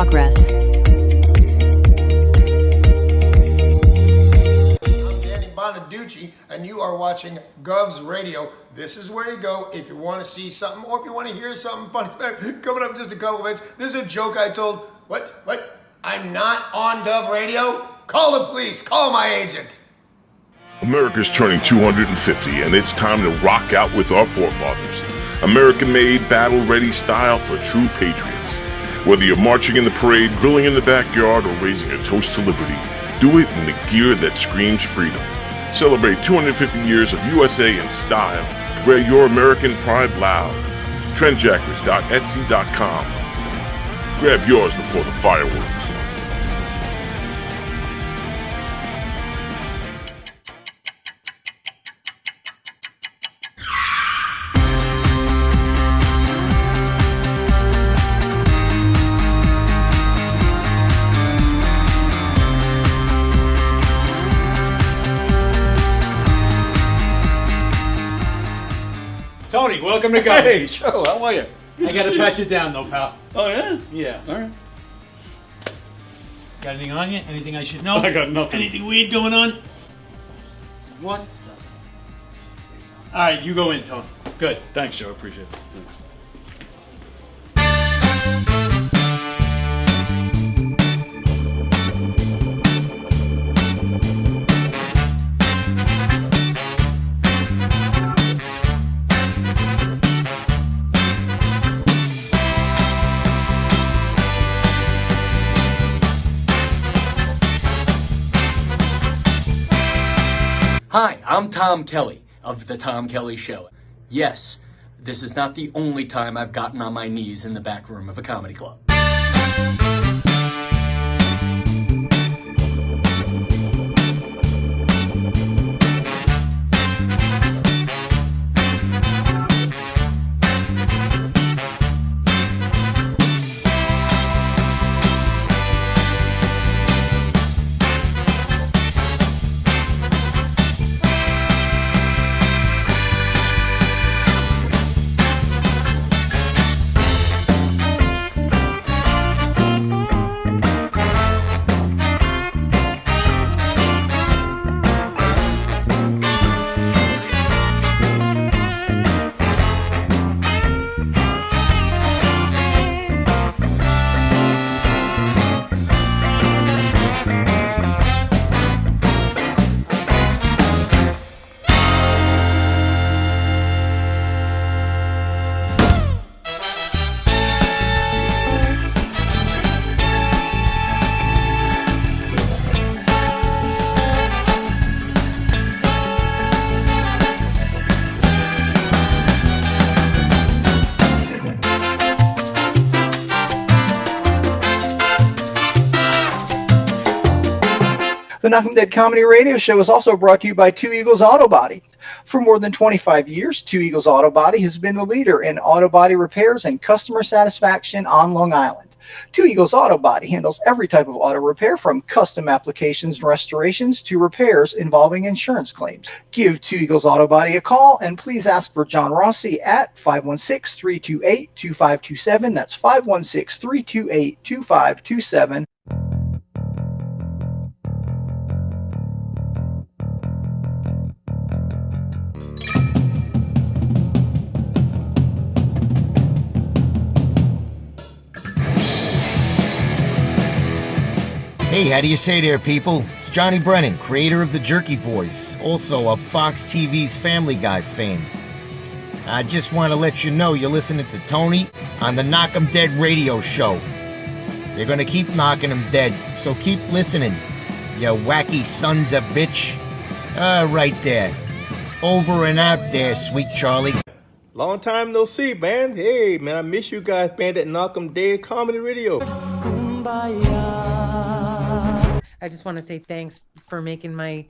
progress. Bonaducci, and you are watching Govs Radio. This is where you go if you want to see something or if you want to hear something funny. Coming up in just a couple minutes. This is a joke I told. What? I'm not on Gov Radio? Call the police. Call my agent. America's turning 250, and it's time to rock out with our forefathers. American-made, battle-ready style for true patriots. Whether you're marching in the parade, grilling in the backyard, or raising a toast to liberty, do it in the gear that screams freedom. Celebrate 250 years of USA in style. Wear your American pride loud. Trendjackers.etsy.com. Grab yours before the fireworks. Tony, welcome to Go. Hey, Joe, how are you? I gotta pat you down though, pal. Oh, yeah? Yeah. All right. Got anything on you? Anything I should know? I got nothing. Anything weird going on? What? Alright, you go in, Tony. Good. Thanks, Joe. Appreciate it. Thanks. Hi, I'm Tom Kelly of The Tom Kelly Show. Yes, this is not the only time I've gotten on my knees in the back room of a comedy club. The Knock 'em Dead Comedy Radio Show is also brought to you by Two Eagles Auto Body. For more than 25 years, Two Eagles Auto Body has been the leader in auto body repairs and customer satisfaction on Long Island. Two Eagles Auto Body handles every type of auto repair from custom applications and restorations to repairs involving insurance claims. Give Two Eagles Auto Body a call and please ask for John Rossi at 516-328-2527. That's 516-328-2527. Hey, how do you say there, people? It's Johnny Brennan, creator of the Jerky Boys, also of Fox TV's Family Guy fame. I just want to let you know you're listening to Tony on the Knock 'em Dead radio show. They're gonna keep knocking 'em dead, so keep listening, you wacky sons of bitch. Right there. Over and out there, sweet Charlie. Long time no see, man. Hey, man, I miss you guys, man, that Knock 'em Dead Comedy Radio. I just want to say thanks for making my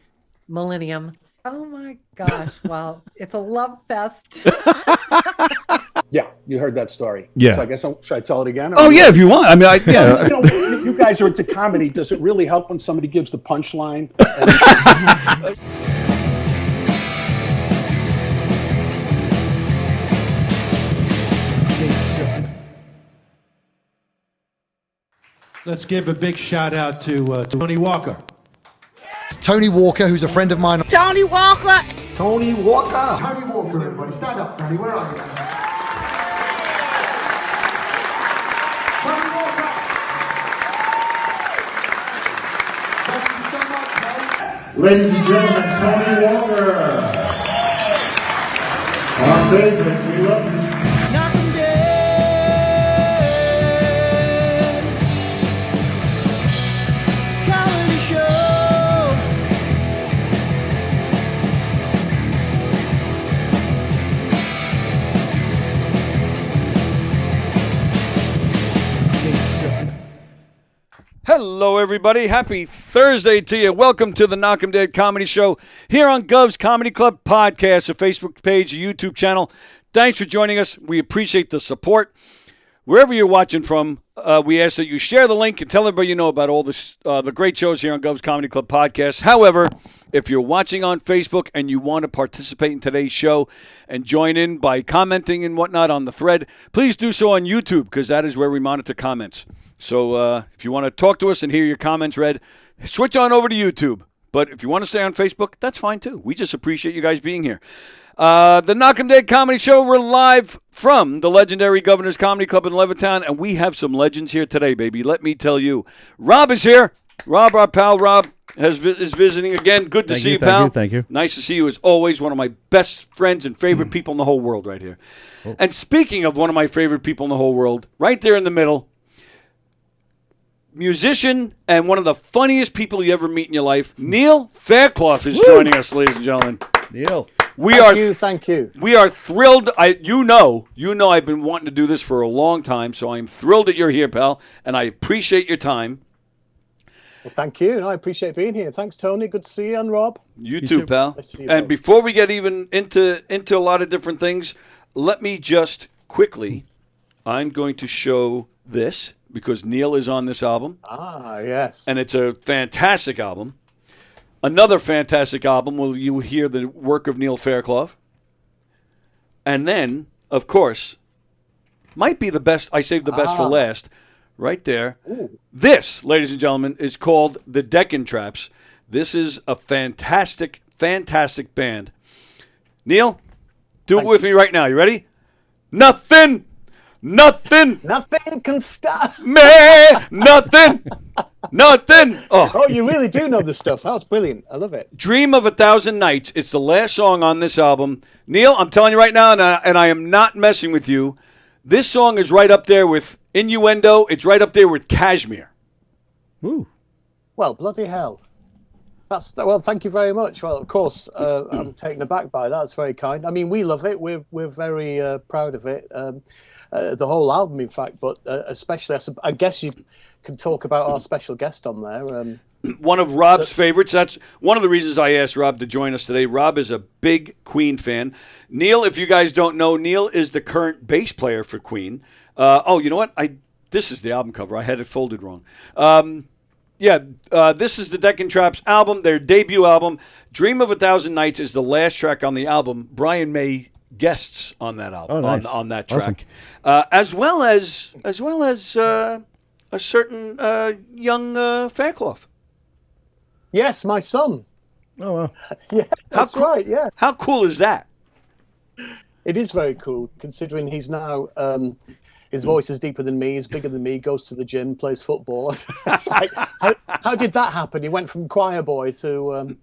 millennium. Oh my gosh, wow. It's a love fest. Yeah, you heard that story. Yeah. So I guess, should I tell it again? Oh, yeah, if you want. I mean, yeah. You know, you guys are into comedy. Does it really help when somebody gives the punchline? Let's give a big shout out to Tony Walker. Tony Walker, who's a friend of mine. Tony Walker. Tony Walker. Tony Walker, everybody. Stand up, Tony. Where are you? Tony Walker. Thank you so much, man. Ladies and gentlemen, Tony Walker. Our favorite. We love you. Hello, everybody. Happy Thursday to you. Welcome to the Knock 'em Dead Comedy Show here on Gov's Comedy Club Podcast, a Facebook page, a YouTube channel. Thanks for joining us. We appreciate the support. Wherever you're watching from, we ask that you share the link and tell everybody you know about all the great shows here on Gov's Comedy Club Podcast. However, if you're watching on Facebook and you want to participate in today's show and join in by commenting and whatnot on the thread, please do so on YouTube because that is where we monitor comments. So if you want to talk to us and hear your comments read, switch on over to YouTube. But if you want to stay on Facebook, that's fine too. We just appreciate you guys being here. The Knock 'em Dead Comedy Show, we're live from the legendary Governor's Comedy Club in Levittown, and we have some legends here today, baby. Let me tell you. Rob is here. Rob, our pal Rob, is visiting again. Good to see you, pal. Thank you. Nice to see you as always. One of my best friends and favorite people in the whole world right here. Oh. And speaking of one of my favorite people in the whole world, right there in the middle, musician and one of the funniest people you ever meet in your life, Neil Fairclough is joining us, ladies and gentlemen. Neil. Thank you. We are thrilled. You know I've been wanting to do this for a long time, so I'm thrilled that you're here, pal, and I appreciate your time. Well, thank you. I appreciate being here. Thanks, Tony. Good to see you, and Rob. You too, pal. Nice to see you And both. before we get even into a lot of different things, let me just quickly, I'm going to show this because Neil is on this album. Ah, yes. And it's a fantastic album. Another fantastic album where you will hear the work of Neil Fairclough. And then, of course, might be the best, I saved the best for last, right there. Ooh. This, ladies and gentlemen, is called The Deccan Traps. This is a fantastic, fantastic band. Neil, do it with me right now. You ready? Nothing can stop me. Nothing. Oh, you really do know this stuff. That was brilliant. I love it. Dream of a Thousand Nights. It's the last song on this album. Neil, I'm telling you right now, and I am not messing with you, this song is right up there with Innuendo. It's right up there with Kashmir. Ooh. Well, bloody hell. Well, thank you very much. Well, of course, I'm taken aback by that. It's very kind. I mean, we love it. We're very proud of it. The whole album, in fact, but especially, I guess you can talk about our special guest on there. One of Rob's favorites. That's one of the reasons I asked Rob to join us today. Rob is a big Queen fan. Neil, if you guys don't know, Neil is the current bass player for Queen. You know what? This is the album cover. I had it folded wrong. This is the Deccan Traps album, their debut album. Dream of a Thousand Nights is the last track on the album. Brian May guests on that album, nice. on that Awesome. track, as well as a certain young Fairclough. Yes, my son. Oh, wow. Yeah, that's right, yeah. How cool is that? It is very cool, considering he's now, his voice is deeper than me, he's bigger than me, goes to the gym, plays football. It's like, how did that happen? He went from choir boy to...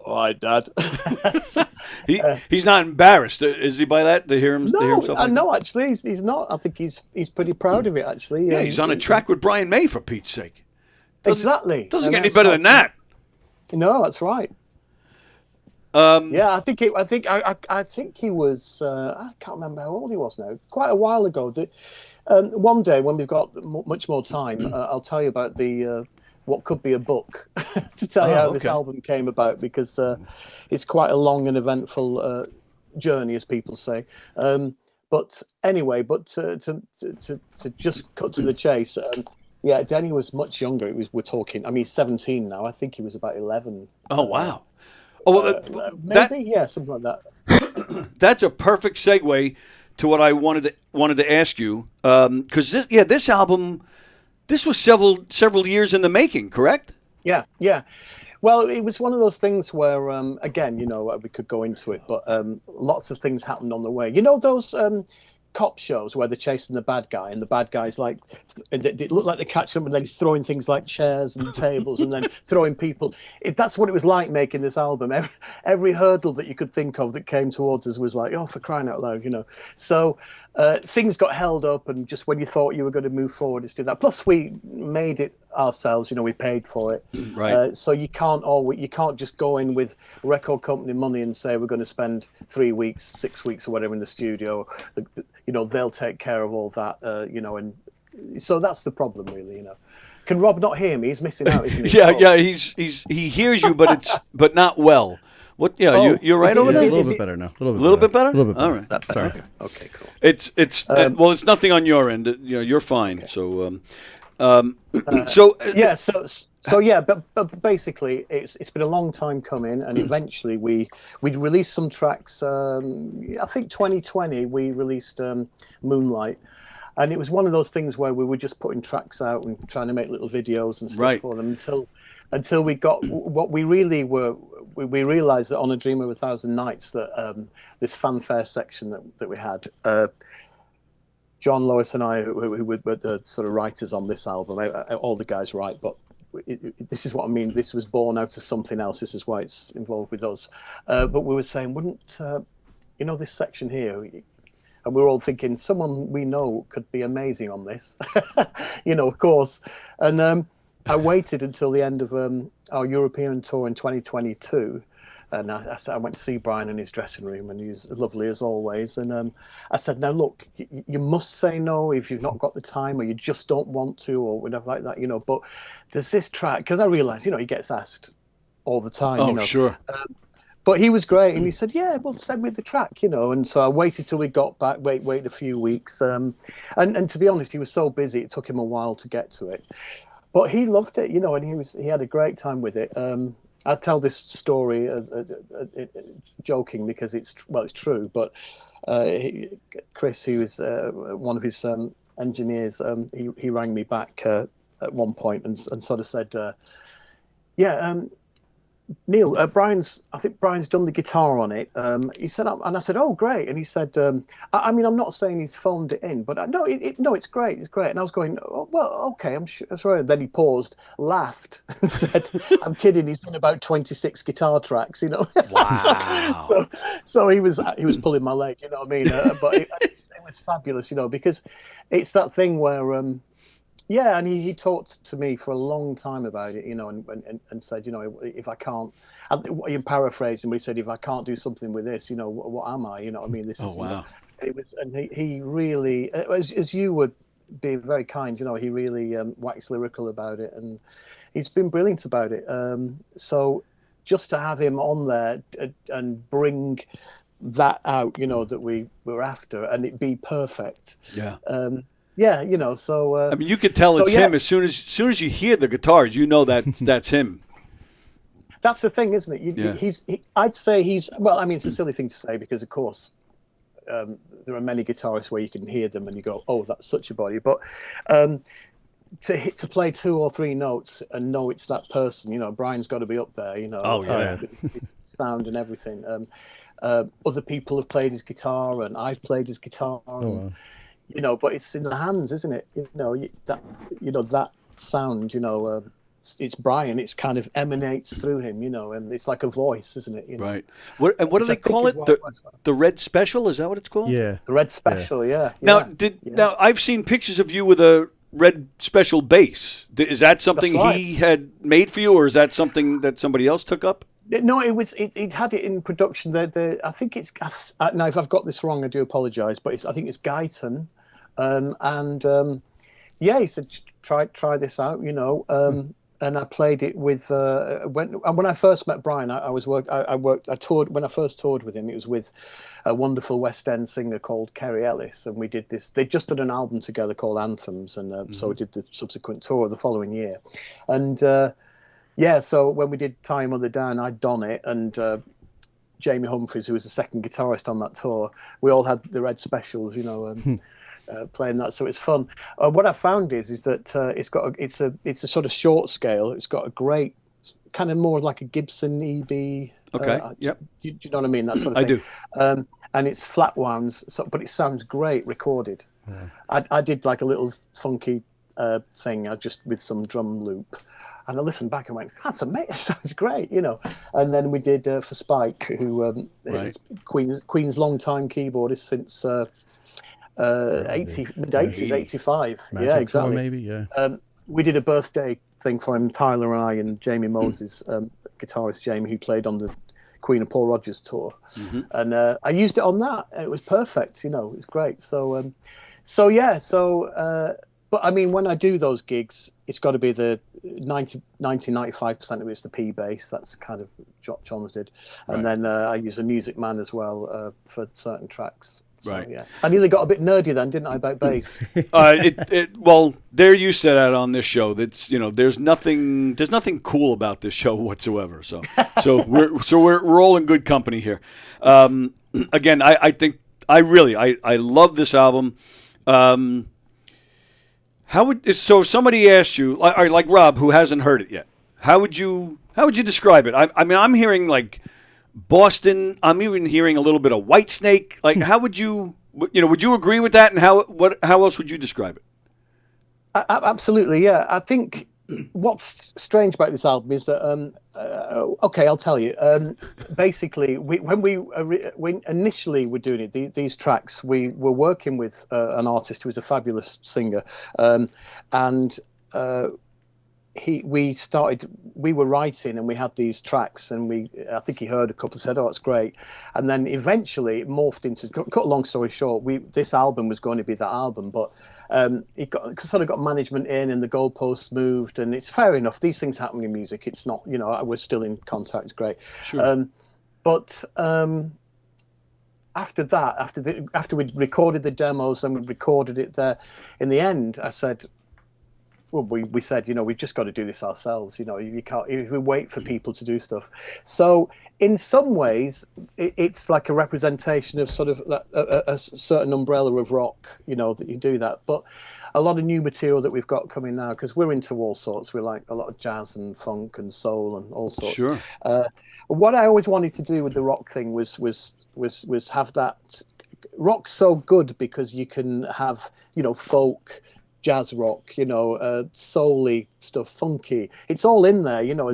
all right, Dad. He's not embarrassed, is he, by that, to hear him? No, to hear himself like no, actually, he's not. I think he's pretty proud of it, actually. Yeah, he's on a track with Brian May, for Pete's sake. Exactly. Doesn't get any better than that. No, that's right. I think he was. I can't remember how old he was now. Quite a while ago. One day when we've got much more time, I'll tell you about the what could be a book to tell you how this album came about, because it's quite a long and eventful journey, as people say. But anyway, to just cut to the chase. Yeah, Denny was much younger. We're talking. I mean, he's 17 now. I think he was about 11. Oh wow! Oh, well, maybe something like that. That's a perfect segue to what I wanted to ask you, because this album, This was several years in the making, correct? Yeah, yeah. Well, it was one of those things where, again, we could go into it, but lots of things happened on the way. You know those cop shows where they're chasing the bad guy, and the bad guy's like, it looked like they catch him, and then he's throwing things like chairs and tables, and then throwing people. That's what it was like making this album. Every hurdle that you could think of that came towards us was like, oh, for crying out loud, So things got held up, and just when you thought you were going to move forward, it's do that. Plus, we made it ourselves. We paid for it. Right. So you can't just go in with record company money and say we're going to spend 3 weeks, 6 weeks, or whatever in the studio. They'll take care of all that. And so that's the problem, really. Can Rob not hear me? He's missing out. Isn't he? Yeah. He hears you, but not well. What? Yeah, you're right over It's there. a little bit better now. A little bit better. A little bit better. All right. That's Sorry. Okay, cool. It's well, it's nothing on your end. You're fine. Okay. So, but basically, it's been a long time coming, and eventually we released some tracks. I think 2020 we released Moonlight, and it was one of those things where we were just putting tracks out and trying to make little videos and stuff for them until we got what we really were. We realized that on A Dream of a Thousand Nights that this fanfare section that we had. John, Lois, and I, who were the sort of writers on this album, all the guys write, but this is what I mean. This was born out of something else. This is why it's involved with us. But we were saying, wouldn't this section here? And we were all thinking, someone we know could be amazing on this, of course. And I waited until the end of our European tour in 2022. And I went to see Brian in his dressing room, and he's lovely as always. And I said, now look, you must say no if you've not got the time, or you just don't want to, or whatever like that, But there's this track, because I realised, he gets asked all the time. Oh, sure. But he was great, and he said, yeah, well, send me the track, And so I waited till we got back, wait a few weeks. And to be honest, he was so busy, it took him a while to get to it. But he loved it, and he had a great time with it. I tell this story joking because it's true. But Chris, who was one of his engineers, he rang me back at one point and sort of said, Neil, I think Brian's done the guitar on it. He said, and I said, oh, great. And he said, I mean, I'm not saying he's phoned it in, but no, it's great. It's great. And I was going, oh, well, okay, I'm sure. Sorry. And then he paused, laughed, and said, I'm kidding. He's done about 26 guitar tracks, Wow. so he was pulling my leg, you know what I mean? But it was fabulous, because it's that thing where, and he talked to me for a long time about it, and said, if I can't, I'm paraphrasing, but he said, if I can't do something with this, what am I? I mean, this is, wow. It was, and he really, as you would be very kind, he really waxed lyrical about it, and he's been brilliant about it. So just to have him on there and bring that out, that we were after, and it be perfect. Yeah. So I mean, you could tell it's him as soon as you hear the guitars. That's him. That's the thing, isn't it? I'd say he's. Well, I mean, it's a silly thing to say because, of course, there are many guitarists where you can hear them and you go, "Oh, that's such a body." But to play 2 or 3 notes and know it's that person, Brian's got to be up there. Oh yeah. His sound and everything. Other people have played his guitar, and I've played his guitar. Oh, wow. But it's in the hands, isn't it? That sound. It's Brian. It's kind of emanates through him, and it's like a voice, isn't it? Right. What do they call it? The Red Special? Is that what it's called? Yeah. The Red Special. Yeah. Now, now I've seen pictures of you with a Red Special bass. Is that something he had made for you, or is that something that somebody else took up? No, it was. It had it in production. I think it's. Now, if I've got this wrong, I do apologise. But I think it's Guyton, he said try this out, and I played it with when I first met Brian. I toured when I first toured with him. It was with a wonderful West End singer called Kerry Ellis, and we did this. They just did an album together called Anthems, and so we did the subsequent tour the following year, and. So when we did Tie Your Mother Down, I'd done it, and Jamie Humphries, who was the second guitarist on that tour, we all had the Red Specials, playing that, so it's fun. What I found is that it's a sort of short scale. It's got a great kind of more like a Gibson EB. Okay. Yep. Do you know what I mean? That sort of thing. I do. And it's flat wounds, but it sounds great recorded. I did like a little funky thing, just with some drum loop. And I listened back and went, that's amazing, that sounds great, you know. And then we did for Spike, who is Queen's long-time keyboardist since mid-80s, 85. Magic yeah, exactly. Maybe, yeah. We did a birthday thing for him, Tyler and I, and Jamie Moses, guitarist Jamie, who played on the Queen and Paul Rogers tour. And I used it on that. It was perfect, you know, it was great. But I mean, when I do those gigs, it's got to be the 95% of it's the P bass. That's kind of John's did. And then I use a Music Man as well for certain tracks. So, yeah. I nearly got a bit nerdy then, didn't I, about bass? Well, they're used to that on this show. That's, you know, there's nothing cool about this show whatsoever. So we're all in good company here. Again, I think I love this album. So if somebody asked you, like Rob, who hasn't heard it yet, how would you describe it? I mean, I'm hearing like Boston. I'm even hearing a little bit of Whitesnake. Like, how would you agree with that? And how else would you describe it? Absolutely, yeah. I think what's strange about this album is that okay, I'll tell you. Basically, when initially we're doing it, these tracks, we were working with an artist who was a fabulous singer, and we were writing and we had these tracks, and I think he heard a couple and said, oh, it's great. And then eventually it morphed into, cut a long story short, this album was going to be that album, but it sort of got management in and the goalposts moved, and it's fair enough. These things happen in music. It's not, you know, we're still in contact. It's great. Sure. But after that, after we'd recorded the demos and we recorded it there, in the end, I said, well, we said, you know, we've just got to do this ourselves. You know, you can't, if we wait for people to do stuff. So in some ways, it's like a representation of sort of a certain umbrella of rock, you know, that you do that. But a lot of new material that we've got coming now, because we're into all sorts. We like a lot of jazz and funk and soul and all sorts. Sure. What I always wanted to do with the rock thing was have that. Rock's so good because you can have, you know, folk, jazz rock, you know, soul-y stuff, funky. It's all in there, you know,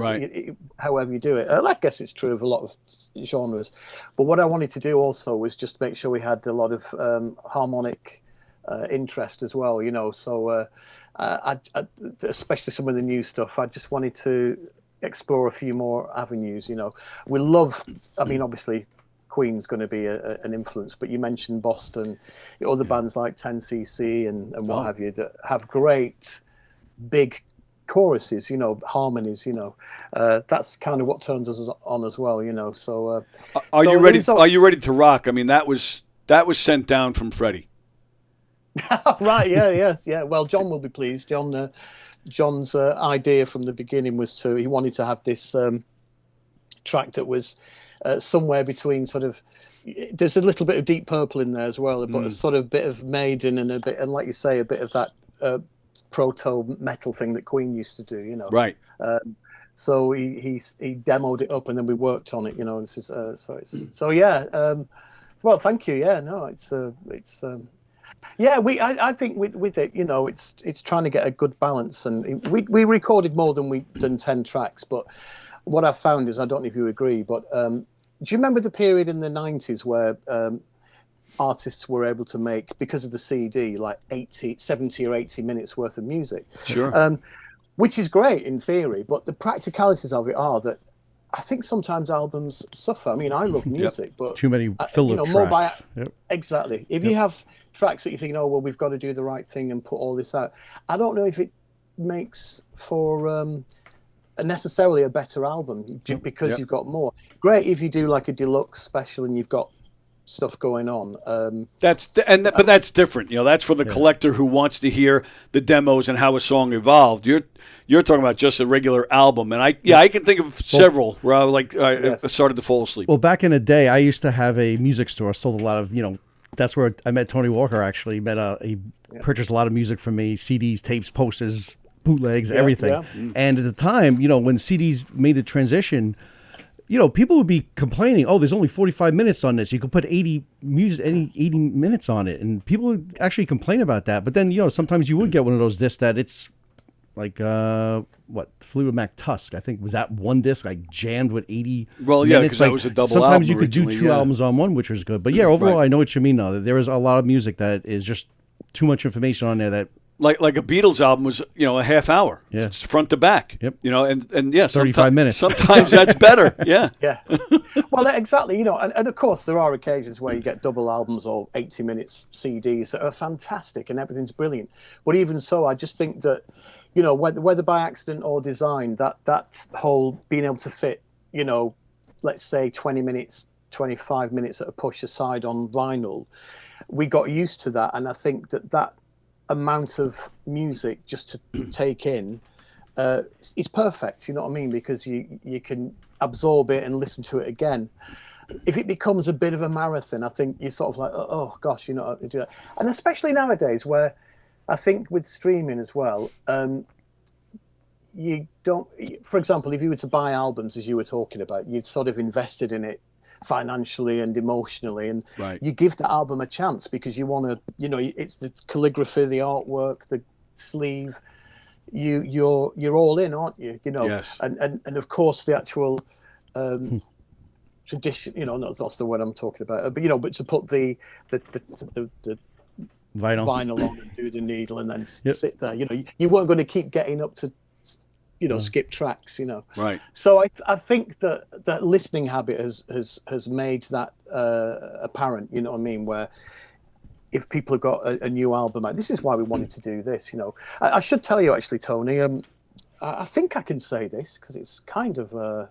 however you do it. I guess it's true of a lot of genres. But what I wanted to do also was just make sure we had a lot of harmonic interest as well, you know. So I, especially some of the new stuff, I just wanted to explore a few more avenues, you know. We love, I mean, obviously, Queen's going to be an influence, but you mentioned Boston, other bands like 10cc and what have you that have great big choruses, you know, harmonies, you know. That's kind of what turns us on as well, you know. So are you ready to rock? I mean, that was sent down from Freddie. Right, yeah. Well, John will be pleased. John's idea from the beginning was he wanted to have this track that was somewhere between sort of, there's a little bit of Deep Purple in there as well, but a sort of bit of Maiden and like you say, a bit of that proto metal thing that Queen used to do, you know. Right. So he demoed it up and then we worked on it, you know. And this is so yeah. Well, thank you. Yeah, no, it's yeah. I think with it, you know, it's trying to get a good balance, and we recorded more than 10 tracks, but what I've found is, I don't know if you agree, but do you remember the period in the 90s where artists were able to make, because of the CD, like 70 or 80 minutes worth of music? Sure. Which is great in theory, but the practicalities of it are that I think sometimes albums suffer. I mean, I love music, but too many filler tracks. Exactly. If you have tracks that you think, oh, well, we've got to do the right thing and put all this out, I don't know if it makes for necessarily a better album because you've got more. Great if you do like a deluxe special and you've got stuff going on. But that's different. You know, that's for the collector who wants to hear the demos and how a song evolved. You're talking about just a regular album, and I can think of several where I started to fall asleep. Well, back in the day, I used to have a music store. I sold a lot of, you know, that's where I met Tony Walker. Actually, he purchased a lot of music from me: CDs, tapes, posters, bootlegs, everything. Yeah. And at the time, when CDs made the transition, people would be complaining, "Oh, there's only 45 minutes on this. You could put 80 minutes on it," and people would actually complain about that. But then, sometimes you would get one of those discs that it's like Fleetwood Mac Tusk, I think, was that one disc like jammed with 80 Well, yeah, minutes. because that was a double sometimes album you could do originally, 2 albums on one, which was good. But yeah, overall, Right. I know what you mean now. That there is a lot of music that is just too much information on there that Like a Beatles album was, a half hour. Yeah. It's front to back. Yep. And yeah, 35 minutes. Sometimes that's better. Yeah. Yeah. Well, exactly. And of course, there are occasions where you get double albums or 80 minutes CDs that are fantastic and everything's brilliant. But even so, I just think that, whether by accident or design, that whole being able to fit, let's say 20 minutes, 25 minutes at a push aside on vinyl, we got used to that. And I think that amount of music just to take in is perfect, you know what I mean, because you can absorb it and listen to it again. If it becomes a bit of a marathon, I think you're sort of like, oh gosh, do that. And especially nowadays, where I think with streaming as well, you don't, for example, if you were to buy albums, as you were talking about, you've sort of invested in it financially and emotionally, and you give the album a chance because you want to, it's the calligraphy, the artwork, the sleeve, you're all in, aren't you? Yes. And of course the actual tradition, that's the word I'm talking about, but to put the vinyl on and do the needle and then sit there, you weren't going to keep getting up to skip tracks, Right. So I think that listening habit has made that apparent, you know what I mean, where if people have got a new album out, this is why we wanted to do this. I should tell you actually, Tony, I think I can say this because it's kind of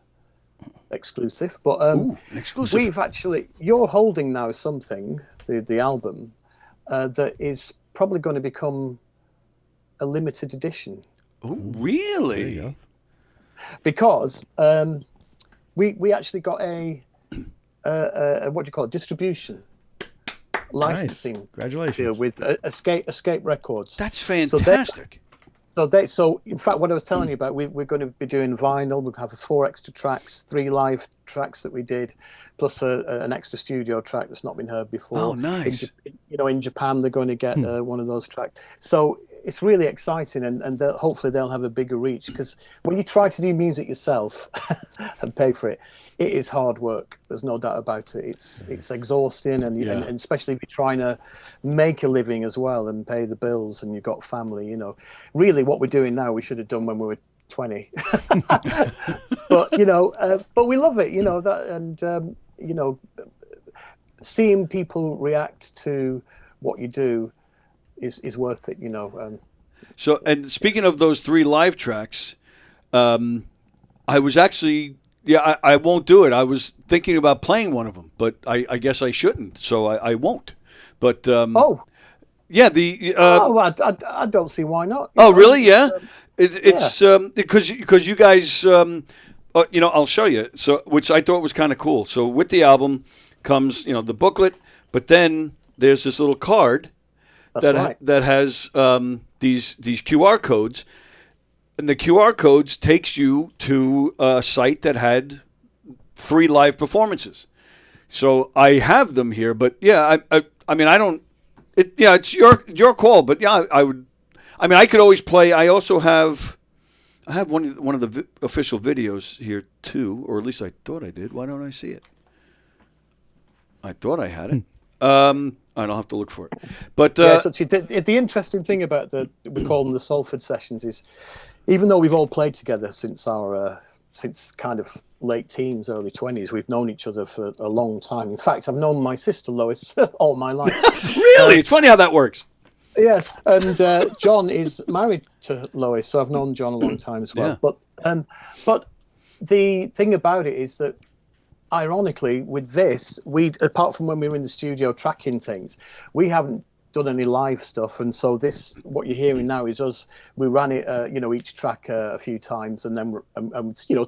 exclusive, but exclusive. you're holding now something, the album that is probably going to become a limited edition. Oh, really? There you go. Because we actually got a what do you call it, distribution licensing Congratulations. deal with Escape Records. That's fantastic. So in fact, what I was telling you about, we're going to be doing vinyl. We'll have 4 extra tracks, 3 live tracks that we did, plus an extra studio track that's not been heard before. Oh, nice. In Japan, they're going to get one of those tracks. So it's really exciting, and hopefully they'll have a bigger reach, because when you try to do music yourself and pay for it, it is hard work. There's no doubt about it. It's exhausting, and especially if you're trying to make a living as well and pay the bills and you've got family. Really what we're doing now, we should have done when we were 20. but we love it. Seeing people react to what you do is worth it, So, and speaking of those 3 live tracks, I was actually, I won't do it. I was thinking about playing one of them, but I guess I shouldn't, so I won't. But yeah, I don't see why not. Really? Yeah, it's because you guys, I'll show you. So, which I thought was kind of cool. So, with the album comes, the booklet, but then there's this little card that has these QR codes, and the QR codes takes you to a site that had 3 live performances. So I have them here, but I mean I don't. It's your call, but I would. I mean I could always play. I also have. I have one of the official videos here too, or at least I thought I did. Why don't I see it? I thought I had it. I'll have to look for it. But so the interesting thing about we call them the Salford sessions is, even though we've all played together since kind of late teens, early 20s, we've known each other for a long time. In fact, I've known my sister Lois all my life. Really? It's funny how that works. Yes, and John is married to Lois, so I've known John a long time as well. Yeah. But the thing about it is that, ironically, with this, apart from when we were in the studio tracking things, we haven't done any live stuff, and so this, what you're hearing now, is us. We ran it, each track a few times, and then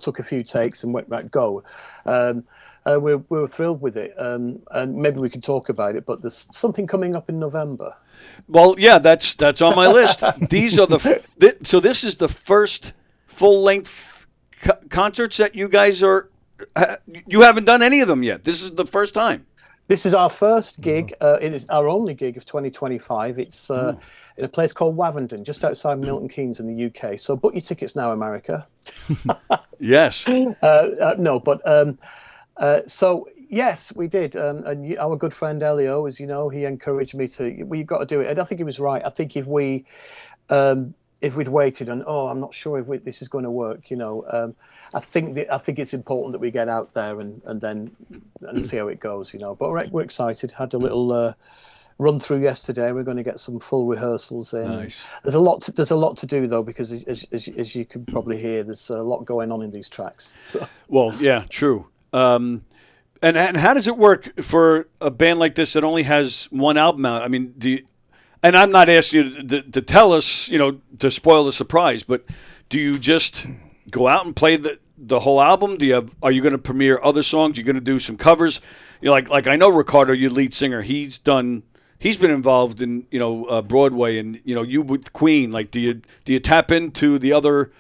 took a few takes and went right go. We were thrilled with it, and maybe we could talk about it. But there's something coming up in November. Well, yeah, that's on my list. These are so this is the first full length concerts that you guys you haven't done any of them yet. This is the first time. This is our first gig. It is our only gig of 2025. It's in a place called Wavendon, just outside Milton Keynes in the UK. So book your tickets now, America. Yes. So yes, we did. And our good friend Elio, as you know, he encouraged me to. Well, you've got to do it. And I think he was right. I think if we'd waited and I'm not sure if this is going to work, I think it's important that we get out there and see how it goes, But we're excited. Had a little run through yesterday. We're going to get some full rehearsals in. Nice. There's a lot to do though, because as you can probably hear, there's a lot going on in these tracks. So. Well, yeah, true. And how does it work for a band like this that only has one album out? I mean, and I'm not asking you to tell us, to spoil the surprise, but do you just go out and play the whole album? Are you going to premiere other songs? You're going to do some covers? Like I know Ricardo, your lead singer, he's been involved in Broadway, and you with Queen. Like, do you tap into the other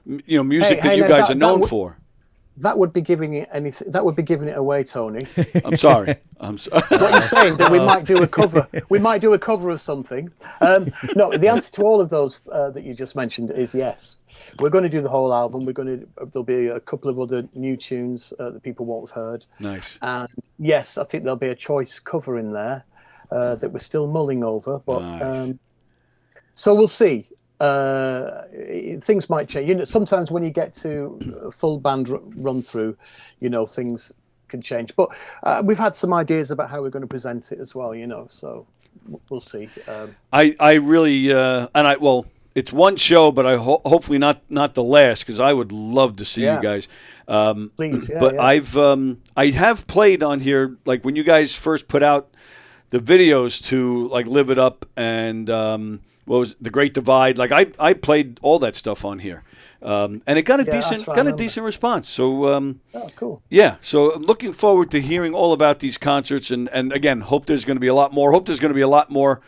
music that you guys are known for? That would be giving it anything. That would be giving it away, Tony. I'm sorry. I'm sorry. What you're saying that we might do a cover. We might do a cover of something. No, the answer to all of those that you just mentioned is yes. We're going to do the whole album. There'll be a couple of other new tunes that people won't have heard. Nice. And yes, I think there'll be a choice cover in there that we're still mulling over. But nice. So we'll see. Things might change. Sometimes when you get to a full band run through, things can change. But we've had some ideas about how we're going to present it as well. So we'll see. I really it's one show, but I hopefully not the last, because I would love to see you guys. Please, but yeah. I have played on here, like when you guys first put out the videos to like Live It Up and what was The Great Divide. Like I played all that stuff on here, and it got a decent response. So cool. Yeah, so I'm looking forward to hearing all about these concerts, and again, hope there's going to be a lot more. Hope there's going to be a lot more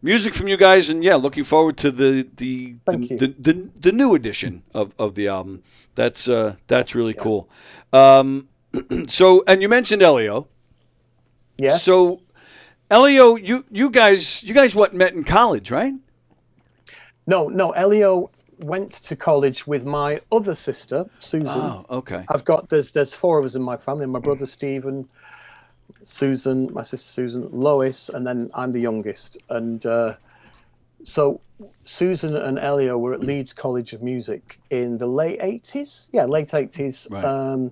music from you guys, and yeah, looking forward to the new edition of the album. That's really cool. So, and you mentioned Elio. Yeah. So, Elio, you guys met in college, right? No. Elio went to college with my other sister, Susan. Oh, okay. There's four of us in my family. My brother Stephen, Susan, my sister Susan, Lois, and then I'm the youngest. And so Susan and Elio were at Leeds College of Music in the late 80s. Yeah, late 80s, right.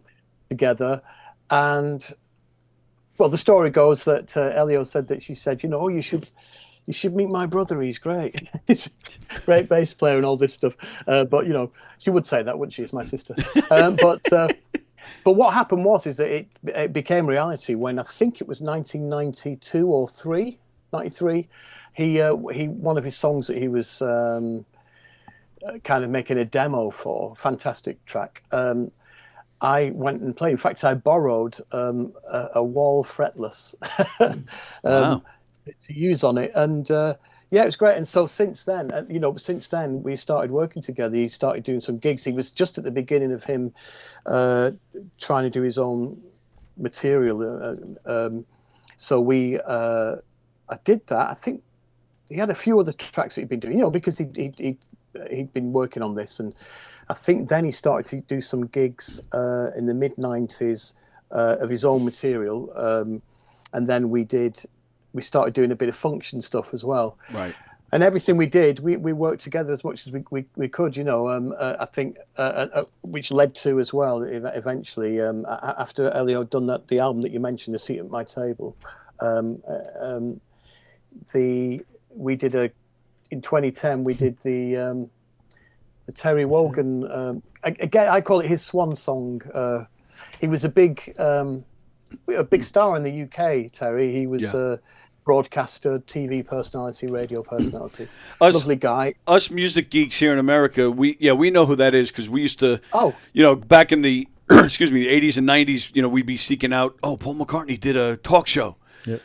Together. And well, the story goes that Elio said that she said, you should meet my brother. He's great. He's a great bass player and all this stuff. But she would say that, wouldn't she? It's my sister. But what happened is that it became reality when I think it was 1992 or 93. He one of his songs that he was kind of making a demo for, fantastic track. I went and played. In fact, I borrowed a wall fretless Wow. to use on it, and yeah, it was great. And so since then, we started working together. He started doing some gigs. He was just at the beginning of him trying to do his own material. So I did that. I think he had a few other tracks that he'd been doing, because he'd been working on this, and I think then he started to do some gigs in the mid-90s of his own material, and then we started doing a bit of function stuff as well. Right. And everything we did, we worked together as much as we could, I think, which led to as well, eventually, after Elio had done the album that you mentioned, A Seat at My Table, in 2010, we did the Terry Wogan, again, I call it his swan song. He was a big star in the UK, Terry. He was broadcaster, TV personality, radio personality. Us- Lovely guy. Us music geeks here in America, we know who that is because we used to. Oh. Back in the excuse me, the 80s and 90s, we'd be seeking out. Oh, Paul McCartney did a talk show. Yep.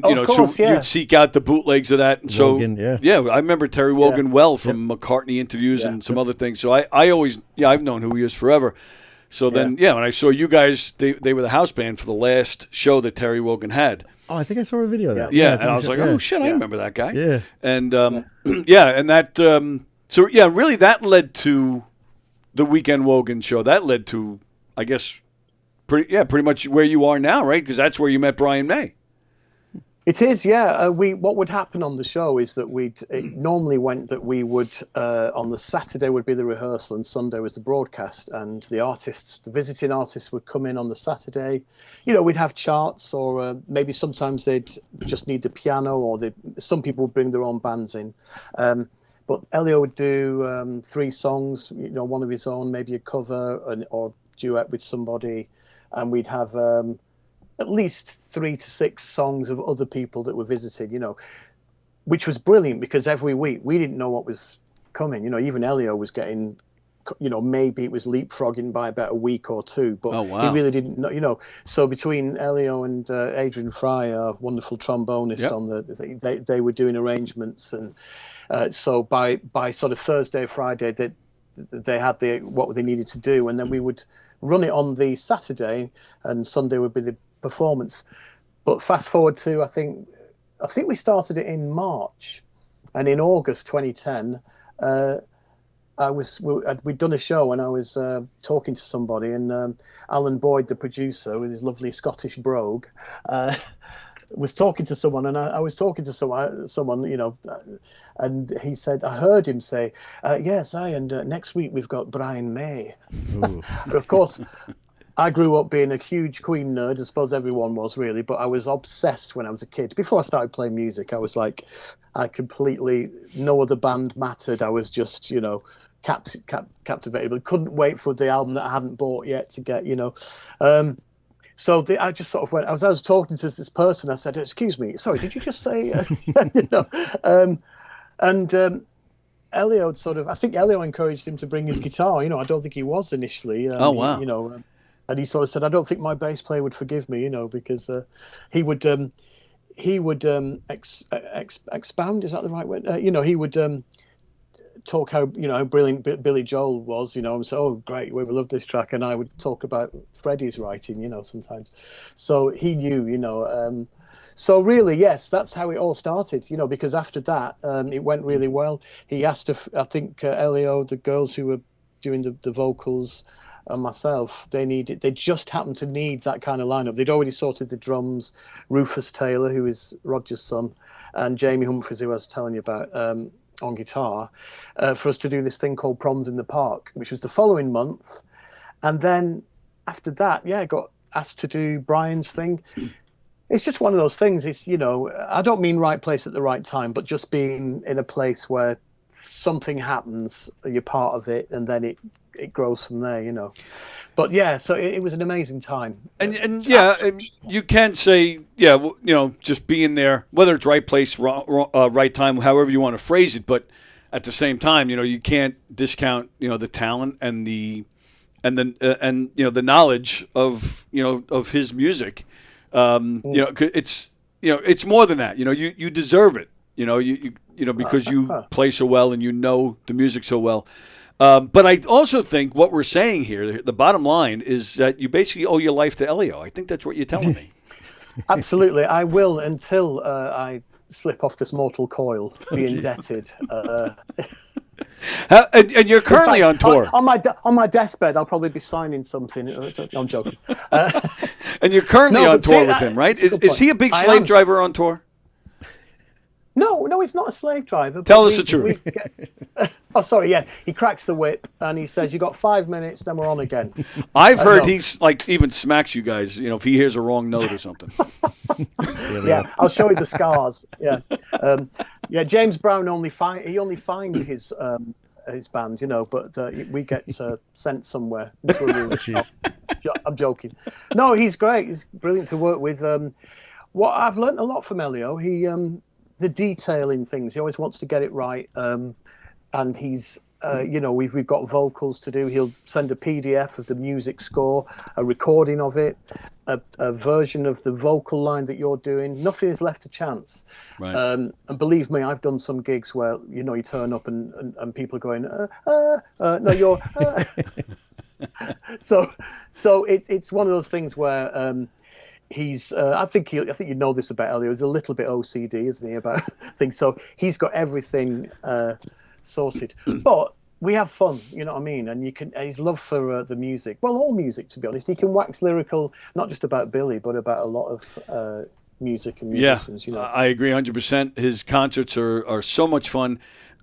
Of course, so you'd seek out the bootlegs of that. And Wogan, so, I remember Terry Wogan well from McCartney interviews and some other things. So I always, I've known who he is forever. So then, when I saw you guys, they were the house band for the last show that Terry Wogan had. Oh, I think I saw a video of that. Yeah, and I was like, oh shit, I remember that guy. Yeah. And and that really that led to the Weekend Wogan show. That led to, I guess, pretty much where you are now, right? Because that's where you met Brian May. It is, yeah. What would happen on the show is that it normally went that we would on the Saturday would be the rehearsal and Sunday was the broadcast, and the visiting artists would come in on the Saturday. We'd have charts, or maybe sometimes they'd just need the piano, or some people would bring their own bands in. But Elio would do 3 songs, one of his own, maybe a cover or duet with somebody, and we'd have at least 3 to 6 songs of other people that were visiting, which was brilliant because every week we didn't know what was coming. Even Elio was getting, maybe it was leapfrogging by about a week or 2, but he really didn't know, So between Elio and Adrian Fry, a wonderful trombonist, they were doing arrangements, and so by sort of Thursday, Friday, they had what they needed to do, and then we would run it on the Saturday, and Sunday would be the performance. But fast forward to I think we started it in March, and in August 2010 we'd done a show, and I was talking to somebody, and Alan Boyd, the producer, with his lovely Scottish brogue, was talking to someone, and I was talking to someone, and he said, I heard him say, yes, and next week we've got Brian May. But of course, I grew up being a huge Queen nerd. I suppose everyone was, really, but I was obsessed when I was a kid. Before I started playing music, I was like, no other band mattered. I was just, captivated, but couldn't wait for the album that I hadn't bought yet to get, So I just sort of went, as I was talking to this person, I said, excuse me, sorry, did you just say, Elio I think Elio encouraged him to bring his guitar. I don't think he was initially. Oh, wow. And he sort of said, I don't think my bass player would forgive me, because he would expound, is that the right word? He would talk how brilliant Billy Joel was, and so, oh great, we love this track, and I would talk about Freddie's writing, sometimes. So he knew, so really, yes, that's how it all started, because after that, it went really well. He asked I think Elio, the girls who were doing the vocals, and myself, they just happened to need that kind of lineup. They'd already sorted the drums, Rufus Taylor, who is Roger's son, and Jamie Humphries, who I was telling you about, on guitar, for us to do this thing called Proms in the Park, which was the following month. And then after that, I got asked to do Brian's thing. It's just one of those things. It's, I don't mean right place at the right time, but just being in a place where something happens, you're part of it, and then it grows from there, But so it was an amazing time. And you can say, just being there, whether it's right place, right time, however you want to phrase it. But at the same time, you can't discount, the talent and the knowledge of his music. It's more than that. You deserve it. Because you play so well and the music so well. But I also think what we're saying here, the bottom line, is that you basically owe your life to Elio. I think that's what you're telling me. Absolutely. I will, until I slip off this mortal coil, be indebted. And you're currently on tour. On my deathbed, I'll probably be signing something. I'm joking. And you're currently on tour with him, right? Is he a big slave driver on tour? No, he's not a slave driver. Tell us the truth. Oh, sorry, yeah. He cracks the whip and he says, you got 5 minutes, then we're on again. I've heard he's even smacks you guys, if he hears a wrong note or something. Yeah, I'll show you the scars. Yeah. James Brown only fined his band, but we get sent somewhere into a room. I'm joking. No, he's great. He's brilliant to work with. what I've learned a lot from Elio. He the detail in things. He always wants to get it right, and he's. We've got vocals to do. He'll send a PDF of the music score, a recording of it, a version of the vocal line that you're doing. Nothing is left to chance. Right. And believe me, I've done some gigs where you turn up and people are going, no, you're. So it's one of those things where he's. I think you know this about Elio. He's a little bit OCD, isn't he, about things? So he's got everything. Sorted, but we have fun, you know what I mean? And his love for the music, well, all music, to be honest. He can wax lyrical, not just about Billy, but about a lot of music and musicians. Yeah, I agree 100%. His concerts are so much fun,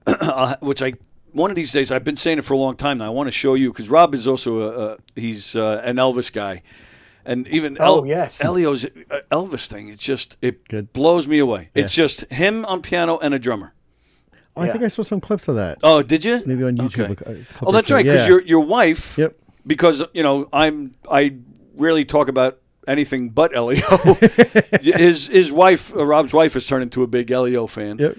one of these days, I've been saying it for a long time now. I want to show you, because Rob is also he's an Elvis guy. And even Elio's Elvis thing, it blows me away. Yeah. It's just him on piano and a drummer. Oh, I think I saw some clips of that. Oh, did you? Maybe on YouTube. Okay. Oh, that's right. Because your wife. Yep. Because I rarely talk about anything but Elio. his wife, Rob's wife, has turned into a big Elio fan. Yep.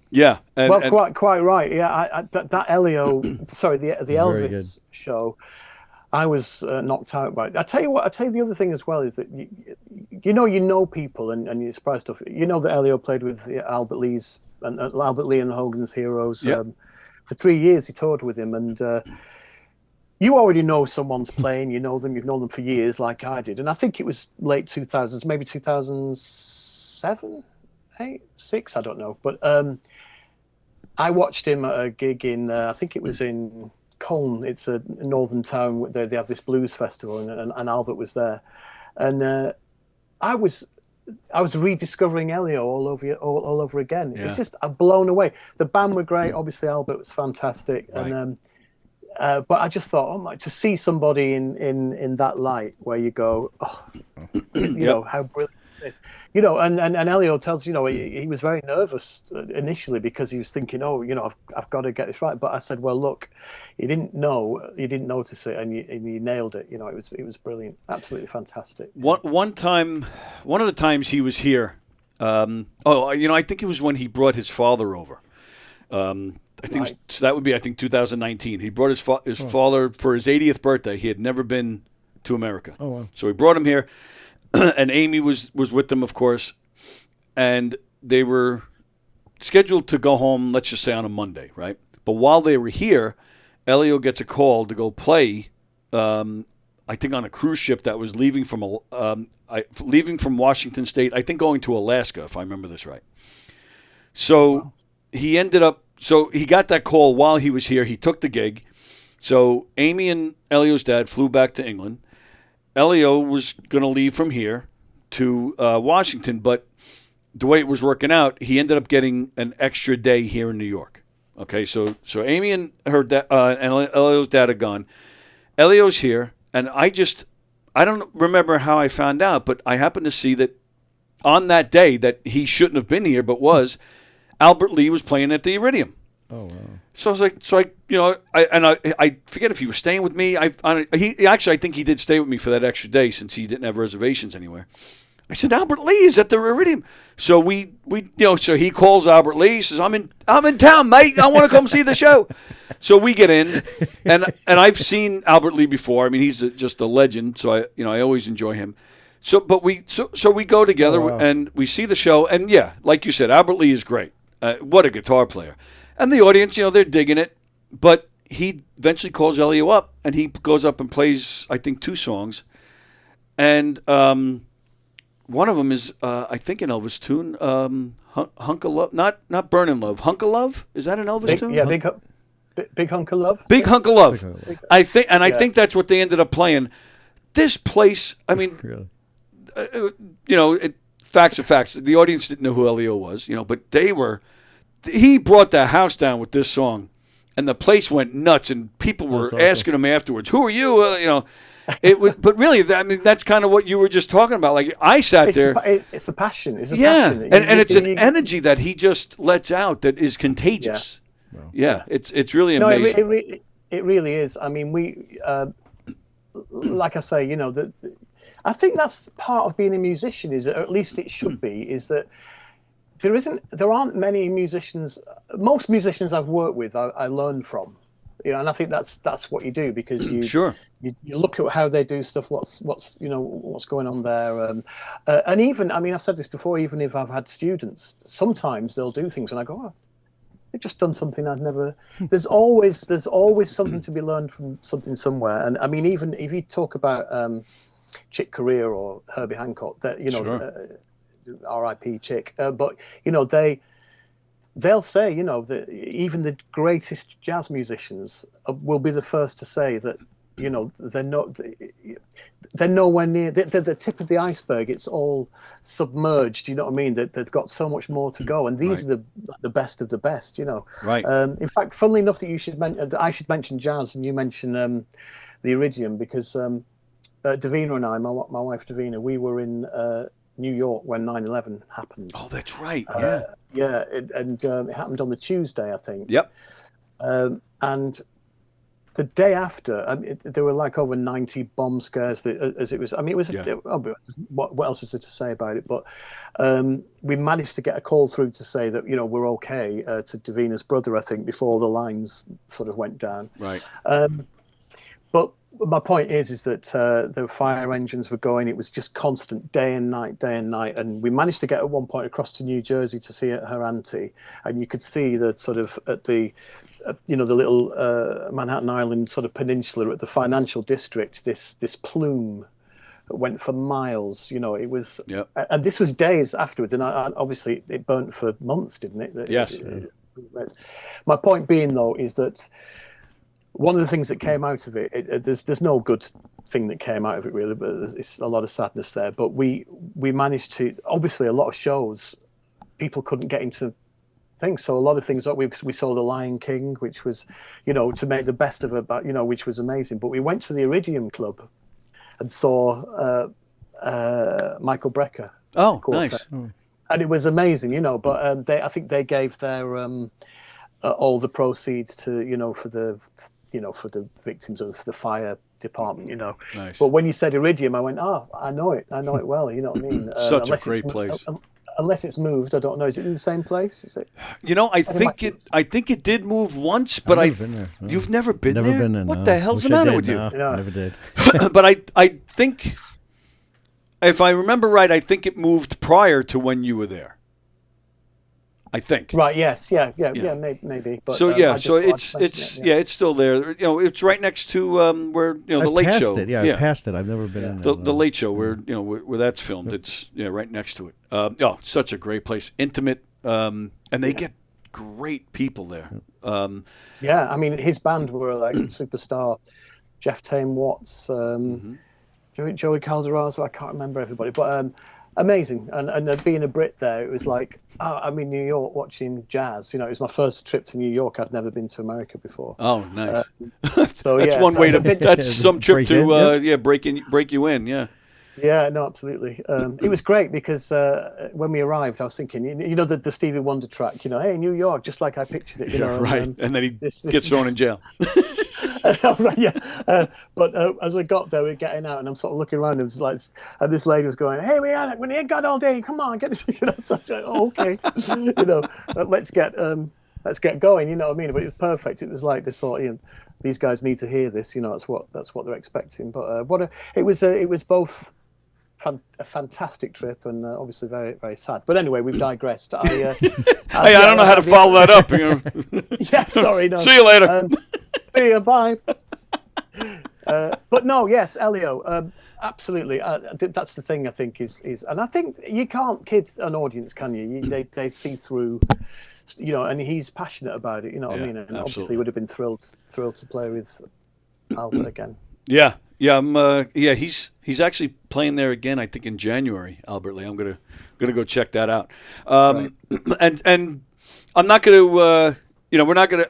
Yeah. And, quite right. Yeah. That Elio. Sorry, the Elvis show. I was knocked out by it. I tell you the other thing as well is that you know people and you're surprised stuff. You know that Elio played with Albert Lee's. And Albert Lee and Hogan's Heroes. Yep. For 3 years, he toured with him, and you already know someone's playing. You know them. You've known them for years, like I did. And I think it was late 2000s, maybe 2007, 8, 6, I don't know. But I watched him at a gig in, I think it was in Cologne. It's a northern town. They have this blues festival, and Albert was there, and I was rediscovering Elio all over again. Yeah. It's just I'm blown away. The band were great. Obviously, Albert was fantastic, right. and but I just thought, oh my, to see somebody in that light where you go, you know how brilliant it is. And Elio tells he was very nervous initially because he was thinking, I've got to get this right. But I said, well, look, you didn't notice it, and you nailed it. It was brilliant, absolutely fantastic. One time, one of the times he was here. I think it was when he brought his father over. I think so that would be 2019. He brought his father for his 80th birthday. He had never been to America. Oh wow! So he brought him here. And Amy was with them, of course, and they were scheduled to go home, let's just say on a Monday, right? But while they were here, Elio gets a call to go play, I think on a cruise ship that was leaving from Washington State, I think going to Alaska, if I remember this right. So he ended up, he got that call while he was here. He took the gig. So Amy and Elio's dad flew back to England. Elio was going to leave from here to Washington, but the way it was working out, he ended up getting an extra day here in New York. Okay, so Amy and her and Elio's dad are gone. Elio's here, and I don't remember how I found out, but I happened to see that on that day that he shouldn't have been here, but was, Albert Lee was playing at the Iridium. Oh wow! So I was like, I forget if he was staying with me. I think he did stay with me for that extra day since he didn't have reservations anywhere. I said, Albert Lee is at the Iridium. So so he calls Albert Lee. He says, I'm in town, mate. I want to come see the show. So we get in, and I've seen Albert Lee before. I mean, he's just a legend. So I always enjoy him. So we go together and we see the show, and yeah, like you said, Albert Lee is great. What a guitar player. And the audience, they're digging it. But he eventually calls Elio up, and he goes up and plays, I think, 2 songs. And one of them is, I think, an Elvis tune, Hunk of Love. Not Burnin' Love. Hunk of Love? Is that an Elvis tune? Yeah, Big Hunk of Love. Big Hunk of Love. I think that's what they ended up playing. This place, I mean, really? Facts are facts. The audience didn't know who Elio was, but he brought the house down with this song, and the place went nuts, and people were asking him afterwards, "Who are you?" But really, that's kind of what you were just talking about. Like I sat there. It's the passion. It's passion. And it's an energy that he just lets out that is contagious. Yeah, it's really amazing. It really is. I mean, we, like I say, I think that's part of being a musician, is that, or at least it should be, is that there aren't many musicians. Most musicians I've worked with, I learn from, and I think that's what you do, because you look at how they do stuff, what's going on there, and even, I mean, I've said this before, even if I've had students, sometimes they'll do things and I go, oh, they've just done something I'd never. There's always something to be learned from something somewhere, and I mean, even if you talk about Chick Corea or Herbie Hancock, that R.I.P. Chick, but they'll say, that even the greatest jazz musicians will be the first to say that, they're nowhere near. They're the tip of the iceberg. It's all submerged. You know what I mean? They've got so much more to go, and these are the best of the best. Right. In fact, funnily enough, I should mention jazz, and you mention the Iridium, because Davina and I, my wife Davina, we were in New York when 9/11 happened. Oh, that's right. Yeah. It happened on the Tuesday, I think. Yep. And the day after, there were like over 90 bomb scares. As it was, I mean, it was. What else is there to say about it? But we managed to get a call through to say that we're okay, to Davina's brother, I think, before the lines sort of went down. Right. But my point is that the fire engines were going. It was just constant, day and night, and we managed to get at one point across to New Jersey to see her auntie, and you could see that sort of at the the little Manhattan Island sort of peninsula at the financial district, this plume went for miles. It was, and this was days afterwards, and obviously it burnt for months, didn't it? Yes. My point being, though, is that one of the things that came out of it, there's no good thing that came out of it, really, but it's a lot of sadness there. But we managed to, obviously, a lot of shows, people couldn't get into things. So a lot of things, we saw The Lion King, which was, to make the best of it, but, which was amazing. But we went to the Iridium Club and saw Michael Brecker. Oh, nice. And it was amazing, but I think they gave their all the proceeds to, for the victims of the fire department, Nice. But when you said Iridium, I went, oh, I know it well, you know what I mean? Such a great place. Unless it's moved, I don't know. Is it in the same place? Is it? I think it did move once, but you've never been there? Never been there. What no. the hell's Wish the I matter did, with you? no, Never did. But I think, if I remember right, I think it moved prior to when you were there. I think. Right. Yes. Yeah. Maybe. But, so it's still there. It's right next to where the Late Show. I passed it. I've never been in the Late Show, where where that's filmed. It's right next to it. Such a great place, intimate, and they get great people there. I mean, his band were like superstar, Jeff Tame Watts, Joey Calderazzo. I can't remember everybody, but. Amazing, and being a Brit there, it was like, I'm in New York watching jazz. It was my first trip to New York. I'd never been to America before. Oh, nice. So that's one way to. That's some trip to break you in. Yeah. Yeah, no, absolutely. It was great because when we arrived, I was thinking, the Stevie Wonder track, hey, New York, just like I pictured it. Right, and then he gets thrown in jail. Right, yeah. But as I got there, we were getting out, and I'm sort of looking around, and this lady was going, "Hey, we ain't got all day. Come on, get this." So I was like, oh, okay, let's get going. You know what I mean? But it was perfect. It was like this sort of, these guys need to hear this. That's what they're expecting. But it was both a fantastic trip and obviously very, very sad. But anyway, we've digressed. I don't know how to follow that up. Yeah, sorry. No. See you later. See you. Bye. But no, yes, Elio. Absolutely. That's the thing. I think is, and I think you can't kid an audience, can you? They see through. And he's passionate about it. You know what I mean? And obviously, would have been thrilled to play with Albert again. Yeah. He's actually playing there again. I think in January, Albert Lee. I'm gonna go check that out. Right. And I'm not gonna.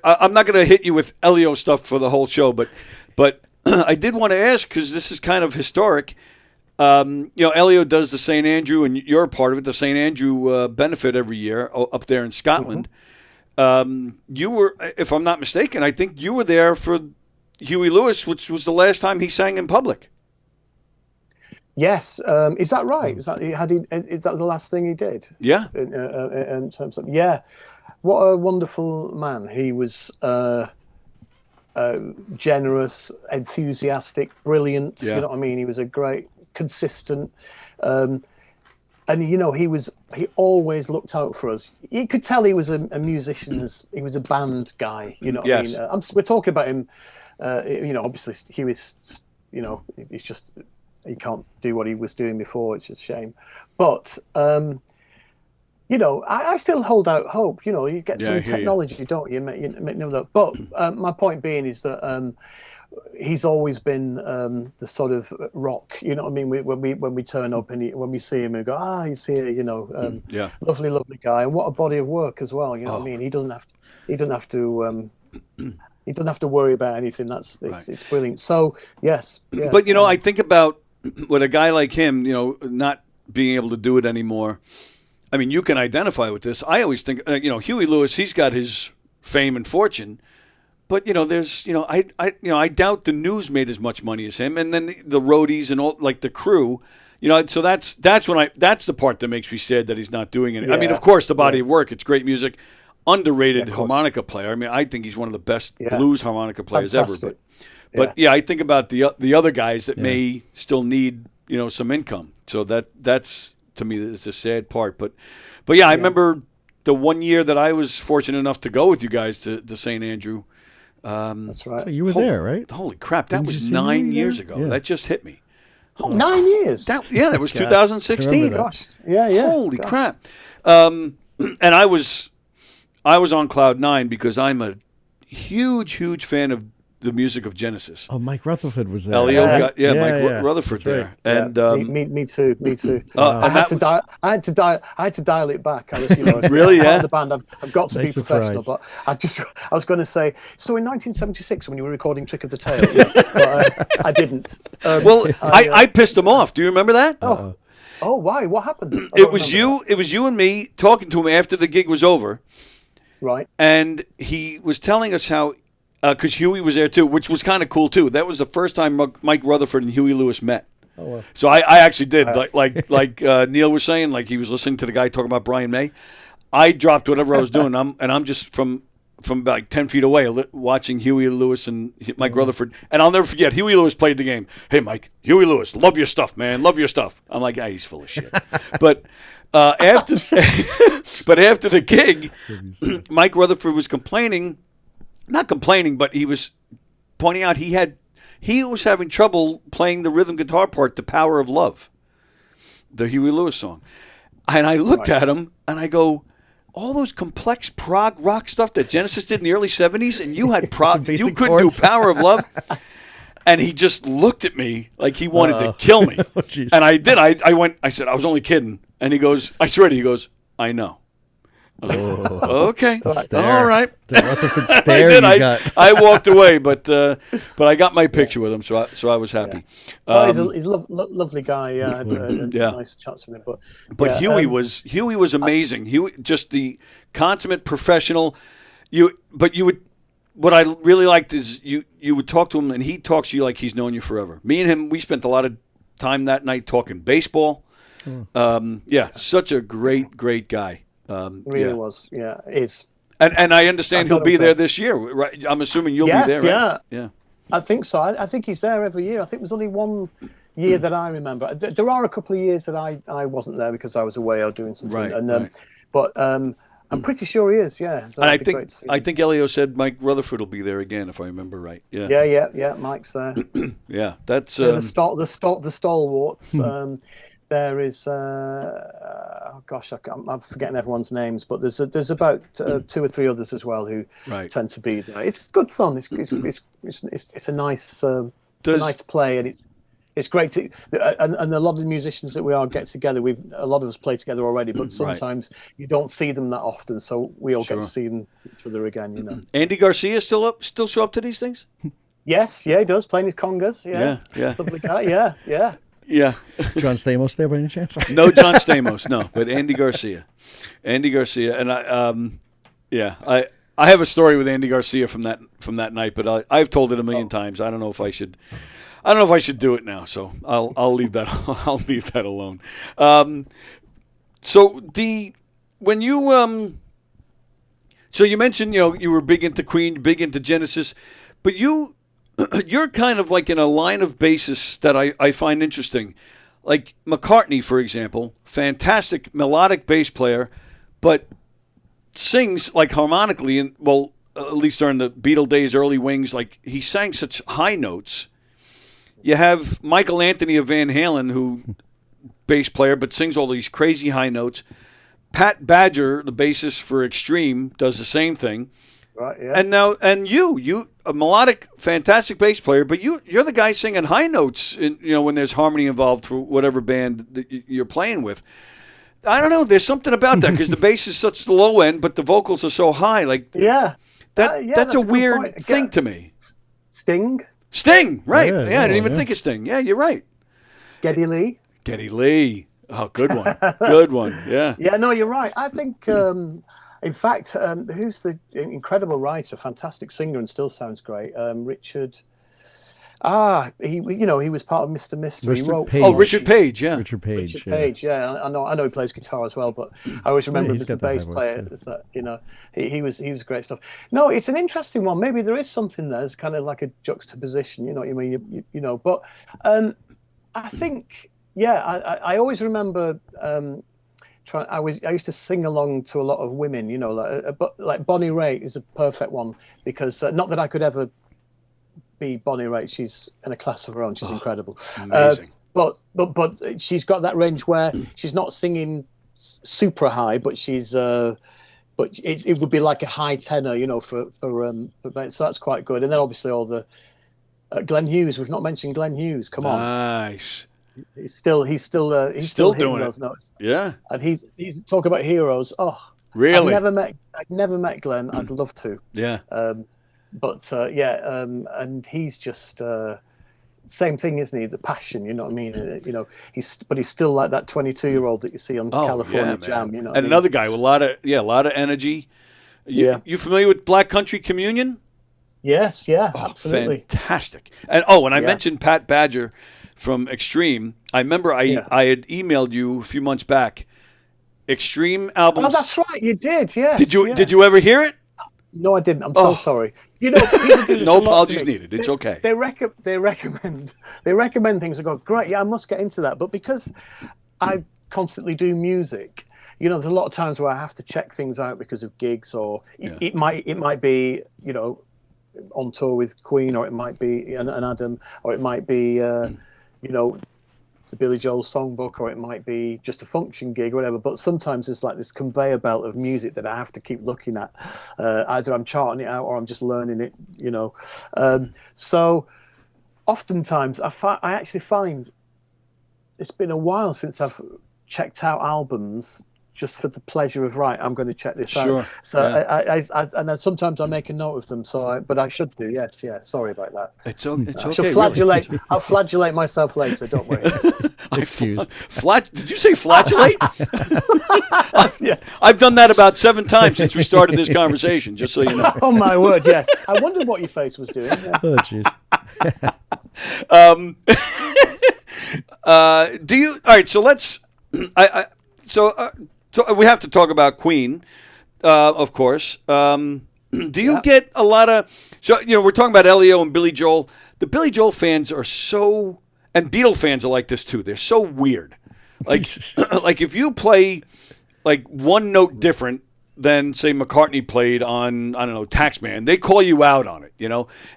I'm not gonna hit you with Elio stuff for the whole show, but I did want to ask, because this is kind of historic. Elio does the St. Andrew, and you're a part of it, the St. Andrew benefit every year up there in Scotland. Mm-hmm. You were, if I'm not mistaken, I think you were there for Huey Lewis, which was the last time he sang in public. Yes, is that right? Is that is that the last thing he did? Yeah. In terms of what a wonderful man. He was generous, enthusiastic, brilliant. Yeah. You know what I mean? He was a great, consistent, and he always looked out for us. You could tell he was a musician. He was a band guy. You know what I mean? We're talking about him. Obviously he was. He's just. He can't do what he was doing before. It's just a shame. But, I still hold out hope. You get some technology, don't you? Make no doubt. But my point being is that he's always been the sort of rock. You know what I mean? When we turn up and when we see him, we go, he's here. Lovely, lovely guy, and what a body of work as well. You know what I mean? He doesn't have to. He doesn't have to worry about anything. It's brilliant. So yes. But I think about. With a guy like him, not being able to do it anymore, I mean, you can identify with this. I always think, Huey Lewis, he's got his fame and fortune, but there's, I doubt the news made as much money as him, and then the roadies and all, like the crew, so that's the part that makes me sad that he's not doing it. I mean, of course, the body of work, it's great music, underrated harmonica player. I mean, I think he's one of the best blues harmonica players ever, But I think about the other guys that may still need some income. So that's to me is the sad part. But I remember the one year that I was fortunate enough to go with you guys to St. Andrew. That's right. So you were there, right? Holy crap! That was 9 years ago. Yeah. That just hit me. 9 years. That was 2016. Gosh. Yeah. Holy crap! And I was on cloud nine because I'm a huge fan of the music of Genesis. Oh, Mike Rutherford was there. Elio Mike Rutherford there, right. and me too. I had to dial it back. I was, really, part of the band. I've got to Nice be professional, surprise. but I was going to say. So in 1976, when you were recording "Trick of the Tail," but, I didn't. I pissed him off. Do you remember that? Oh, why? What happened? It was you and me talking to him after the gig was over. Right. And he was telling us how. Because Huey was there too, which was kind of cool too. That was the first time Mike Rutherford and Huey Lewis met. Oh, wow. So I actually did, like Neil was saying, like he was listening to the guy talking about Brian May. I dropped whatever I was doing, I'm just from about 10 feet away watching Huey Lewis and Mike Rutherford. And I'll never forget, Huey Lewis played the game. Hey, Mike, Huey Lewis, love your stuff, man, love your stuff. I'm like, he's full of shit. But after the gig, Mike Rutherford was not complaining, but he was pointing out he was having trouble playing the rhythm guitar part, "The Power of Love," the Huey Lewis song. And I looked at him and I go, all those complex prog rock stuff that Genesis did in the early 70s, and you had you couldn't do "Power of Love." And he just looked at me like he wanted to kill me. And I did. I said, I was only kidding. And he goes, I swear to you, he goes, I know. Okay, all right. The Rutherford stare I walked away, but I got my picture with him, so I was happy. He's a lovely guy. Yeah, nice chats with him. But Huey was amazing. Huey, just the consummate professional. What I really liked is you would talk to him and he talks to you like he's known you forever. Me and him, we spent a lot of time that night talking baseball. Such a great guy. Really was, is. And I understand he'll be there this year, right? I'm assuming you'll be there, right? Yeah. I think so. I think he's there every year. I think there's only one year that I remember. There are a couple of years that I wasn't there because I was away or doing something. Right. But I'm pretty sure he is. Yeah. And I think Elio said Mike Rutherford will be there again, if I remember right. Yeah. Yeah. Mike's there. Yeah, that's the stalwarts. There is, I'm forgetting everyone's names, but there's about 2 or 3 others as well who tend to be there. It's good fun. It's a nice nice play, and it's great to and a lot of the musicians that we are get together. A lot of us play together already, but sometimes you don't see them that often, so we all get to see each other again. Andy Garcia still show up to these things? Yes, he does, playing his congas. Yeah. Lovely guy. Yeah. Yeah. John Stamos there by any chance? No, John Stamos, no, but Andy Garcia. And I have a story with Andy Garcia from that night, but I've told it a million times. I don't know if I should. I don't know if I should do it now, so I'll leave that. I'll leave that alone. So when you so you mentioned you were big into Queen, big into Genesis, but you're kind of like in a line of bassists that I find interesting. Like McCartney, for example, fantastic melodic bass player, but sings like harmonically, and well, at least during the Beatle days, early Wings, like he sang such high notes. You have Michael Anthony of Van Halen, who bass player, but sings all these crazy high notes. Pat Badger, the bassist for Extreme, does the same thing. Right, yeah. And you a melodic, fantastic bass player, but you're the guy singing high notes, when there's harmony involved for whatever band that you're playing with. I don't know. There's something about that because the bass is such the low end, but the vocals are so high. Like that's a weird thing to me. Sting, right? Yeah, I didn't even think of Sting. Yeah, you're right. Geddy Lee. Oh, good one. Good one. Yeah. Yeah, no, you're right. I think, in fact, who's the incredible writer, fantastic singer, and still sounds great? Richard. He was part of Mr. Mystery. He wrote. Page. Oh, Richard Page. Yeah. Richard Page. Richard Page. Yeah, I know he plays guitar as well, but I always remember him as the bass player. Is that he was great stuff. No, it's an interesting one. Maybe there is something there. It's kind of like a juxtaposition. You know what I mean? But I think. Yeah, I always remember I used to sing along to a lot of women, like Bonnie Raitt is a perfect one because not that I could ever be Bonnie Raitt. She's in a class of her own. She's incredible. Amazing. But she's got that range where she's not singing super high, but she's but it would be like a high tenor, for so that's quite good. And then obviously all the Glenn Hughes. We've not mentioned Glenn Hughes. Come on. Nice. He's still doing those it. Notes. Yeah. And he's talk about heroes. Oh, really? I've never met Glenn. I'd love to. Yeah. And he's just same thing, isn't he? The passion, you know what I mean? He's still like that 22-year-old that you see on California Jam. And another guy with a lot of energy. You familiar with Black Country Communion? Yes. Yeah. Absolutely. Fantastic. And I mentioned Pat Badger from Extreme. I remember I had emailed you a few months back. Extreme albums. Oh, that's right. You did. Yes. Did you ever hear it? No, I didn't. I'm so sorry. People do this no a lot apologies to me. needed. It's okay. They recommend things. I go, great. Yeah, I must get into that. But because I constantly do music, there's a lot of times where I have to check things out because of gigs, or it might be on tour with Queen, or it might be an Adam, or it might be the Billy Joel songbook, or it might be just a function gig or whatever. But sometimes it's like this conveyor belt of music that I have to keep looking at. Either I'm charting it out or I'm just learning it, So oftentimes I actually find it's been a while since I've checked out albums just for the pleasure of, I'm going to check this out. So and then sometimes I make a note of them. But I should do. Yes. Sorry about that. It's okay. I shall flagellate. Really. I'll flagellate myself later. Don't worry. Excused. Did you say flagellate? I've done that about 7 times since we started this conversation. Just so you know. Oh my word! Yes. I wondered what your face was doing. Yeah. Oh jeez. Do you? All right. So let's. So we have to talk about Queen, of course. Do you get a lot of... So, we're talking about Elio and Billy Joel. The Billy Joel fans are so... And Beatle fans are like this, too. They're so weird. Like, like if you play, like, one note different than, say, McCartney played on, I don't know, Taxman, they call you out on it,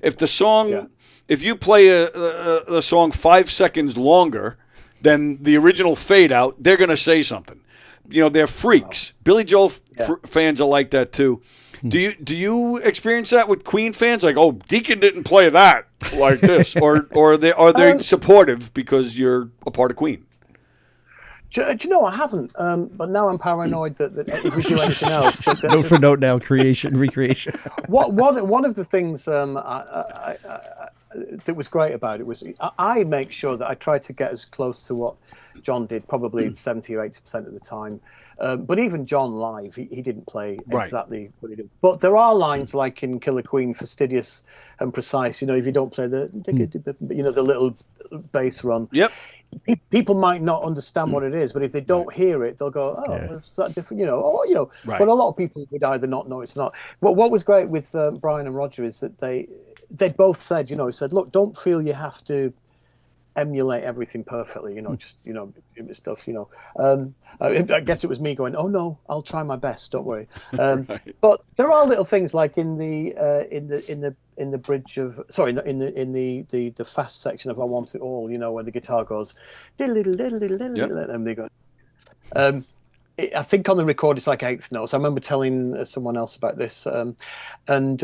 If the song... If you play a song 5 seconds longer than the original fade out, they're going to say something. They're freaks. Billy Joel fans are like that too. Do you experience that with Queen fans? Like, oh, Deacon didn't play that like this, or are they supportive because you're a part of Queen? Do you know I haven't? But now I'm paranoid that if we do anything else, note for note now, recreation. One of the things that was great about it was I make sure that I try to get as close to what John did, probably 70 or 80% of the time. But even John live, he didn't play exactly what he did. But there are lines like in Killer Queen, fastidious and precise. If you don't play the little bass run. Yep. People might not understand what it is, but if they don't hear it, they'll go, "Oh, it's that different," Right. But a lot of people would either not know it's not. But what was great with Brian and Roger is that they both said, said, "Look, don't feel you have to emulate everything perfectly, just stuff, I guess it was me going, oh no, I'll try my best, don't worry. Right. But there are little things like in the bridge of the fast section of I Want It All, where the guitar goes and they go I think on the record it's like eighth notes. I remember telling someone else about this, and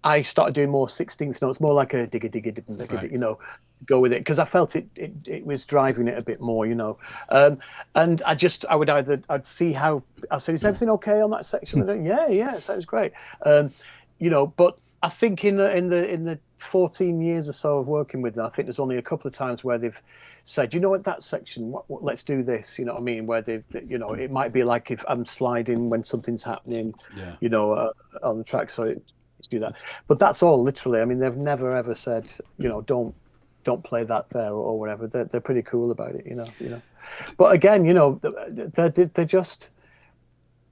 I started doing more 16th notes, more like a digga, go with it, because I felt it was driving it a bit more, and I'd see how I said, is everything okay on that section? Yeah, it sounds great, but I think in the 14 years or so of working with them, I think there's only a couple of times where they've said, what, that section, what, let's do this, where they've, it might be like if I'm sliding when something's happening, on the track, so let's do that. But that's all literally. I mean, they've never ever said, don't play that there or whatever. They're pretty cool about it, But again, they're just.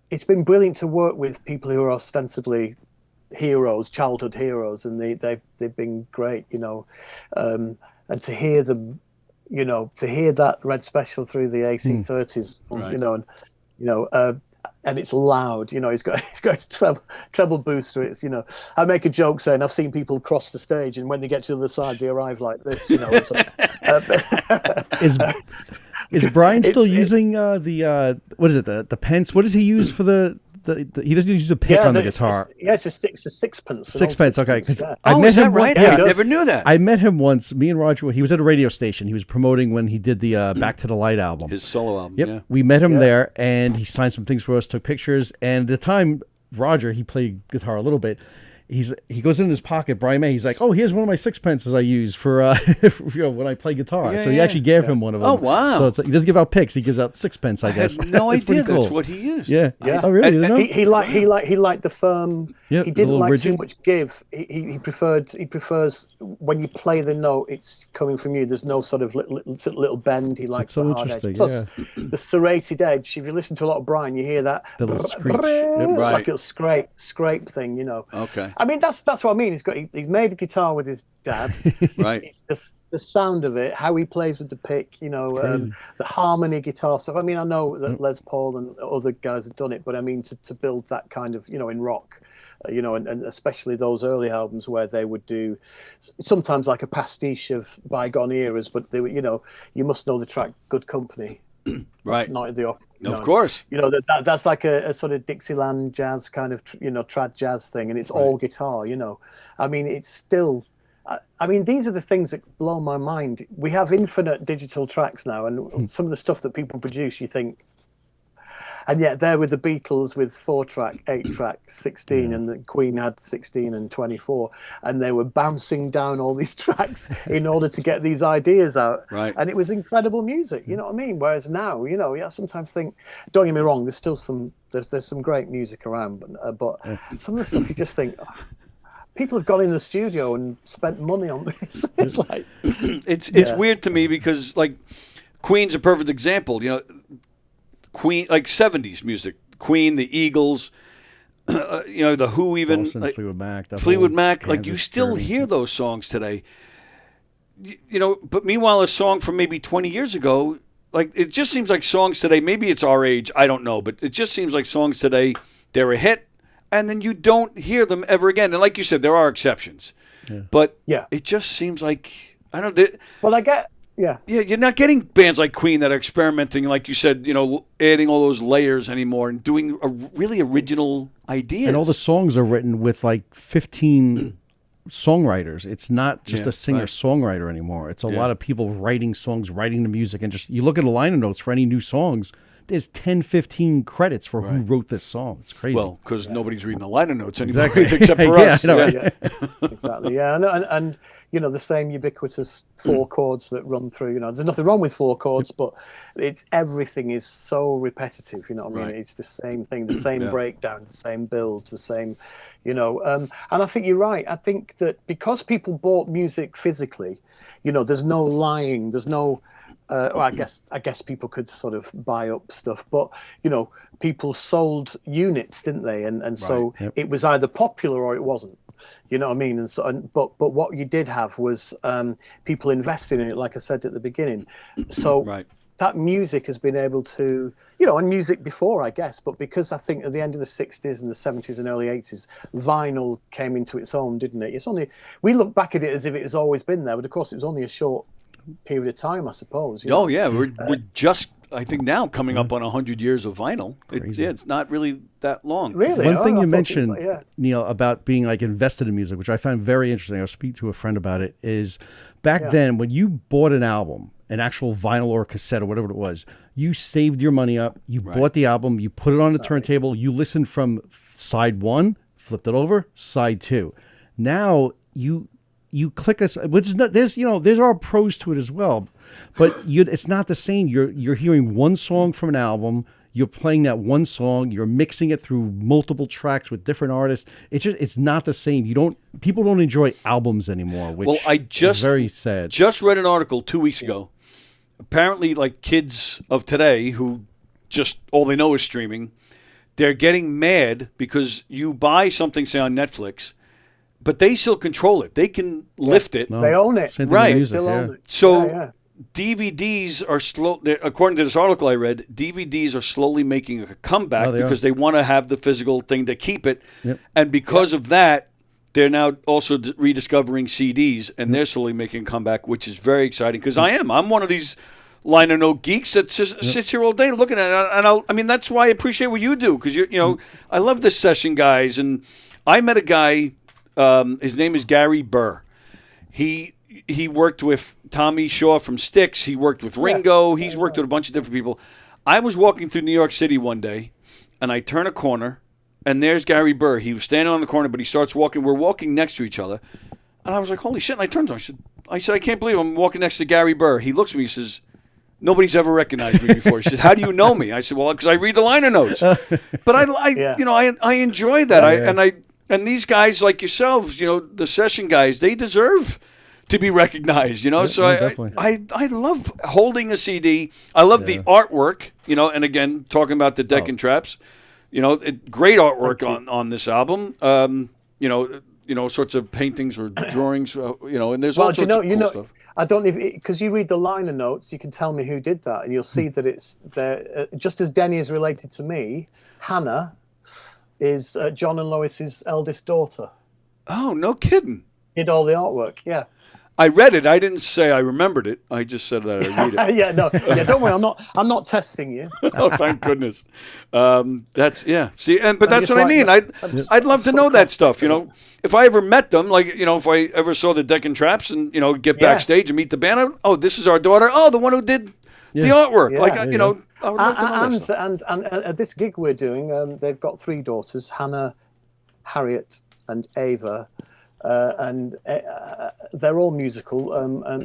It's been brilliant to work with people who are ostensibly heroes, childhood heroes, and they've been great, and to hear them, to hear that Red Special through the AC30s, right. And it's loud, he's got his treble booster. It's, I make a joke saying I've seen people cross the stage, and when they get to the other side, they arrive like this, Is Brian still using the what is it, the pence? What does he use for the he doesn't use a pick on the guitar? It's a sixpence. Sixpence, okay. Is that right? I never knew that. I met him once. Me and Roger, he was at a radio station. He was promoting when he did the Back to the Light album. His solo album, Yep. yeah. We met him there, and he signed some things for us, took pictures. And at the time, Roger, he played guitar a little bit. He goes in his pocket, Brian May. He's like, "Oh, here's one of my sixpences I use for when I play guitar." Yeah, so he actually gave him one of them. Oh, wow! So it's he doesn't give out picks; he gives out sixpence, I guess. I had no idea cool. that's what he used. Yeah. Yeah. Oh, really? You know? He liked the firm. Yep, he didn't like rigid. too much give. He prefers when you play the note, it's coming from you. There's no sort of little bend. He likes That's so the hard interesting. edge. Plus, the serrated edge. If you listen to a lot of Brian, you hear that The little screech. Yep. It's Right. like a little scrape thing, Okay. I mean, that's what I mean. He's made a guitar with his dad. Right. The sound of it, how he plays with the pick, the harmony guitar stuff. I mean, I know that Les Paul and other guys have done it, but I mean, to build that kind of, in rock, and especially those early albums where they would do sometimes like a pastiche of bygone eras, but they were, you must know the track "Good Company." Right. Not the opera. Of course. That's like a sort of Dixieland jazz kind of, trad jazz thing, and it's all guitar. I mean, it's still. I mean, these are the things that blow my mind. We have infinite digital tracks now, and some of the stuff that people produce, you think. And yet, there with the Beatles with 4-track, 8-track, 16, and the Queen had 16 and 24, and they were bouncing down all these tracks in order to get these ideas out. Right. And it was incredible music, you know what I mean? Whereas now, I sometimes think, don't get me wrong, there's still there's some great music around, but some of the stuff you just think, people have gone in the studio and spent money on this. It's like it's weird to me because like Queen's a perfect example. Queen, like 70s music, Queen, the Eagles, the Who, even Wilson, like, Fleetwood Mac. Mac, Like you still hear those songs today. But meanwhile, a song from maybe 20 years ago, like it just seems like songs today. Maybe it's our age, I don't know, but it just seems like songs today, they're a hit, and then you don't hear them ever again. And like you said, there are exceptions, but it just seems like I don't know. Well, I get. Yeah, you're not getting bands like Queen that are experimenting, like you said, adding all those layers anymore and doing really original ideas. And all the songs are written with like 15 songwriters. It's not just a singer-songwriter anymore. It's a lot of people writing songs, writing the music, and just you look at the liner notes for any new songs, there's 10, 15 credits for who wrote this song. It's crazy. Well, because nobody's reading the liner notes anymore, Exactly. except for us. I know, Yeah. Exactly. Yeah, and the same ubiquitous 4 chords that run through. There's nothing wrong with 4 chords, but everything is so repetitive. You know what I mean? It's the same thing, the same breakdown, the same build, the same. And I think you're right. I think that because people bought music physically, there's no lying, there's no. Well, I guess people could sort of buy up stuff, but people sold units, didn't they? And so it was either popular or it wasn't. You know what I mean? And so, but what you did have was people investing in it, like I said at the beginning. So that music has been able to, and music before, I guess, but because I think at the end of the 60s and the 70s and early 80s, vinyl came into its own, didn't it? We look back at it as if it has always been there, but of course it was only a short period of time, I suppose. Oh yeah, we're just, I think now, coming up on 100 years of vinyl. It's not really that long. Really? One thing you mentioned, Neil, about being like invested in music, which I found very interesting. I'll speak to a friend about it. Is back then when you bought an album, an actual vinyl or cassette or whatever it was, you saved your money up. You bought the album, you put it on the turntable, you listened from side 1, flipped it over, side 2. Now you click us, which is not, there's our pros to it as well, but it's not the same. You're hearing one song from an album, you're playing that one song, you're mixing it through multiple tracks with different artists. It's not the same. People don't enjoy albums anymore, which is very sad. Just read an article 2 weeks ago. Apparently, like kids of today who just all they know is streaming, they're getting mad because you buy something, say on Netflix, but they still control it. They can lift it. They own it. Right. They still own it. So DVDs are slow. According to this article I read, DVDs are slowly making a comeback because they want to have the physical thing to keep it. Yep. And because of that, they're now also rediscovering CDs, and they're slowly making a comeback, which is very exciting because I'm one of these liner note geeks that just sits here all day looking at it. And I mean, that's why I appreciate what you do because I love the session guys. And I met a guy. His name is Gary Burr. He worked with Tommy Shaw from Styx. He worked with Ringo. He's worked with a bunch of different people. I was walking through New York City one day, and I turn a corner, and there's Gary Burr. He was standing on the corner, but he starts walking. We're walking next to each other, and I was like, "Holy shit!" And I turned to him. I said, "I can't believe I'm walking next to Gary Burr." He looks at me. He says, "Nobody's ever recognized me before." He said, "How do you know me?" I said, "Well, because I read the liner notes." But I enjoy that. And these guys like yourselves, the session guys, they deserve to be recognized, So I love holding a CD. I love the artwork, and again, talking about the Deck and Traps, great artwork on this album. Sorts of paintings or drawings, and there's all sorts of cool stuff. I don't know because you read the liner notes, you can tell me who did that, and you'll see that it's there. Just as Denny is related to me, Hannah is John and Lois's eldest daughter. Oh, no kidding. Did all the artwork, yeah. I read it. I didn't say I remembered it. I just said that I read it. Don't worry. I'm not testing you. Oh, thank goodness. That's See, but that's what I mean. I'd love to know that stuff. If I ever met them, like if I ever saw the Deck and Traps and get backstage and meet the band. Oh, this is our daughter. Oh, the one who did the artwork. I would love to know that stuff. And at this gig we're doing, they've got 3 daughters: Hannah, Harriet, and Ava. And they're all musical,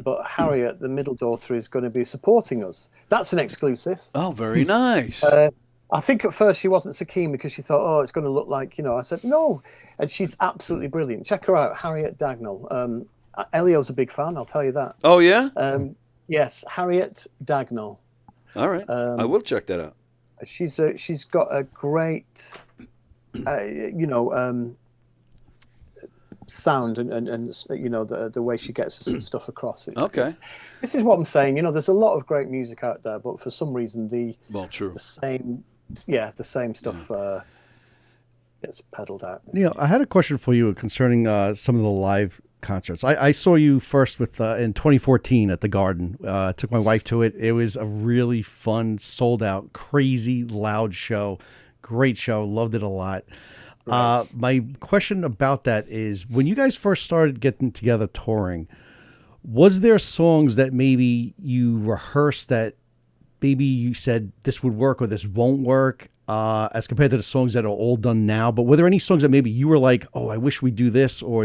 but Harriet, the middle daughter, is going to be supporting us. That's an exclusive. Oh, very nice. I think at first she wasn't so keen because she thought, oh, it's going to look like, I said, no. And she's absolutely brilliant. Check her out, Harriet Dagnall. Elio's a big fan, I'll tell you that. Oh, yeah? Yes, Harriet Dagnall. All right. I will check that out. She's got a great, sound and the way she gets stuff across. This is what I'm saying. There's a lot of great music out there, but for some reason the same stuff gets peddled out. Neil, I had a question for you concerning some of the live concerts. I saw you first with in 2014 at the Garden. Took my wife to it. It was a really fun, sold out, crazy, loud show. Great show. Loved it a lot. Right. My question about that is, when you guys first started getting together touring, was there songs that maybe you rehearsed that maybe you said this would work or this won't work, as compared to the songs that are all done now? But were there any songs that maybe you were like, oh, I wish we'd do this, or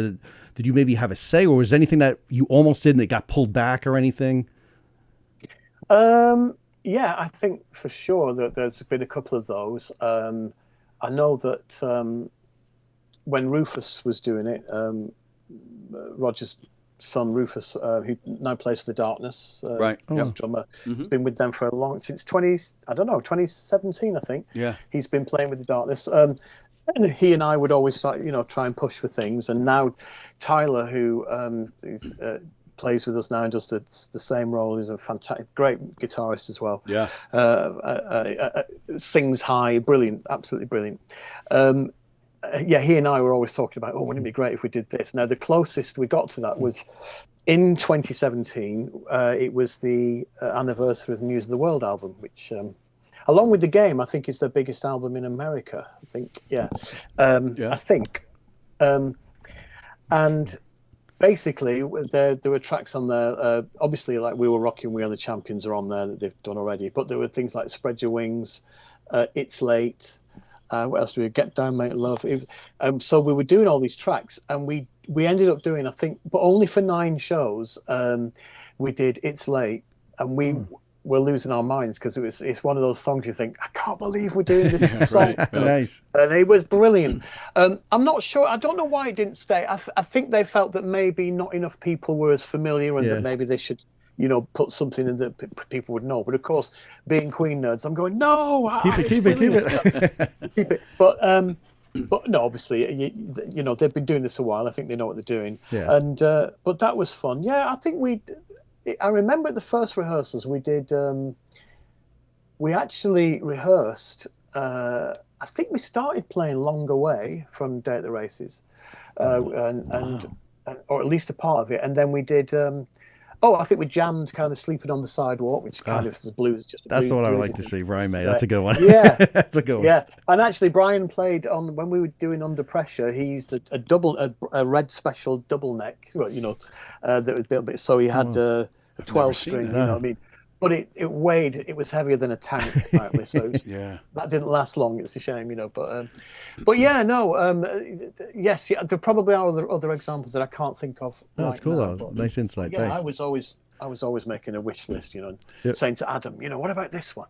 did you maybe have a say, or was there anything that you almost did and it got pulled back or anything? Yeah, I think for sure that there's been a couple of those. I know that when Rufus was doing it, Roger's son Rufus, who now plays for the Darkness, right? Drummer, has been with them for a long since 2017, I think. Yeah, he's been playing with the Darkness. And he and I would always try and push for things. And now Tyler, who plays with us now and does the same role, is a fantastic, great guitarist as well. Yeah, sings high, brilliant, absolutely brilliant. Yeah, he and I were always talking about, wouldn't it be great if we did this? Now, the closest we got to that was in 2017. It was the anniversary of the News of the World album, which, along with The Game, I think is their biggest album in America. I think, I think. And basically, there were tracks on there. Obviously, like We Were Rocking, We Are the Champions are on there that they've done already. But there were things like Spread Your Wings, It's Late. What else do we Get Down, Make Love? So we were doing all these tracks, and we ended up doing, I think, but only for 9 shows. We did It's Late, and we were losing our minds because it's one of those songs you think, I can't believe we're doing this song. Nice. And it was brilliant. I'm not sure. I don't know why it didn't stay. I think they felt that maybe not enough people were as familiar, and that maybe they should, put something in that people would know. But of course, being Queen nerds, I'm going, no, keep it. Keep it. But no, obviously, they've been doing this a while. I think they know what they're doing. Yeah. And but that was fun. Yeah, I think I remember at the first rehearsals we did. We actually rehearsed. I think we started playing Long Away from Day at the Races, and or at least a part of it, and then we did. I think we jammed kind of Sleeping on the Sidewalk, which kind of is blues. That's what I would like to see, Brian May. That's a good one. Yeah, that's a good one. Yeah, and actually, Brian played on when we were doing Under Pressure. He used a red special double neck, that was built a bit. So he had a 12-string. I mean, but it weighed. It was heavier than a tank, apparently. So that didn't last long. It's a shame, But yeah, no. Yes, there probably are other examples that I can't think of. That's cool, though. Nice insight. Yeah, Thanks. I was always making a wish list, saying to Adam, what about this one?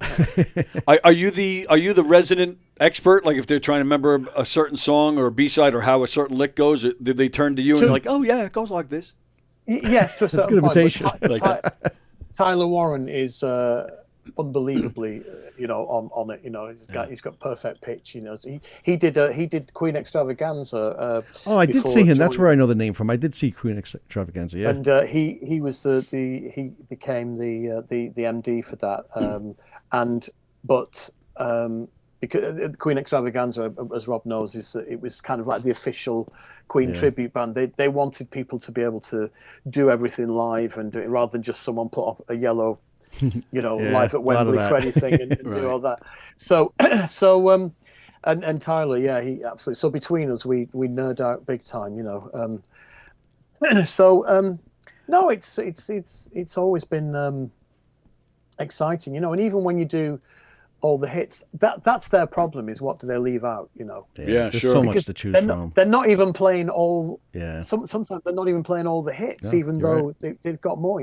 Are you the resident expert? Like if they're trying to remember a certain song or a B-side or how a certain lick goes, did they turn to you and you're like, oh yeah, it goes like this? Yes, to a certain That's good imitation. point. Tyler Warren is unbelievably, on it. He's got perfect pitch. He did Queen Extravaganza. I did see him. That's where I know the name from. I did see Queen Extravaganza. Yeah, and he was he became the MD for that. Because Queen Extravaganza, as Rob knows, it was kind of like the official Queen tribute band. They wanted people to be able to do everything live and do it rather than just someone put up a yellow, live at Wembley Freddie thing and do all that. So and Tyler, he absolutely. So between us, we nerd out big time, No, it's always been exciting, and even when you do all the hits, that's their problem, is what do they leave out, Yeah, there's so much to choose from. They're not even playing all. Yeah. Sometimes they're not even playing all the hits, even though they've got more.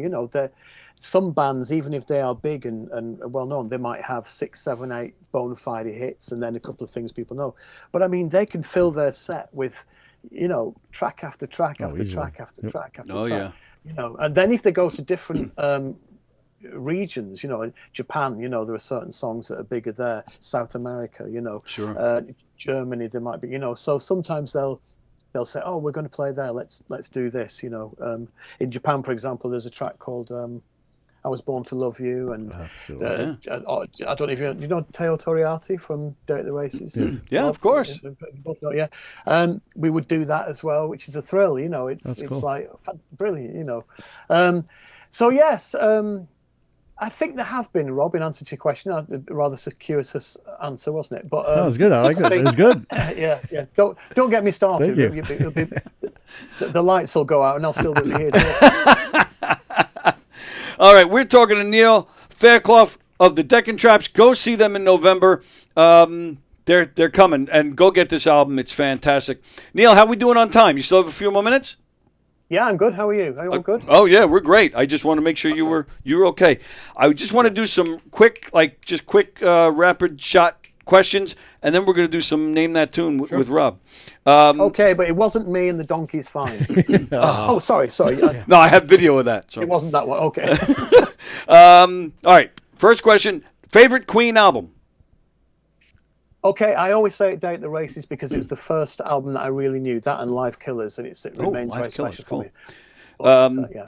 Some bands, even if they are big and well known, they might have 6, 7, 8 bona fide hits, and then a couple of things people know. But I mean, they can fill their set with, track after track after track after track after track. And then if they go to different regions, in Japan, there are certain songs that are bigger there. South America, Germany, there might be, so sometimes they'll say, oh, we're going to play there, let's do this. In Japan, for example, there's a track called I Was Born to Love You, and I don't know if you know Teo Toriati from Day at the Races. Yeah, of course. We would do that as well, which is a thrill. It's cool. like brilliant. So yes. I think there have been, Rob, in answer to your question, a rather circuitous answer, wasn't it? But that was good. I like it. It was good. Yeah. Don't get me started. The lights will go out, and I'll still be here. All right, we're talking to Neil Fairclough of the Deccan Traps. Go see them in November. They're coming, and go get this album. It's fantastic. Neil, how we doing on time? You still have a few more minutes? Yeah, I'm good. How are you? Are you all good? Oh yeah, we're great. I just want to make sure you were okay. I just want to do some quick rapid shot questions, and then we're going to do some Name That Tune with Rob. Okay, but it wasn't me and the donkey's fine. Oh, sorry. No, I have video of that. So. It wasn't that one. Okay. All right. First question: favorite Queen album? Okay, I always say Day at the Races because it was the first album that I really knew. That and Live Killers, and it remains very special for me. But, yeah.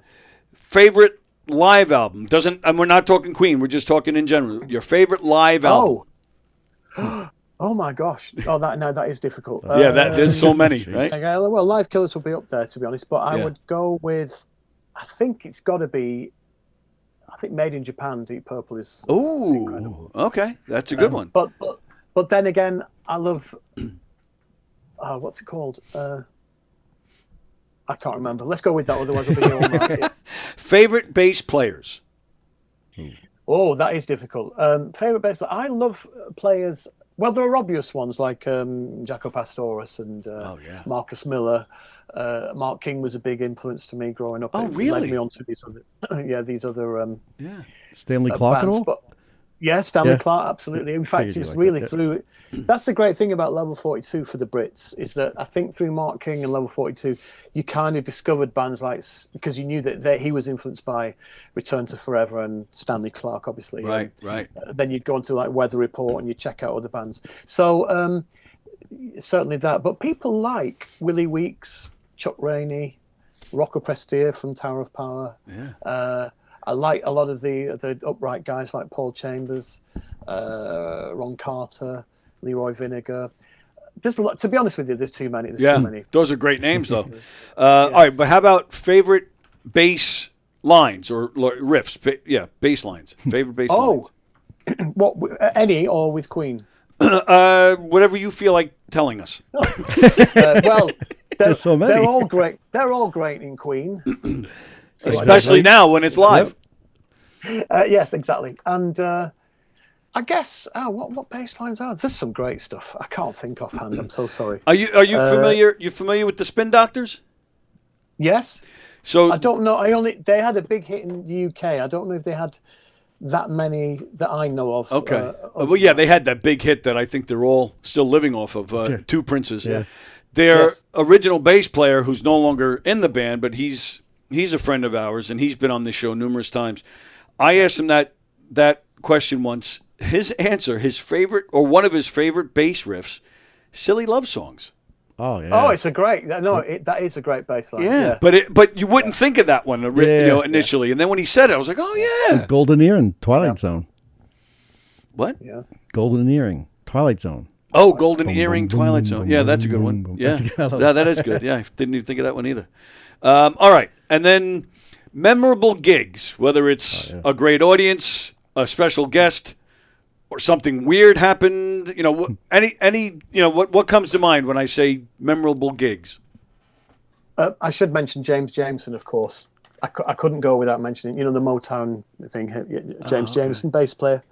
Favorite live album? And we're not talking Queen. We're just talking in general. Your favorite live album? Oh my gosh! That is difficult. Yeah, there's so many, right? Okay, well, Live Killers will be up there to be honest, but I would go with. I think it's got to be. I think Made in Japan, Deep Purple is. Ooh, okay, that's a good one. But then again, I love. What's it called? I can't remember. Let's go with that. Otherwise, we'll be here all night. Favorite bass players? Oh, that is difficult. Favorite bass player? I love players. Well, there are obvious ones like Jaco Pastorius and Marcus Miller. Mark King was a big influence to me growing up. Oh, It really? led me on to these other. Stanley Clarke and bands, all? Yeah, Stanley Yeah. Clarke, absolutely. In fact, Figured it you was liked really that, yeah. through. That's the great thing about Level 42 for the Brits is that I think through Mark King and Level 42, you kind of discovered bands like because you knew that he was influenced by Return to Forever and Stanley Clarke, obviously. Right. Then you'd go on to like Weather Report and you'd check out other bands. So certainly that. But people like Willie Weeks, Chuck Rainey, Rocco Prestia from Tower of Power. Yeah. I like a lot of the upright guys like Paul Chambers, Ron Carter, Leroy Vinegar. Just a lot. To be honest with you, there's too many. Too many. Those are great names, though. All right, but how about favorite bass lines or riffs? Bass lines. Favorite bass lines. What? Any or with Queen? Whatever you feel like telling us. Well, There's so many. They're all great. They're all great in Queen. Especially now when it's live. Yes, exactly. And I guess what bass lines are? There's some great stuff. I can't think offhand. I'm so sorry. Are you familiar? You familiar with the Spin Doctors? Yes. So I don't know. They had a big hit in the UK. I don't know if they had that many that I know of. Okay. Well, yeah, they had that big hit that I think they're all still living off of. Two Princes. Yeah. Their original bass player, who's no longer in the band, but he's a friend of ours, and he's been on this show numerous times. I asked him that question once. His answer, his favorite, or one of his favorite bass riffs, Silly Love Songs. Oh, yeah. Oh, it's a great. That is a great bass line. Yeah. But you wouldn't think of that one initially. And then when he said it, I was like, oh, yeah. Golden Earring, Twilight Zone. What? Yeah. Golden Earring, Twilight Zone. Oh, Golden Earring, boom, Twilight boom, Zone. boom, Yeah, boom, that's a good boom, one. boom. Yeah, That's a- that is good. Yeah, I didn't even think of that one either. All right. And then memorable gigs, whether it's a great audience, a special guest, or something weird happened. What comes to mind when I say memorable gigs? I should mention James Jameson, of course. I couldn't go without mentioning, the Motown thing. James Jameson, bass player.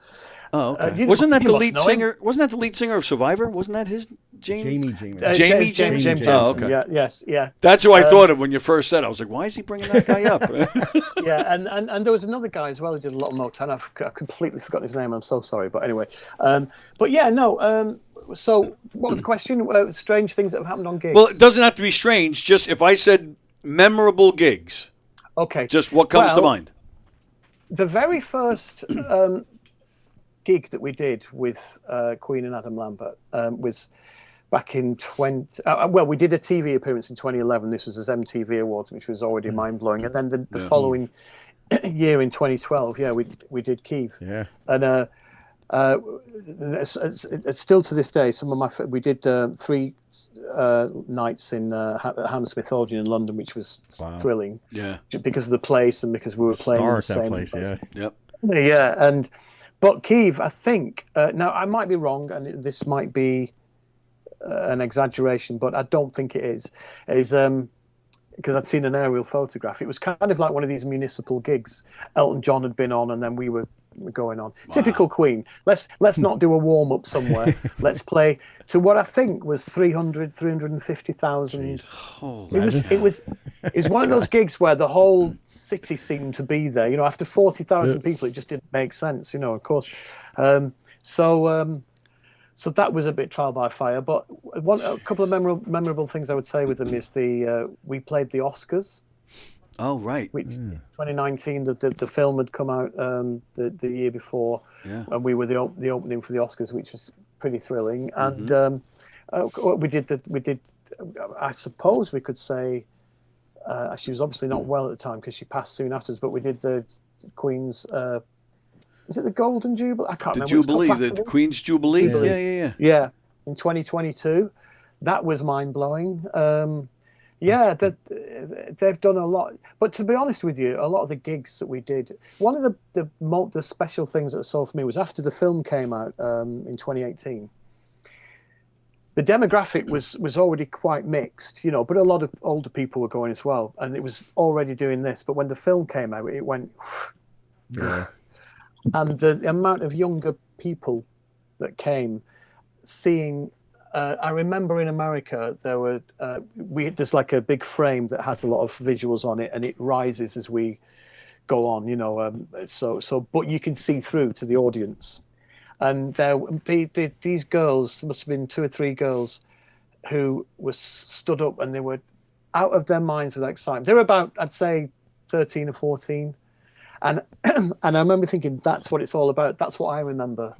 Oh, okay. Wasn't that the lead singer? Wasn't that the lead singer of Survivor? Wasn't that his Jamie? James Jameson. Oh, okay. Yeah, yes, yeah. That's who I thought of when you first said. I was like, why is he bringing that guy up? Yeah, and there was another guy as well who did a lot of Motown. I've completely forgotten his name. I'm so sorry. But anyway, but yeah, no. So what was the question? Strange things that have happened on gigs. Well, it doesn't have to be strange. Just if I said memorable gigs. Okay. Just what comes to mind? The very first gig that we did with Queen and Adam Lambert was back in we did a TV appearance in 2011. This was his MTV Awards, which was already mind-blowing. And then the following year in 2012, we did Kiev. Yeah. And it's still to this day, we did 3 nights in Hammersmith Odeon in London, which was thrilling. Yeah. Because of the place and because we were playing in the same place. Yeah. Yep. Yeah, but Kiev, I think, now I might be wrong, and this might be an exaggeration, but I don't think it is because I'd seen an aerial photograph. It was kind of like one of these municipal gigs. Elton John had been on, and then we were going on. Typical Queen. Let's not do a warm up somewhere. Let's play to what I think was 350,000. It was one of those gigs where the whole city seemed to be there. You know, after 40,000 people, it just didn't make sense. You know, of course. So that was a bit trial by fire. But a couple of memorable things I would say with them is we played the Oscars. Oh, right. Which 2019, the film had come out the year before, and we were the opening for the Oscars, which was pretty thrilling. And we did. I suppose we could say she was obviously not well at the time because she passed soon afterwards. But we did the Queen's. Is it the Golden Jubilee? I can't remember. The Jubilee, the Queen's Jubilee. Yeah. In 2022, that was mind blowing. They've done a lot. But to be honest with you, a lot of the gigs that we did, one of the special things that I saw for me was after the film came out in 2018. The demographic was already quite mixed, you know, but a lot of older people were going as well, and it was already doing this. But when the film came out, it went. And the amount of younger people that came seeing, I remember in America there were there's like a big frame that has a lot of visuals on it, and it rises as we go on, you know. But you can see through to the audience, and these girls, there must have been 2 or 3 girls who were stood up, and they were out of their minds with excitement. They were about, I'd say, 13 or 14. And I remember thinking, that's what it's all about. That's what I remember.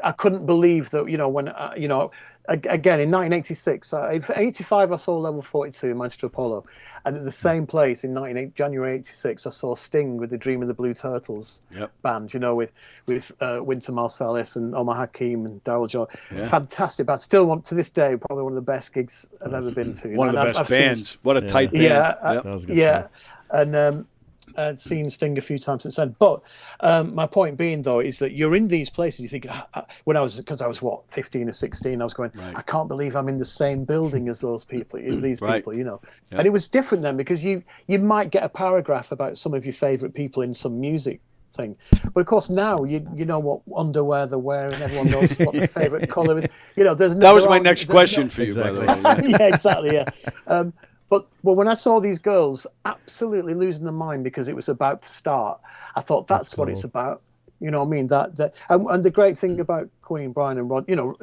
I couldn't believe that, you know, when, you know, again, in 1986, 85, I saw Level 42 in Manchester Apollo. And at the same place in January 86, I saw Sting with the Dream of the Blue Turtles band, you know, with Wynton Marsalis and Omar Hakim and Daryl Joe. Fantastic band. Still want, to this day, probably one of the best gigs I've ever been to. One of the best bands. What a tight band. That was a good show. And I'd seen Sting a few times since then. But my point being, though, is that you're in these places, you think, because I was, what, 15 or 16, I was going, I can't believe I'm in the same building as those people, people, you know. And it was different then, because you might get a paragraph about some of your favourite people in some music thing. But of course now you know what underwear they're wearing, everyone knows what their favourite colour is. You know, that was my next question for you, by the way. Yeah, exactly, But when I saw these girls absolutely losing their mind because it was about to start, I thought that's what it's about. You know what I mean? And the great thing about Queen, Brian and Rod, you know,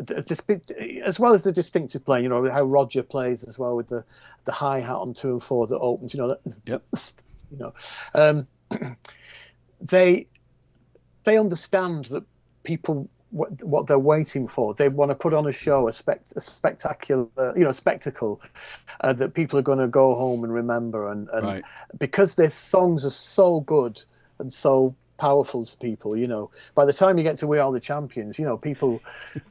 as well as the distinctive playing, you know, how Roger plays as well with the hi-hat on 2 and 4 that opens, you know, you know, they understand that people, what they're waiting for. They want to put on a show, a spectacular, you know, spectacle that people are going to go home and remember. And because their songs are so good and so powerful to people, you know, by the time you get to We Are the Champions, you know, people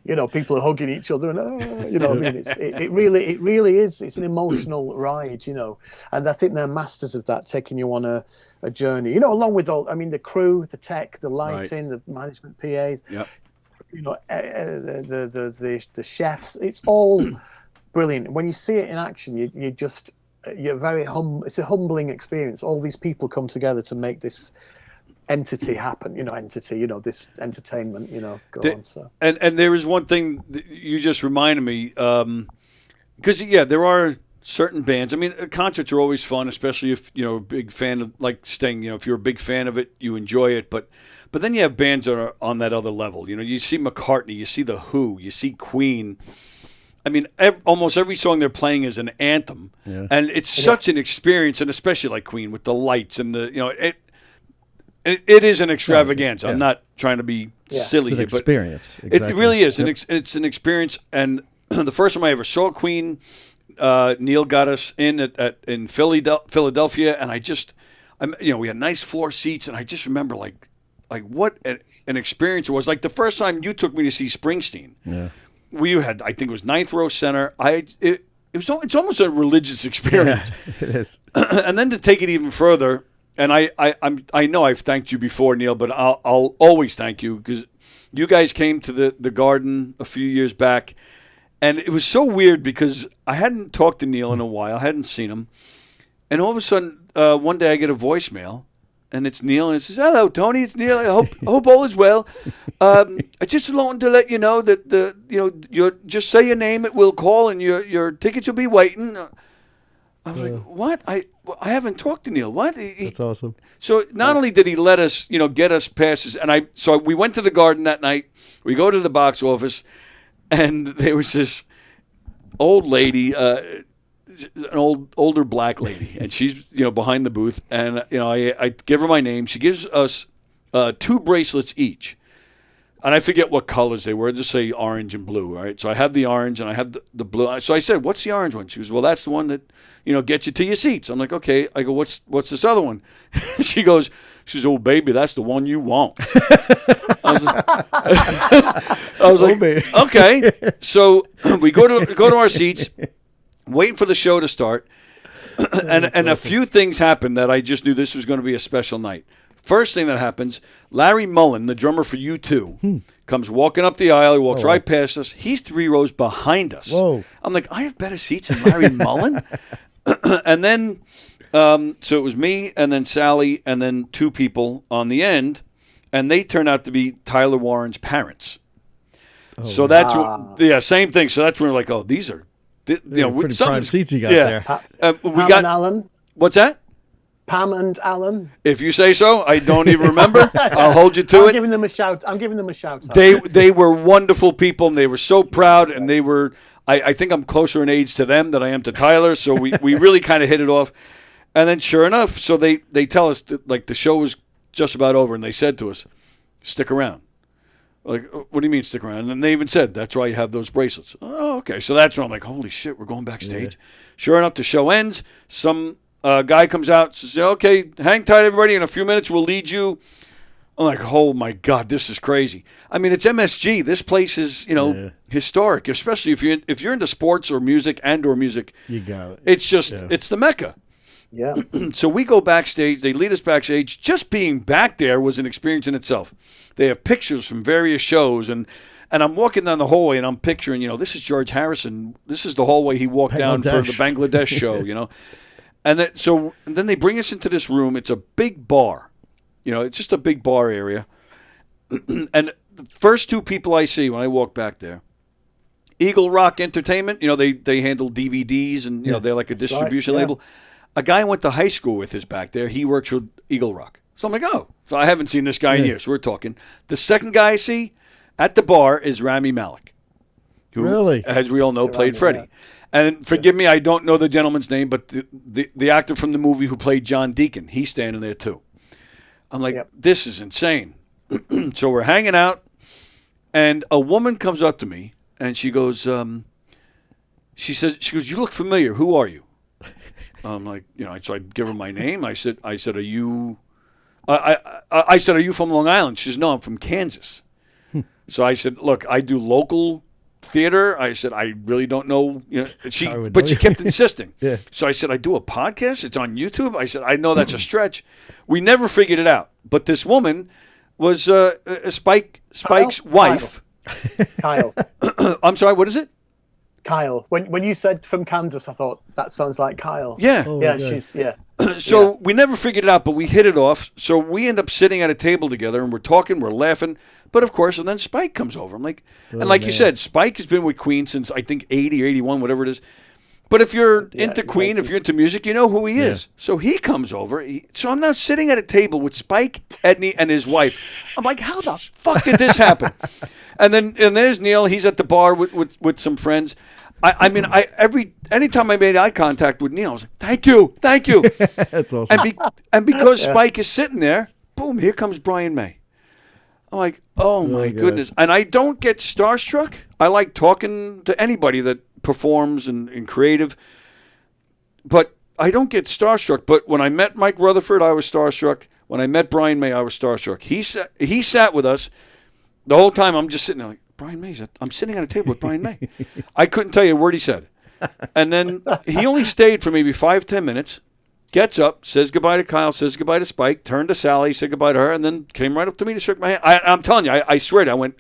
are hugging each other, and you know what I mean. It really is. It's an emotional ride, you know, and I think they're masters of that, taking you on a journey, you know, along with all. I mean, the crew, the tech, the lighting, the management, PAs. You know, the chefs, it's all brilliant. When you see it in action, you're very it's a humbling experience. All these people come together to make this entity happen, you know, this entertainment, you know, on. And there is one thing that you just reminded me, because there are certain bands. I mean, concerts are always fun, especially if, you know, a big fan of, like Sting, you know, if you're a big fan of it, you enjoy it, but then you have bands that are on that other level. You know, you see McCartney, you see The Who, you see Queen. I mean, almost every song they're playing is an anthem, and it's such an experience, and especially like Queen with the lights and the, you know, it is an extravaganza. I'm not trying to be silly here, but experience. It really is. It's an experience. And the first time I ever saw Queen, Neil got us in in Philadelphia, and you know, we had nice floor seats, and I just remember like what an experience it was. Like the first time you took me to see Springsteen, we had, I think it was 9th row center. It's almost a religious experience. Yeah, it is. And then to take it even further. And I know I've thanked you before, Neil, but I'll always thank you, because you guys came to the Garden a few years back, and it was so weird because I hadn't talked to Neil in a while, I hadn't seen him, and all of a sudden one day I get a voicemail, and it's Neil, and it says, "Hello, Tony. It's Neil. I hope all is well. I just wanted to let you know that you just say your name, it will call, and your tickets will be waiting." I was like, "What? I haven't talked to Neil. What?" That's awesome. So not only did he let us, get us passes, and so we went to the Garden that night. We go to the box office, and there was this old lady. An older black lady, and she's behind the booth, and I give her my name. She gives us 2 bracelets each, and I forget what colors they were. Just say orange and blue, right? So I have the orange and I have the blue. So I said, "What's the orange one?" She goes, "Well, that's the one that gets you to your seats." I'm like, "Okay." I go, "What's this other one?" She goes, "Oh, baby, that's the one you want." I was like, "Okay." So we go to our seats. Waiting for the show to start, and a few things happened that I just knew this was going to be a special night. First thing that happens, Larry Mullen, the drummer for U2, comes walking up the aisle. He walks right past us. He's 3 rows behind us. Whoa. I'm like, I have better seats than Larry Mullen? And then, so it was me and then Sally and then 2 people on the end, and they turned out to be Tyler Warren's parents. So that's, same thing. So that's when we're like, oh, these are, pretty prime seats you got there. Pam and Alan. What's that? Pam and Alan. If you say so, I don't even remember. I'll hold you to it. I'm giving them a shout out. They were wonderful people, and they were so proud, and they were. I think I'm closer in age to them than I am to Tyler, so we really kind of hit it off. And then, sure enough, so they tell us that, like, the show was just about over, and they said to us, "Stick around." Like, what do you mean stick around? And then they even said, "That's why you have those bracelets." Oh, okay. So that's when I'm like, holy shit, we're going backstage. Yeah. Sure enough, the show ends. Some guy comes out, says, "Okay, hang tight, everybody. In a few minutes, we'll lead you." I'm like, oh, my God, this is crazy. I mean, it's MSG. This place is, historic, especially if you're into sports or music or music. You got it. It's just, it's the Mecca. Yeah. So we go backstage. They lead us backstage. Just being back there was an experience in itself. They have pictures from various shows, and I'm walking down the hallway, and I'm picturing, this is George Harrison. This is the hallway he walked down for the Bangladesh show, And then they bring us into this room. It's a big bar. It's just a big bar area. And the first 2 people I see when I walk back there, Eagle Rock Entertainment, they handle DVDs, and, they're like a distribution label. A guy I went to high school with is back there. He works with Eagle Rock. So I'm like, oh. So I haven't seen this guy in years. So we're talking. The second guy I see at the bar is Rami Malek, who, as we all know, played Freddie. Yeah. And forgive me, I don't know the gentleman's name, but the actor from the movie who played John Deacon, he's standing there too. I'm like, this is insane. So we're hanging out, and a woman comes up to me, and she goes, she goes, "You look familiar. Who are you?" I'm like, so I give her my name. I said, "Are you?" I said, "Are you from Long Island?" She says, "No, I'm from Kansas." So I said, "Look, I do local theater." I said, "I really don't know." But she kept insisting. So I said, "I do a podcast. It's on YouTube." I said, "I know that's a stretch." We never figured it out. But this woman was Spike's wife. Kyle. I'm sorry. What is it? Kyle. When you said from Kansas, I thought that sounds like Kyle. Yeah. So we never figured it out, but we hit it off. So we end up sitting at a table together, and we're talking, we're laughing. But of course, and then Spike comes over. I'm like, you said, Spike has been with Queen since I think 80 or 81, whatever it is. But if you're into Queen, if you're into music, you know who he is. So he comes over. So I'm now sitting at a table with Spike, Edney, and his wife. I'm like, how the fuck did this happen? And there's Neil. He's at the bar with some friends. Anytime I made eye contact with Neil, I was like, thank you. That's awesome. And because Spike is sitting there, boom, here comes Brian May. I'm like, oh my goodness. And I don't get starstruck. I like talking to anybody that performs and creative, but I don't get starstruck. But when I met Mike Rutherford, I was starstruck. When I met Brian May, I was starstruck. He sat with us the whole time. I'm just sitting there like, Brian May. I'm sitting at a table with Brian May. I couldn't tell you a word he said. And then he only stayed for maybe 5-10 minutes, gets up, says goodbye to Kyle, says goodbye to Spike, turned to Sally, said goodbye to her, and then came right up to me to shake my hand. I'm telling you, I swear to you, I went,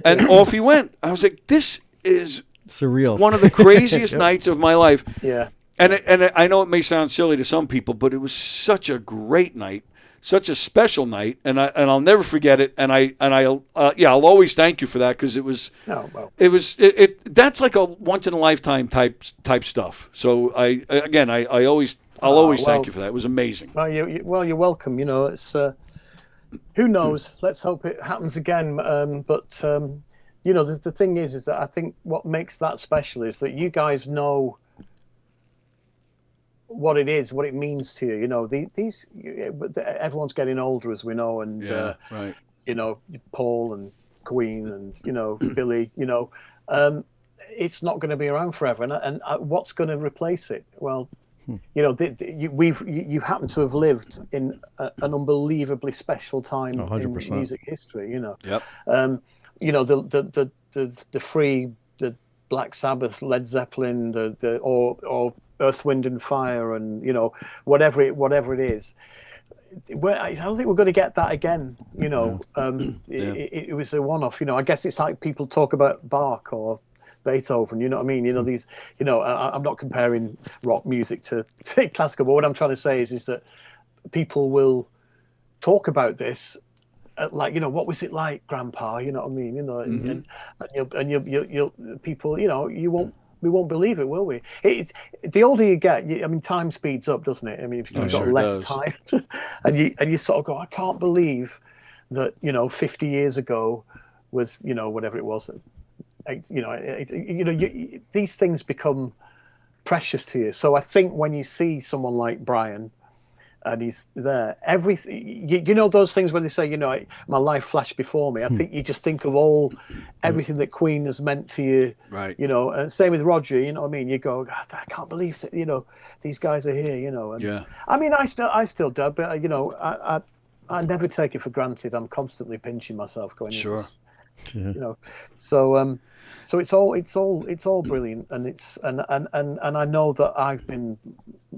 and off he went. I was like, this is surreal. One of the craziest nights of my life. Yeah. And I know it may sound silly to some people, but it was such a great night, such a special night, and I'll never forget it. And I'll always thank you for that, because it was that's like a once in a lifetime type stuff. So I'll always thank you for that. It was amazing. Well, you're welcome. You know, it's who knows? Let's hope it happens again. But you know, the thing is that I think what makes that special is that you guys know what it is, what it means to you. You know, everyone's getting older, as we know, and right. You know, Paul and Queen and, you know, Billy. You know, it's not going to be around forever, and what's going to replace it? Well, you know, you happen to have lived in an unbelievably special time in music history. You know, you know, the Black Sabbath, Led Zeppelin, or Earth, Wind and Fire, and, you know, whatever it is. I don't think we're going to get that again. You know, it was a one-off. You know, I guess it's like people talk about Bach or Beethoven. You know what I mean? You know, these. You know, I'm not comparing rock music to classical, but what I'm trying to say is that people will talk about this. Like, you know, what was it like, Grandpa? You know what I mean? You know, and you'll people, you know, we won't believe it, will we? The older you get, I mean, time speeds up, doesn't it? I mean, if you've got less time, and you sort of go, I can't believe that, you know, 50 years ago was, you know, whatever it was, you know, these things become precious to you. So I think when you see someone like Brian, and he's there, everything, you know, those things when they say, you know, my life flashed before me. I think you just think of everything that Queen has meant to you, right? You know, and same with Roger. You know what I mean? You go, God, I can't believe that, you know, these guys are here. You know, and I mean, I still do, but you know, I never take it for granted. I'm constantly pinching myself, going, sure, you know, so it's all brilliant, and and I know that I've been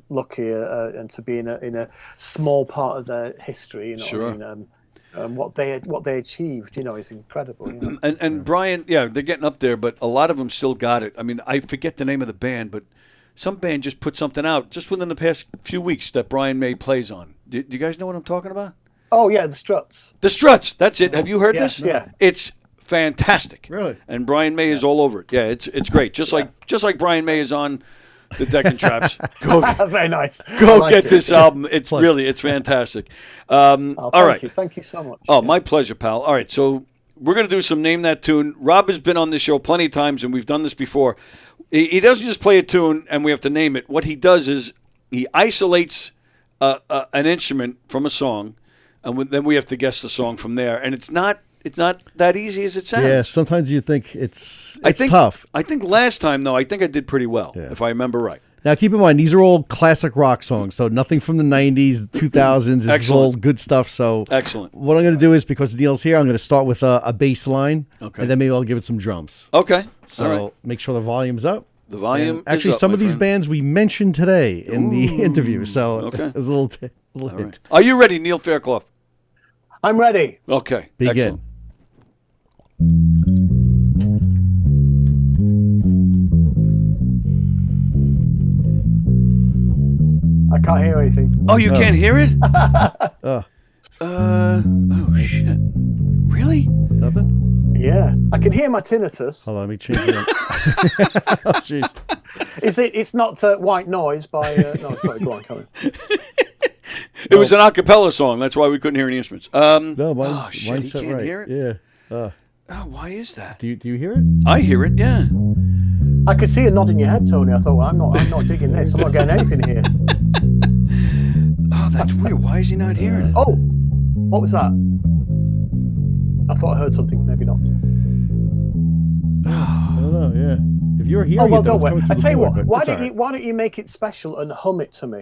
lucky and to be in a small part of their history. You know, sure. what I mean? And what they achieved, you know, is incredible. You know? And Brian, they're getting up there, but a lot of them still got it. I mean, I forget the name of the band, but some band just put something out just within the past few weeks that Brian May plays on. Do you guys know what I'm talking about? Oh yeah, the Struts. The Struts. That's it. Have you heard this? Yeah. It's fantastic. Really? And Brian May is all over it. Yeah, it's great. Just like Brian May is on the Deccan Traps. Go very nice. Go get this album. It's fantastic. All right. Thank you so much. Oh, my pleasure, pal. All right, so we're going to do some Name That Tune. Rob has been on this show plenty of times, and we've done this before. He doesn't just play a tune and we have to name it. What he does is he isolates an instrument from a song, and then we have to guess the song from there. And it's not that easy as it sounds. Yeah, sometimes you think it's tough. I think last time, though, I did pretty well, if I remember right. Now, keep in mind, these are all classic rock songs, so nothing from the 90s, 2000s. This is all good stuff. So excellent. What I'm going to do is, because Neil's here, I'm going to start with a bass line, and then maybe I'll give it some drums. Okay. So make sure the volume's up. The volume is actually, up, some of these friend. bands we mentioned today in the interview, so there's a little hint. Right. Are you ready, Neil Fairclough? I'm ready. Okay. Begin. Excellent. I can't hear anything. Oh, you can't hear it? Oh, shit. Really? Nothing? Yeah. I can hear my tinnitus. Hold on, let me change it. Oh, jeez. It's not White Noise by... no, sorry, go on, Colin. It was an a cappella song. That's why we couldn't hear any instruments. No, mine's he set can't right. hear it? Yeah. Oh, why is that? Do you hear it? I hear it, yeah. I could see a nod in your head, Tony. I thought, well, I'm not digging this. I'm not getting anything here. Oh, that's weird. Why is he not hearing it? Oh, what was that? I thought I heard something. Maybe not. I don't know. Yeah. If you're hearing well, it, then don't it's worry. coming I through tell you the board, what. but Why don't you make it special and hum it to me?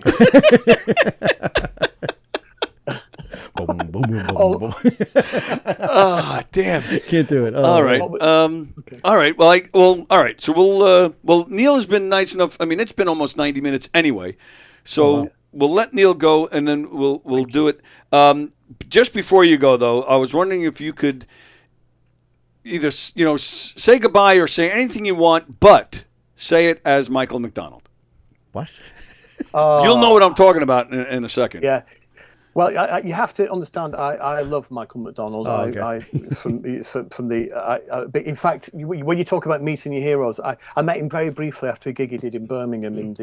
Boom, boom, boom, boom, boom. Oh, damn. Can't do it. Oh, all right. Okay. All right. Well, all right. So we'll Neil has been nice enough. I mean, it's been almost 90 minutes anyway. So we'll let Neil go, and then we'll do it. Just before you go, though, I was wondering if you could either, say goodbye or say anything you want, but say it as Michael McDonald. What? You'll know what I'm talking about in a second. Yeah. Well, you have to understand. I love Michael McDonald. Oh, okay. But in fact, when you talk about meeting your heroes, I met him very briefly after a gig he did in Birmingham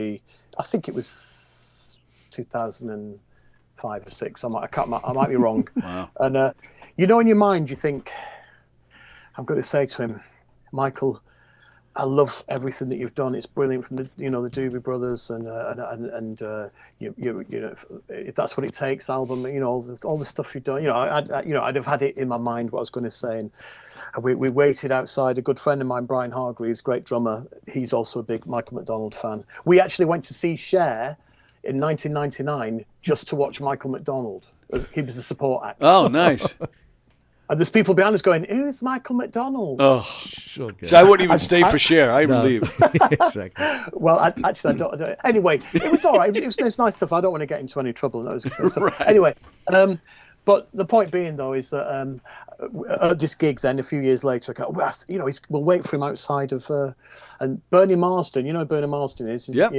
I think it was 2005 or six. I might be wrong. Wow. And in your mind, you think, I'm going to say to him, Michael, I love everything that you've done. It's brilliant from the Doobie Brothers and if that's what it takes album. All the stuff you've done. I'd have had it in my mind what I was going to say. And we waited outside. A good friend of mine, Brian Hargreaves, great drummer. He's also a big Michael McDonald fan. We actually went to see Cher in 1999 just to watch Michael McDonald. He was the support act. Oh, nice. And there's people behind us going, "Who's Michael McDonald?" Oh, so I wouldn't even stay for Cher. I would leave. Exactly. Well, I don't. Anyway, it was all right. It's nice stuff. I don't want to get into any trouble. That was Right. Anyway, but the point being though is that at this gig, then a few years later, I go, we'll wait for him outside of. And Bernie Marsden, you know who Bernie Marsden is. Yep.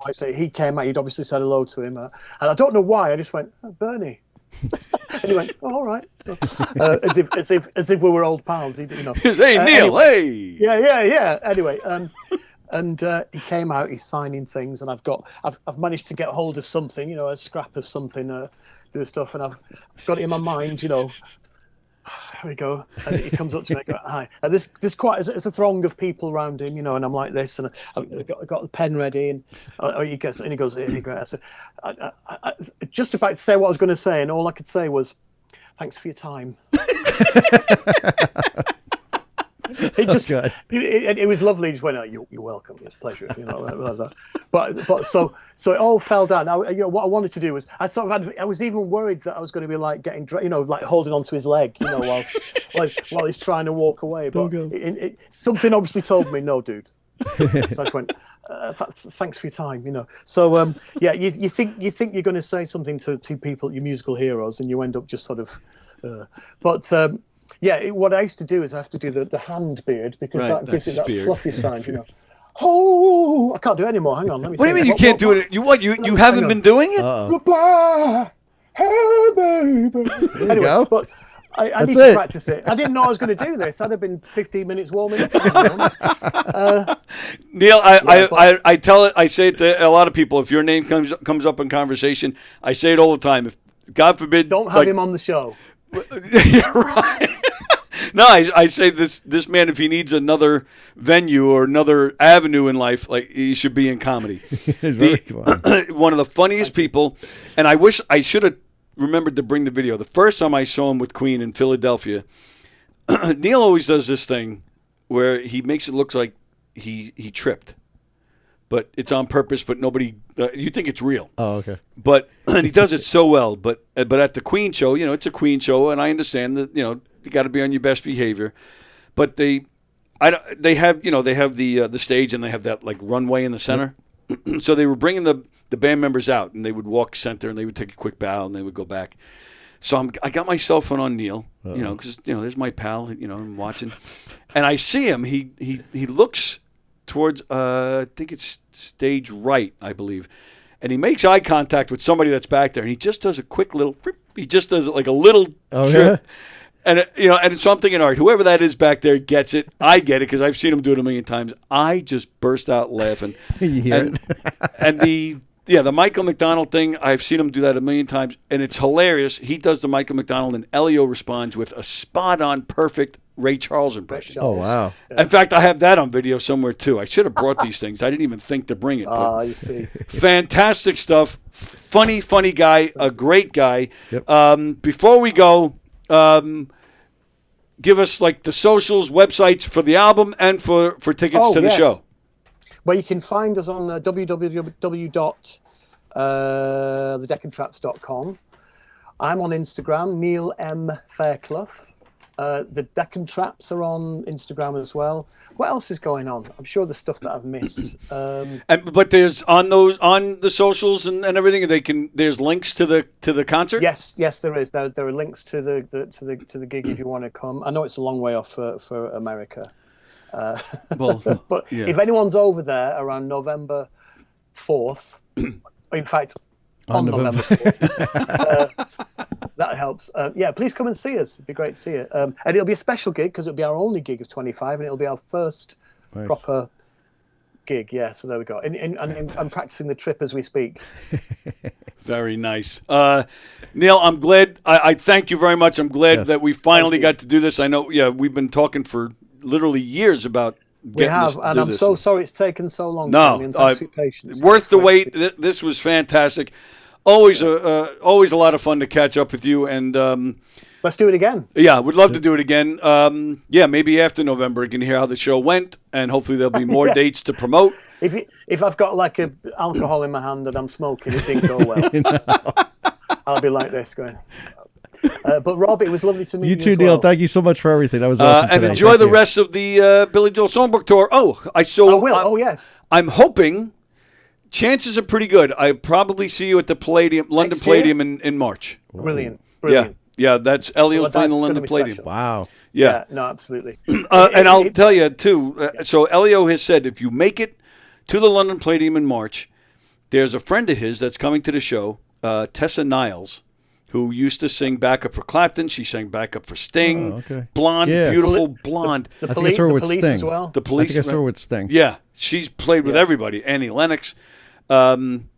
I say he came out. He'd obviously said hello to him, and I don't know why. I just went, Bernie. And he went, all right, as if we were old pals. Hey, Neil, anyway, hey. Yeah. Anyway, and he came out. He's signing things, and I've managed to get hold of something, a scrap of something, do the stuff, and I've got it in my mind, Here we go. And he comes up to me and goes, hi. And there's a throng of people around him, and I'm like this, and I've got the pen ready, and he goes, here you go. I said, I just about to say what I was going to say, and all I could say was, thanks for your time. It was lovely. He just went, you're welcome. It's a pleasure. But so it all fell down. What I wanted to do was I was even worried that I was going to be like getting, like holding onto his leg, while he's trying to walk away. But something obviously told me, no, dude. So I just went, thanks for your time. So you think you're going to say something to people, your musical heroes, and you end up just sort of. What I used to do is I have to do the hand beard because that gives it that fluffy sound, Oh, I can't do it anymore. Hang on, let me. What do you mean you can't do it? You haven't been doing it? Goodbye, hey baby. Anyway, but I need to practice it. I didn't know I was going to do this. I'd have been 15 minutes warming up. Neil, I say it to a lot of people. If your name comes up in conversation, I say it all the time. If God forbid, don't have him on the show. You're right. No, I say this man, if he needs another venue or another avenue in life, like he should be in comedy. One of the funniest people, and I wish I should have remembered to bring the video. The first time I saw him with Queen in Philadelphia, Neil always does this thing where he makes it look like he tripped. But it's on purpose, but nobody, you think it's real. Oh, okay. But, and he does it so well. But at the Queen show, it's a Queen show, and I understand that, you got to be on your best behavior. But they have the stage, and they have that like runway in the center. So they were bringing the band members out, and they would walk center, and they would take a quick bow, and they would go back. So I got my cell phone on Neil, because there's my pal, I'm watching, and I see him. He looks towards I think it's stage right, I believe, and he makes eye contact with somebody that's back there, and he just does a quick little. He just does like a little trip, and and so I'm thinking, all right, whoever that is back there gets it. I get it because I've seen him do it a million times. I just burst out laughing, and the Michael McDonald thing, I've seen him do that a million times, and it's hilarious. He does the Michael McDonald, and Elio responds with a spot-on, perfect Ray Charles impression. Oh, wow. In fact, I have that on video somewhere, too. I should have brought these things. I didn't even think to bring it. You see. Fantastic stuff. Funny guy. A great guy. Yep. Before we go, give us like the socials, websites for the album and for tickets to the show. Well, you can find us on www.thedeckentraps.com. I'm on Instagram, Neil M. Fairclough. The Deccan Traps are on Instagram as well. What else is going on? I'm sure there's stuff that I've missed. But there's on the socials and everything. There's links to the concert. Yes, there is. There are links to the gig if you want to come. I know it's a long way off for America. But if anyone's over there around November 4th. In fact, on November 4th. That helps. Yeah, please come and see us. It'd be great to see you. And it'll be a special gig because it'll be our only gig of 25, and it'll be our first proper gig. Yeah, so there we go. And I'm practicing the trip as we speak. Very nice. Neil, I'm glad. I thank you very much. I'm glad that we finally got to do this. I know, we've been talking for literally years about we have, and I'm so sorry it's taken so long. No, Thanks for your patience. Worth the wait. This was fantastic. Always a lot of fun to catch up with you, and let's do it again. Yeah, we'd love to do it again. Maybe after November, you can hear how the show went, and hopefully there'll be more dates to promote. If I've got like a alcohol in my hand that I'm smoking, it didn't go well. I'll be like this going. But Rob, it was lovely to meet you. You too, as Neil. well. Thank you so much for everything. That was awesome. And today. enjoy Thank the you. rest of the Billy Joel Songbook tour. I will. Yes. I'm hoping. Chances are pretty good. I probably see you at the Palladium, London Palladium in March. Brilliant. Yeah. That's Elio's playing the London Palladium. Special. Wow. Yeah. No, absolutely. And I'll tell you too. So Elio has said if you make it to the London Palladium in March, there's a friend of his that's coming to the show, Tessa Niles, who used to sing backup for Clapton. She sang backup for Sting. Oh, okay. Blonde, beautiful blonde. I think I saw her with Sting. As well. The Police. I think I saw her with Sting. Yeah, she's played with everybody. Annie Lennox.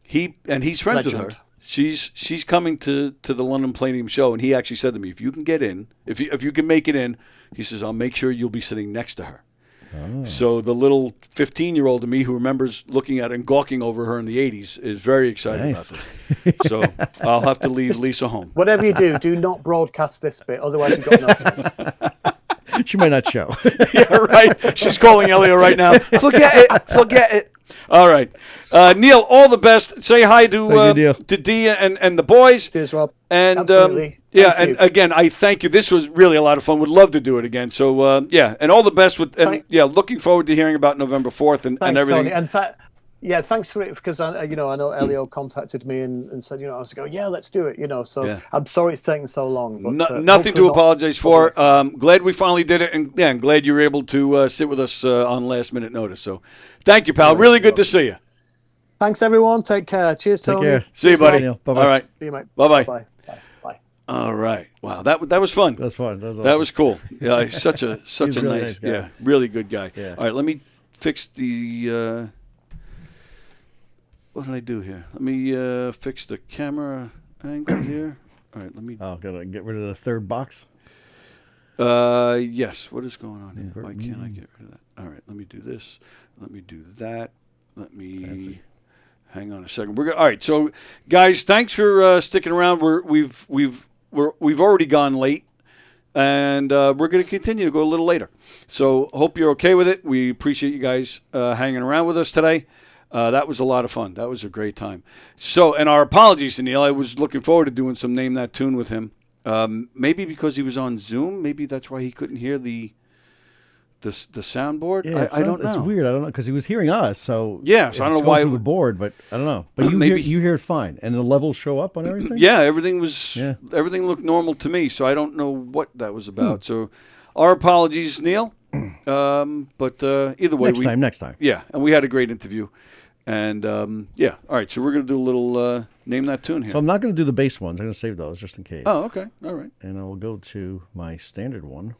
He's friends with her. She's coming to the London Palladium show, and he actually said to me, if you can get in, if you can make it in, he says, I'll make sure you'll be sitting next to her. Oh. So the little 15-year-old of me who remembers looking at and gawking over her in the 80s is very excited about this. So I'll have to leave Lisa home. Whatever you do not broadcast this bit, otherwise you've got no chance. She might not show. Yeah, right. She's calling Elio right now. Forget it. All right. Neil, all the best. Say hi to Dia and the boys. Cheers, Rob. And absolutely. And again, I thank you. This was really a lot of fun. Would love to do it again. So and all the best with looking forward to hearing about November 4th and everything. Tony. And thanks for it because I know Elio contacted me and said I was going let's do it so I'm sorry it's taken so long. But, nothing to apologize for. Glad we finally did it, and I'm glad you were able to sit with us on last minute notice. So thank you, pal. Really good to see you. Thanks everyone. Take care. Cheers, Tony. Take care. See you, buddy. Bye-bye. All right. See you, mate. Bye-bye. Bye. All right. Wow, that was fun. That's fun. That was cool. Yeah, he's such a really nice guy. really good guy. Yeah. All right, let me fix the. What did I do here? Let me fix the camera angle here. All right, let me. Oh, gotta get rid of the third box. Yes. What is going on here? Why can't I get rid of that? All right, let me do this. Let me do that. Let me. Hang on a second. We're all right. So, guys, thanks for sticking around. We've already gone late, and we're going to continue to go a little later. So, hope you're okay with it. We appreciate you guys hanging around with us today. That was a lot of fun. That was a great time. So, and our apologies to Neil. I was looking forward to doing some Name That Tune with him. Maybe because he was on Zoom. Maybe that's why he couldn't hear the soundboard. Yeah, I don't know. It's weird. I don't know because he was hearing us. So yeah, so I don't know why through the board, but I don't know. But you hear it fine, and the levels show up on everything. Yeah, everything looked normal to me. So I don't know what that was about. So our apologies, Neil. But either way, next time. Yeah, and we had a great interview, and all right. So we're gonna do a little Name That Tune here. So I'm not going to do the bass ones. I'm going to save those just in case. Oh, okay, all right. And I will go to my standard one.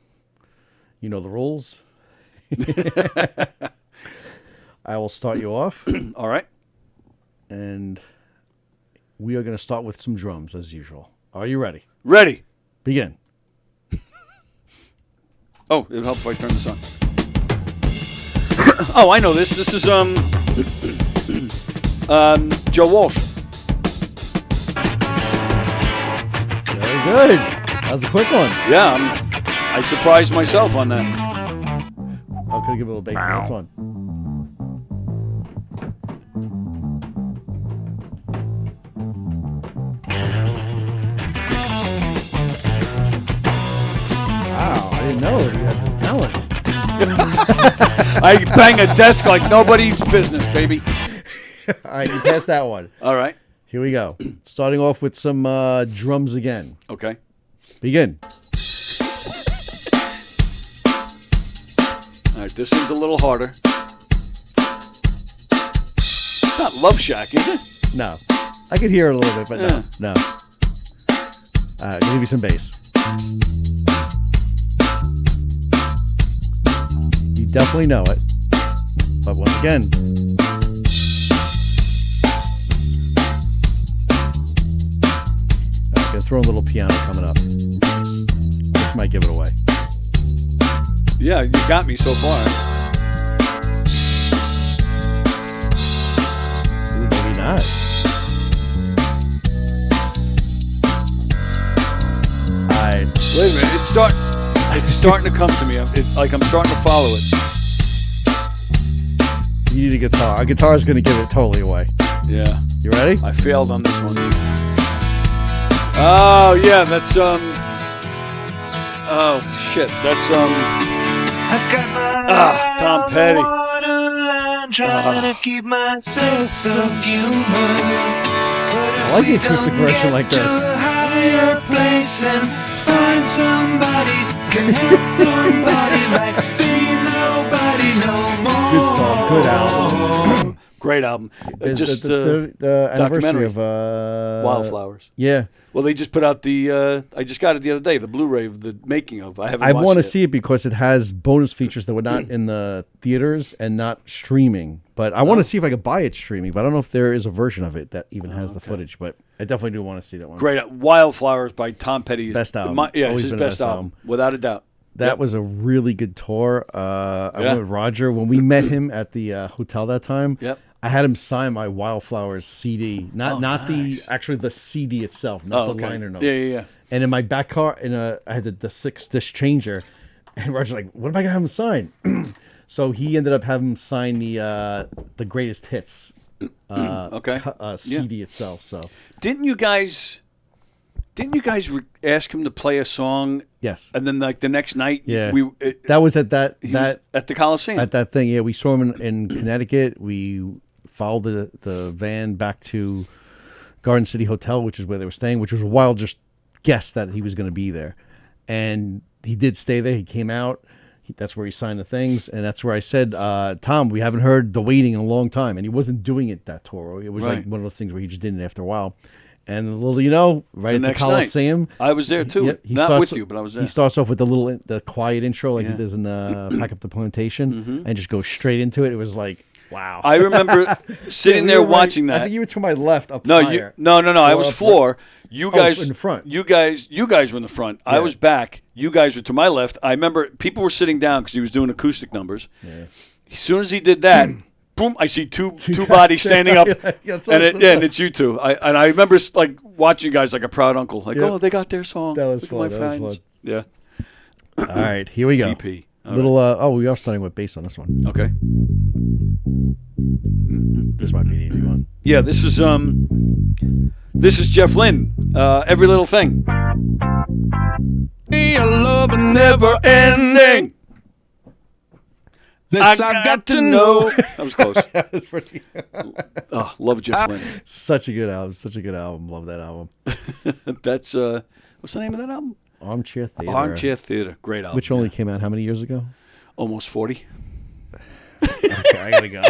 You know the rules. I will start you off. All right. And we are going to start with some drums as usual. Are you ready? Ready. Begin. Oh, it'll help if I turn this on. Oh, I know this. This is Joe Walsh. Very good. That was a quick one. Yeah, I surprised myself on that. I'm going to give a little bass on this one. Wow, I didn't know that you had this talent. I bang a desk like nobody's business, baby. All right, you passed that one. All right. Here we go. Starting off with some drums again. Okay. Begin. All right, this one's a little harder. It's not Love Shack, is it? No. I could hear it a little bit, but no. I'll give you some bass. You definitely know it. But once again, I'm going to throw a little piano coming up. This might give it away. Yeah, you got me so far. Ooh, maybe not. Wait a minute. It's starting to come to me. It's like I'm starting to follow it. You need a guitar. A guitar is going to give it totally away. Yeah. You ready? I failed on this one. Oh yeah, that's oh shit, that's Tom Petty. I like the acoustic version like this. Find somebody, can help somebody like be nobody no more. Good song, good album. Great album. Just the documentary anniversary of Wildflowers. Yeah. Well, they just put out the. I just got it the other day. The Blu-ray of the making of. I haven't. I watched want to it. see it because it has bonus features that were not in the theaters and not streaming. But I want to see if I could buy it streaming. But I don't know if there is a version of it that even has the footage. But I definitely do want to see that one. Great. Wildflowers by Tom Petty. Best album. Yeah, Always it's his been best the best album, without a doubt. That was a really good tour. I went with Roger when we met him at the hotel that time. Yep. I had him sign my Wildflowers CD, not the CD itself, not the liner notes. Yeah. And in my back car, I had the 6-disc changer, and Roger's like, "What am I gonna have him sign?" So he ended up having him sign the greatest hits CD itself. So didn't you guys ask him to play a song? Yes. And then like the next night, that was at that at the Coliseum. At that thing, yeah, we saw him in Connecticut. We followed the van back to Garden City Hotel, which is where they were staying, which was a wild just guess that he was going to be there. And he did stay there. He came out. That's where he signed the things. And that's where I said, Tom, we haven't heard The Waiting in a long time. And he wasn't doing it that tour. It was like one of those things where he just did it after a while. And little, right the at the Coliseum. Night, I was there too. Not with you, but I was there. He starts off with the quiet intro like he does in Pack Up the Plantation and just goes straight into it. It was like, wow. I remember sitting there watching that. I think you were to my left up no, higher. No. I was floor. You guys in the front. You guys were in the front. I was back. You guys were to my left. I remember people were sitting down because he was doing acoustic numbers. Yeah. As soon as he did that, boom! I see two bodies standing up, and it's you two. I remember like watching you guys like a proud uncle. Like, oh, they got their song. That was Look fun. at my friends. Yeah. All right, here we go. PP. We are starting with bass on this one. Okay. This might be an easy one. Yeah, this is Jeff Lynne. Every Little Thing. Your love never ending. This I've got to know. That was close. That was pretty. Love Jeff Lynne. Such a good album. Such a good album. Love that album. That's what's the name of that album? Armchair Theater. Armchair Theater. Great album. Which only came out how many years ago? Almost 40. Okay, I gotta go.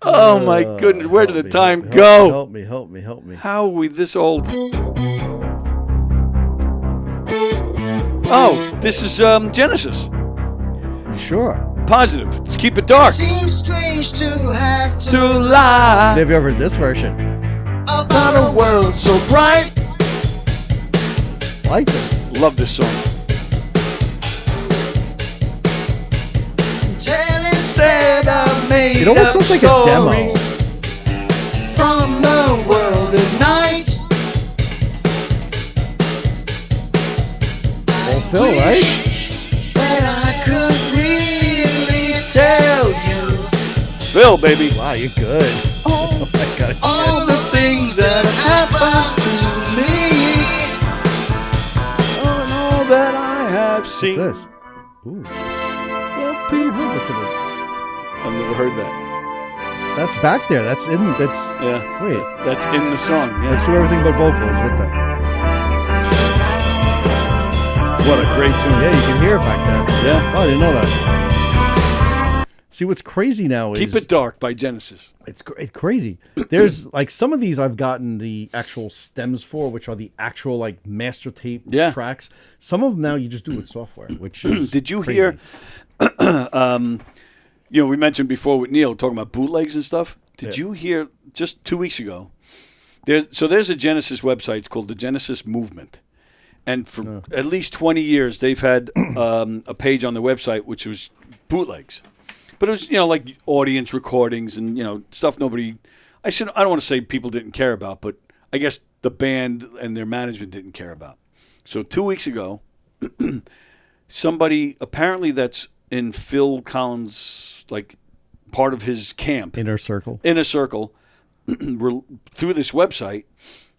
Oh my goodness! Where did the time go? Help me! How are we this old? Oh, this is Genesis. Sure. Positive. Let's keep it dark. Seems strange to have to lie. Have you ever heard this version? About a world so bright. I like this. Love this song. Instead I made it almost sounds like a demo. From the world at night. Well, Phil, right? That I could really tell you. Phil, baby. Wow, you're good. Oh my God. All the things that happened to me. And all that I have seen. What's this? Ooh. I've never heard that. That's back there. That's in. That's Wait. That's in the song. Yeah. Let's do everything but vocals with that. What a great tune. Yeah, you can hear it back there. Yeah. Oh, I didn't know that. See, what's crazy now is Keep It Dark by Genesis. It's crazy. There's like some of these I've gotten the actual stems for, which are the actual like master tape tracks. Some of them now you just do with software, which is Did you crazy. hear? We mentioned before with Neil talking about bootlegs and stuff. Did you hear just 2 weeks ago? There's a Genesis website. It's called the Genesis Movement, and for at least 20 years they've had a page on their website which was bootlegs. But it was, like audience recordings and, stuff nobody, I don't want to say people didn't care about, but I guess the band and their management didn't care about. So 2 weeks ago, somebody apparently that's in Phil Collins, like part of his camp. Inner Circle, through this website,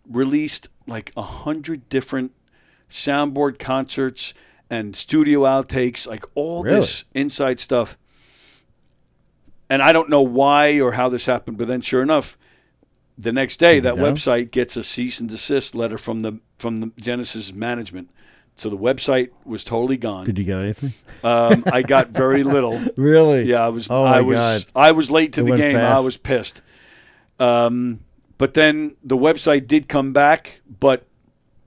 released like 100 different soundboard concerts and studio outtakes, like all this inside stuff. And I don't know why or how this happened, but then sure enough, the next day that website gets a cease and desist letter from the Genesis management. So the website was totally gone. Did you get anything? I got very little. Really? Yeah, I was. Oh I my was. God. I was late to It the went game. fast. I was pissed. But then the website did come back, but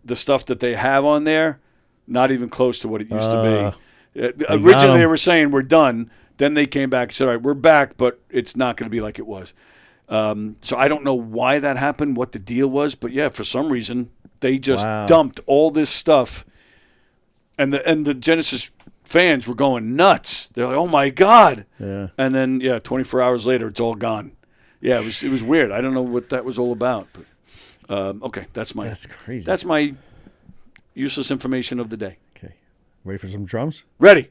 the stuff that they have on there, not even close to what it used to be. Originally, they were saying we're done. Then they came back and said, all right, we're back, but it's not going to be like it was. So I don't know why that happened, what the deal was, but yeah, for some reason, they just dumped all this stuff. And the Genesis fans were going nuts. They're like, oh, my God. Yeah. And then, 24 hours later, it's all gone. Yeah, it was weird. I don't know what that was all about. But okay, that's crazy. That's my useless information of the day. Okay. Ready for some drums? Ready.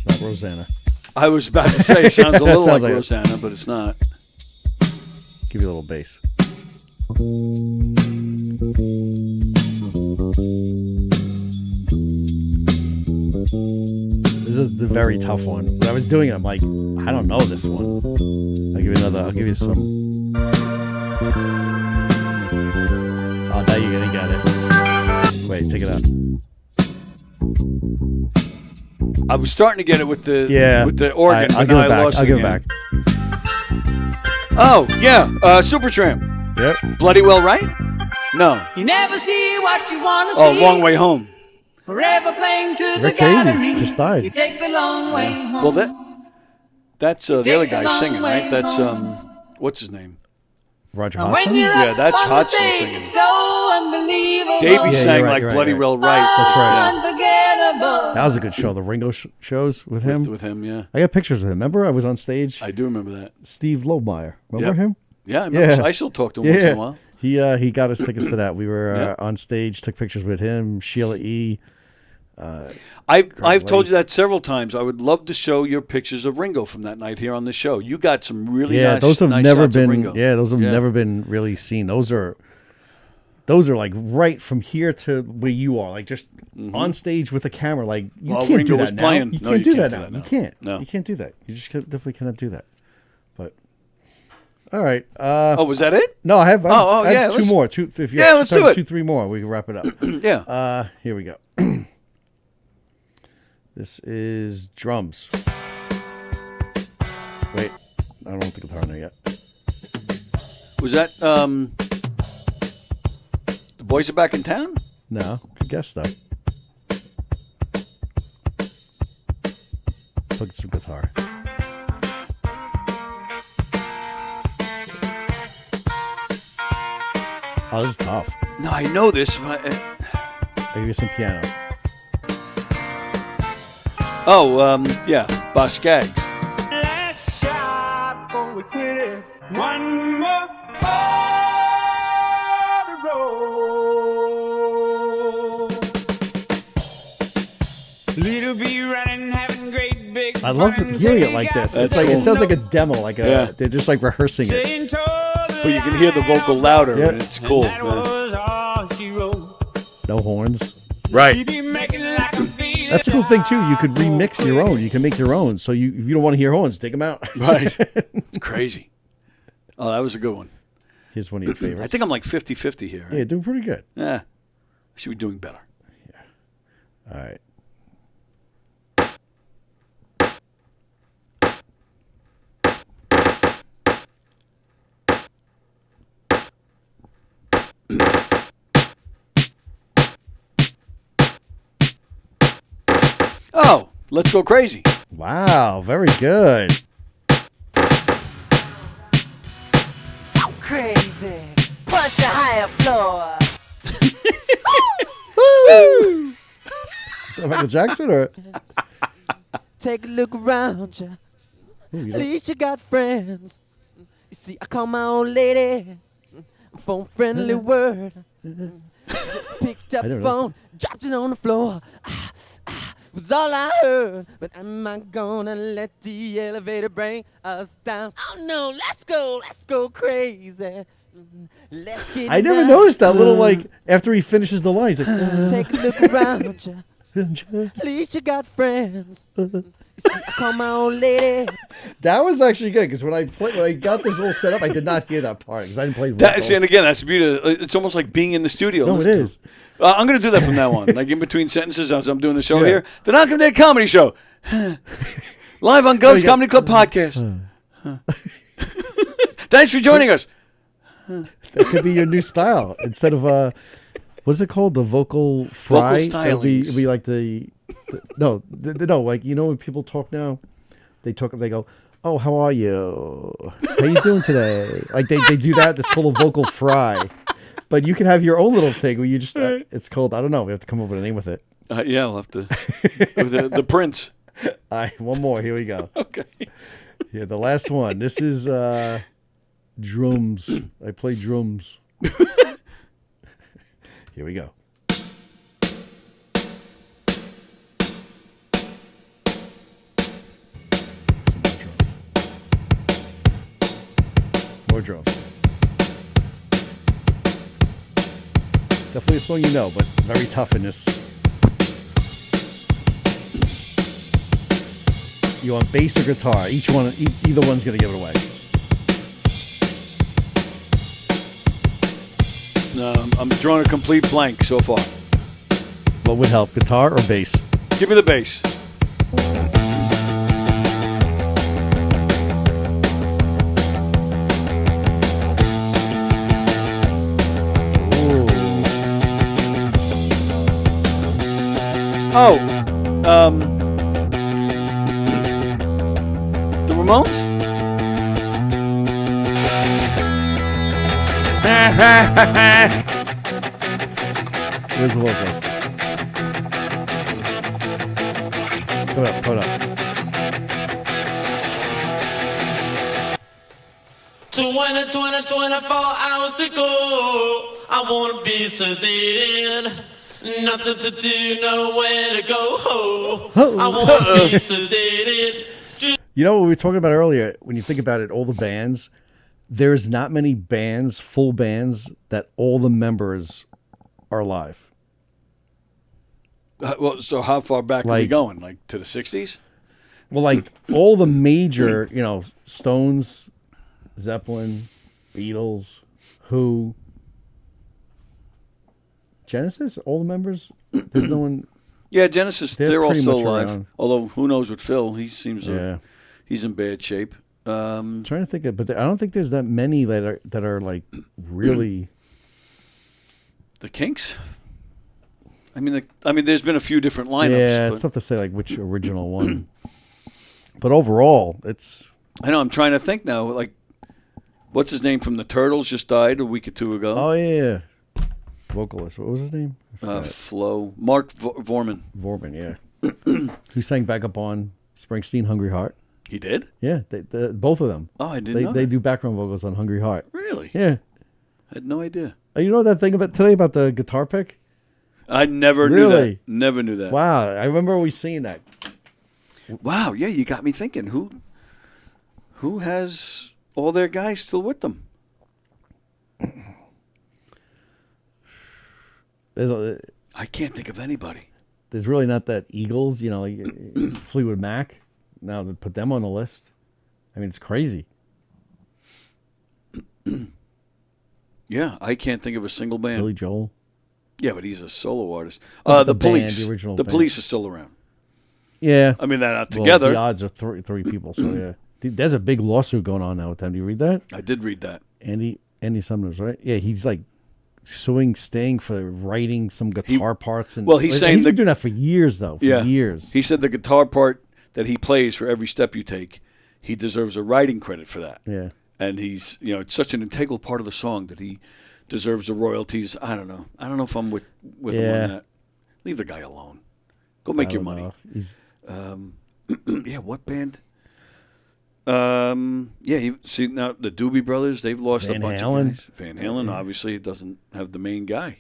It's not Rosanna. I was about to say it sounds a little Sounds like like it. Rosanna, but it's not. Give you a little bass. This is the very tough one. When I was doing it, I'm like, I don't know this one. I'll give you another. I'll give you some. Oh, now you're gonna get it. Wait, take it out. I was starting to get it with the organ, I'll but give now it I back. lost I'll it give it again. back. Oh, yeah, Supertramp. Yep. Bloody Well Right? No. You never see what you want to Oh, see. Long Way Home. Forever playing to the Rick Davies gallery. just died. You take the long way home. Well, that's the Take other the guy long singing, way right? That's home. what's his name? Roger And Hodgson? when you're Yeah, up that's on the Hodgson stage, singing. it's so unbelievable. Davey sang you're like right, Bloody you're Well Right. That's right. Unforgettable. That was a good show. The Ringo shows with him. With him, yeah. I got pictures of him. Remember, I was on stage. I do remember that. Steve Lobemeyer. Remember Yep. him? Yeah, I remember. I still talk to him once in a while. He got us tickets to that. We were on stage, took pictures with him, Sheila E. I've told you that several times. I would love to show your pictures of Ringo from that night here on the show. You got some really nice, those have nice never shots of been. Ringo. Yeah, those have never been really seen. Those are like right from here to where you are, like just on stage with a camera. Like you While can't Ringo do that was now. playing. You No, can't you do can't that do now. that now. You can't. No. You can't do that. You just definitely cannot do that. But all right. Oh, was that it? No, I have. I have yeah. two more. Two. If you Yeah, let's do it. 2, 3 more. We can wrap it up. Yeah. Here we go. This is drums. Wait, I don't have the guitar in there yet. Was that the boys are back in town? No, good guess though. Look at some guitar. Oh, this is tough. No, I know this. But I'll give you some piano. yeah, Boss Skaggs. Last shot before we quit it. One more on the road. Little be running, having great big. I love hearing it like this. It's like cool. it sounds like a demo, like Yeah. they're just like rehearsing it. But you can hear the vocal louder, Yep. and it's cool. That was all she wrote. No horns. Right. Be making like a feel. That's the cool thing too. You could remix your own. You can make your own. So if you don't want to hear horns, take them out. Right. It's crazy. Oh, that was a good one. Here's one of your favorites. I think I'm like 50-50 here. Yeah, you're doing pretty good. Yeah. I should be doing better. All right. Oh, let's go crazy. Wow, very good. Crazy. Punch a higher floor. Woo! Is that Michael Jackson or? Take a look around you. Ooh, you At don't- least you got friends. You see, I call my old lady. Phone friendly word. She just picked up I the don't know. phone, dropped it on the floor. Was all I heard. But am I gonna let the elevator bring us down? Oh no, let's go crazy. Let's get I never down. noticed that little like after he finishes the line. He's like, Take a look around you. At least you got friends. You see, I call my old lady. That was actually good because when I got this all set up, I did not hear that part because I didn't play vocals. That's and again, that's the beauty. It's almost like being in the studio. No, it Listen to is. I'm going to do that from now on, like in between sentences as I'm doing the show Yeah. here. The Knock 'em Dead Comedy Show, live on Gov's you got- Comedy Club podcast. Thanks for joining us. That could be your new style instead of what is it called? The vocal fry. It'll stylings. be like no, like you know when people talk now, they go, oh, how are you? How you doing today? Like they do that. It's called a vocal fry. But you can have your own little thing where you just it's called, I don't know. We have to come up with a name with it. Yeah, I'll have to. the Prince. All right, one more. Here we go. Okay. Yeah, the last one. This is drums. I play drums. Here we go. More drums. Definitely a song you know, but very tough in this. You want bass or guitar? Either one's gonna give it away. I'm drawing a complete blank so far. What would help, guitar or bass? Give me the bass. Oh, the Ramones? Where's the vocals? Put up. 24 hours to go. I wanna be sedated. Nothing to do, nowhere to go. I wanna be sedated. You know what we were talking about earlier? When you think about it, all the bands, there's not many bands, full bands, that all the members are alive. Well, so how far back are we Like- going? Like to the 60s? Well, like all the major, Stones, Zeppelin, Beatles, Who, Genesis, all the members. There's no one. Yeah, Genesis, they're all pretty still much alive. around. Although, who knows with Phil? He seems he's in bad shape. I'm trying to think of, but I don't think there's that many that are like really. The Kinks? I mean, there's been a few different lineups. Yeah, but it's tough to say like which original one. But overall, it's. I know. I'm trying to think now. Like, what's his name from the Turtles? Just died a week or two ago. Oh yeah, vocalist. What was his name? Flo. Mark Vorman. Vorman, yeah. Who sang back up on Springsteen, Hungry Heart. He did? Yeah, both of them. Oh, I didn't know They that. do background vocals on Hungry Heart. Really? Yeah. I had no idea. You know that thing today about the guitar pick? I never knew Really? that. Never knew that. Wow, I remember always seeing that. Wow, yeah, you got me thinking. Who has all their guys still with them? I can't think of anybody. There's really not that Eagles, like Fleetwood Mac. Now to put them on the list, I mean it's crazy. Yeah, I can't think of a single band. Billy Joel. Yeah, but he's a solo artist. But The the band, Police. the original The band. Police is still around. Yeah. I mean, they're not Well, together. the odds are three people. So yeah, Dude, there's a big lawsuit going on now with them. Do you read that? I did read that. Andy Summers, right? Yeah, he's like suing Sting for writing some guitar parts. And Well, he's saying he's been doing that for years, though. For years. He said the guitar part that he plays for every step you take, he deserves a writing credit for that. Yeah. And he's, it's such an integral part of the song that he deserves the royalties. I don't know. I don't know if I'm with him on that. Leave the guy alone. Go make your money. He's yeah, what band? See now the Doobie Brothers, they've lost Van a bunch Halen. of guys. Van Halen obviously doesn't have the main guy.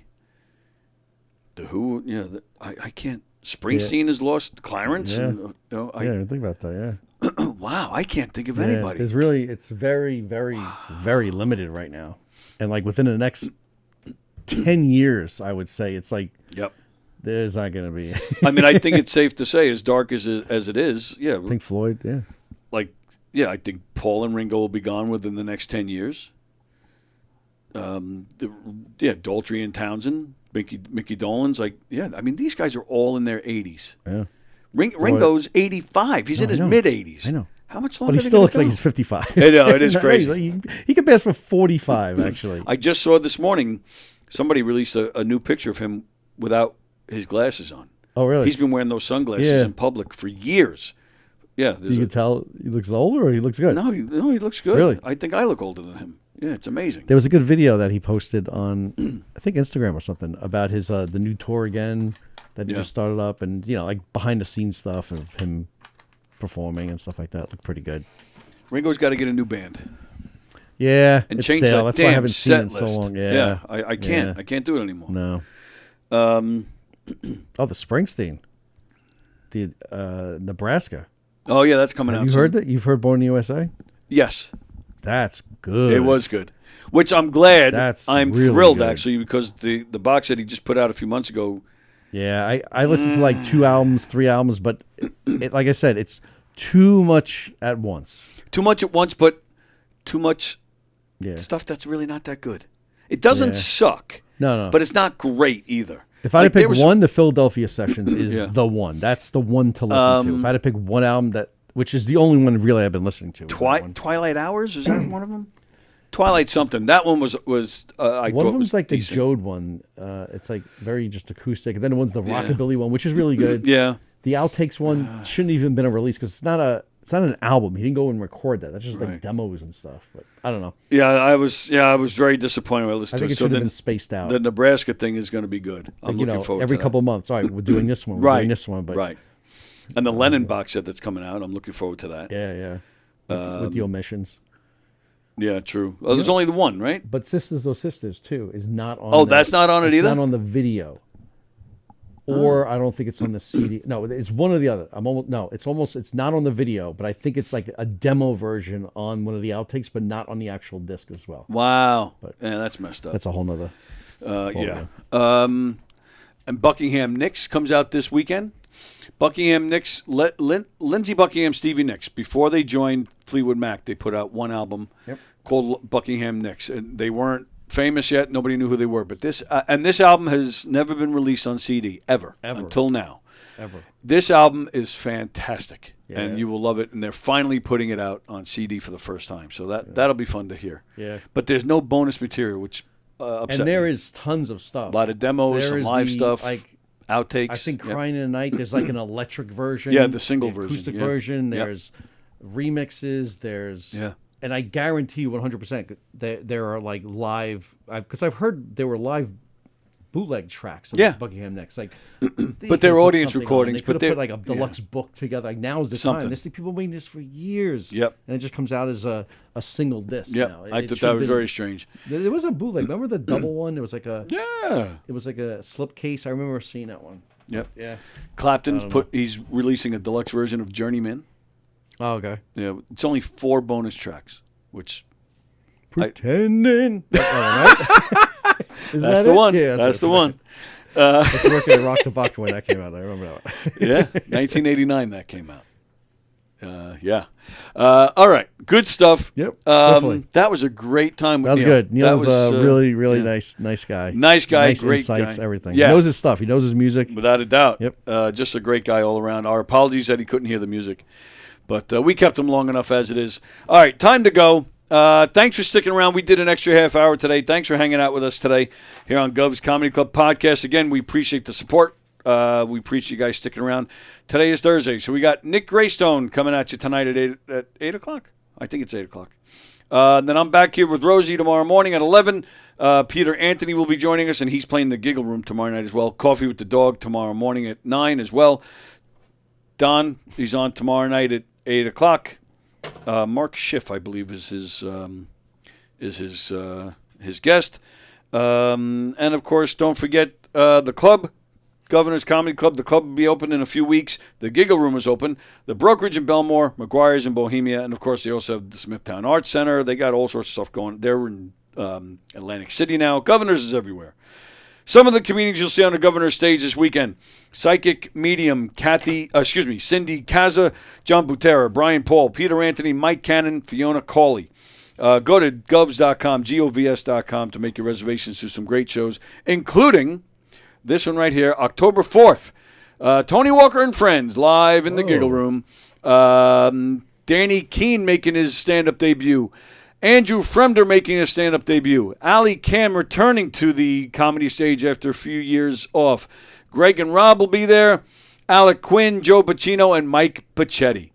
The Who, I can't. Springsteen has lost Clarence. Yeah. And, I didn't think about that. Yeah. Wow, I can't think of Yeah, anybody. it's very, very, very limited right now, and like within the next 10 years, I would say it's like, yep, there's not going to be. I mean, I think it's safe to say, as dark as it is, yeah. Pink Floyd, yeah. I think Paul and Ringo will be gone within the next 10 years. Daltrey and Townsend, Mickey Dolenz, I mean, these guys are all in their 80s. Yeah. Ringo's 85. He's in his mid-80s. I know. How much longer? But he still looks like he's 55. I know, it is crazy. He could pass for 45, actually. I just saw this morning, somebody released a new picture of him without his glasses on. Oh, really? He's been wearing those sunglasses Yeah. in public for years. Yeah. You can tell he looks older or he looks good? No, he looks good. Really? I think I look older than him. Yeah, it's amazing. There was a good video that he posted on, I think, Instagram or something about his the new tour again that he just started up, and like behind the scenes stuff of him performing and stuff like that. Looked pretty good. Ringo's got to get a new band. Yeah, And it's change stale. that That's why I damn haven't seen it in set so list. long. Yeah, I can't. Yeah. I can't do it anymore. No. The Springsteen, the Nebraska. Oh yeah, that's coming out. Have you heard that? You've heard Born in the USA? Yes. That's good. It was good. Which I'm glad. I'm really thrilled good. actually, because the box that he just put out a few months ago. Yeah, I listened to like 2 albums, 3 albums, but like I said, it's too much at once. Too much at once, but too much stuff that's really not that good. It doesn't suck. No. But it's not great either. If I had to pick one, the Philadelphia Sessions is Yeah. the one. That's the one to listen to. If I had to pick one album which is the only one really I've been listening to. Twilight Hours, is that one of them? Twilight something. That one was I one thought of them's was like decent. the Jode one. It's like very just acoustic. And then the one's the rockabilly one, which is really good. Yeah. The Outtakes one shouldn't even been a release because it's not an album. He didn't go and record that. That's just like demos and stuff. But I don't know. Yeah, I was very disappointed when I listened I think to it it. So should have then been spaced out. The Nebraska thing is going to be good. I'm Like, looking forward every to couple months. All right, we're doing this one. We're doing this one. But right. And the Lennon box set that's coming out, I'm looking forward to that. Yeah. With the omissions. Yeah, true. Well, there's only the one, right? But Sisters Those Sisters too is not on. Oh, that's not on it either? Not on the video. Or I don't think it's on the CD. No, it's one or the other. It's not on the video, but I think it's like a demo version on one of the outtakes, but not on the actual disc as well. Wow. Yeah, that's messed up. That's a whole nother. Yeah. And Buckingham Nicks comes out this weekend. Buckingham Nicks, Lindsey Buckingham, Stevie Nicks. Before they joined Fleetwood Mac, they put out one album called Buckingham Nicks, and they weren't famous yet. Nobody knew who they were. But this album has never been released on CD ever until now. Ever. This album is fantastic, Yeah. and you will love it. And they're finally putting it out on CD for the first time, so that'll be fun to hear. Yeah. But there's no bonus material, which upset And there me. is tons of stuff. A lot of demos, There some is live stuff, outtakes. I think Yep. Crying in the Night, there's like an electric version. Yeah, the single version, acoustic yeah. version. Yep. There's remixes. There's and I guarantee you 100% there are like live, because I've heard there were live bootleg tracks of Buckingham Nicks. Like, but they're audience recordings. They could But have they're put like a deluxe book together. Like, now's the Something. time. People waiting this for years. Yep. And it just comes out as a single disc. Yep. Now. I It thought should that have was been- very strange. There was a bootleg. Remember the double one? It was like a Yeah. It was like a slipcase. I remember seeing that one. Yep. Yeah. Clapton's he's releasing a deluxe version of Journeyman. Oh, okay. Yeah, it's only 4 bonus tracks, which Pretending. That's the one. Yeah, that's the one. I was working at Rock to Buck when that came out. I remember that one. Yeah, 1989 that came out. Yeah. All right. Good stuff. Yep. Definitely. That was a great time with That was Neil. good. Neil's That was, a really yeah. nice guy. Nice guy, Nice great insights, guy. everything. Yeah. He knows his stuff. He knows his music. Without a doubt. Yep. Just a great guy all around. Our apologies that he couldn't hear the music. But we kept him long enough as it is. All right, time to go. Thanks for sticking around. We did an extra half hour today. Thanks for hanging out with us today here on Gov's Comedy Club Podcast. Again, we appreciate the support. We appreciate you guys sticking around. Today is Thursday, so we got Nick Greystone coming at you tonight at 8 o'clock. I think it's 8 o'clock. Then I'm back here with Rosie tomorrow morning at 11. Peter Anthony will be joining us, and he's playing the Giggle Room tomorrow night as well. Coffee with the Dog tomorrow morning at 9 as well. Don, he's on tomorrow night at 8 o'clock. Mark Schiff, I believe, is his guest. And, of course, don't forget the club. Governor's Comedy Club. The club will be open in a few weeks. The Giggle Room is open. The Brokerage in Belmore, McGuire's in Bohemia, and, of course, they also have the Smithtown Arts Center. They got all sorts of stuff going. They're in Atlantic City now. Governor's is everywhere. Some of the comedians you'll see on the Governor's stage this weekend: Psychic Medium, Cindy Kaza, John Butera, Brian Paul, Peter Anthony, Mike Cannon, Fiona Cawley. Go to govs.com, govs.com, to make your reservations to some great shows, including this one right here, October 4th. Tony Walker and Friends, live in the Giggle Room. Danny Keene making his stand-up debut. Andrew Fremder making his stand-up debut. Ali Cam returning to the comedy stage after a few years off. Greg and Rob will be there. Alec Quinn, Joe Pacino, and Mike Pacetti.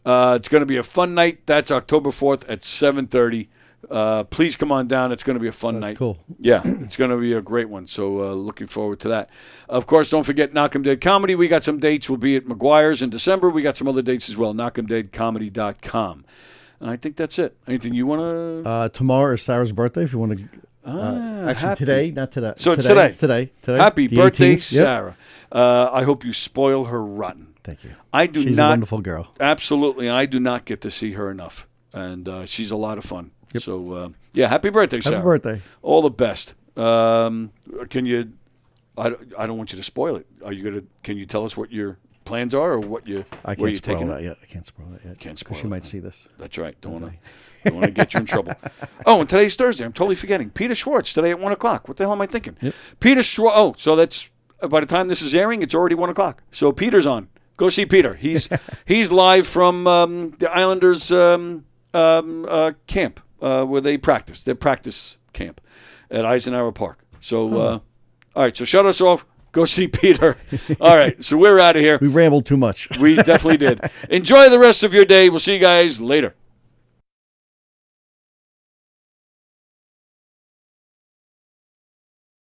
It's going to be a fun night. That's October 4th at 7:30. Please come on down. It's going to be a fun night. Cool. Yeah, it's going to be a great one. So looking forward to that. Of course, don't forget Knock 'em Dead Comedy. We got some dates. We'll be at McGuire's in December. We got some other dates as well. Knock'emDeadComedy.com. And I think that's it. Anything you want to? Tomorrow is Sarah's birthday. If you want to. Actually, today, not today. So it's today. It's today. Happy the birthday, 18th. Yep. Sarah. I hope you spoil her rotten. Thank you. I do She's not. a wonderful girl. Absolutely. I do not get to see her enough. And she's a lot of fun. Yep. So, happy birthday, Sarah. Happy birthday. All the best. Can you, I don't want you to spoil it. Can you tell us what your plans are or what you, I where can't you're spoil taking that it? yet. I can't spoil that yet. Can't spoil She it. might see this. That's right. Don't want to get you in trouble. Oh, and today's Thursday. I'm totally forgetting. Peter Schwartz today at 1 o'clock. What the hell am I thinking? Yep. Peter Schwartz. Oh, so that's, by the time this is airing, it's already 1 o'clock. So Peter's on. Go see Peter. He's live from the Islanders camp where they practice. Their practice camp at Eisenhower Park. So, all right. So shut us off. Go see Peter. All right. So we're out of here. We rambled too much. We definitely did. Enjoy the rest of your day. We'll see you guys later.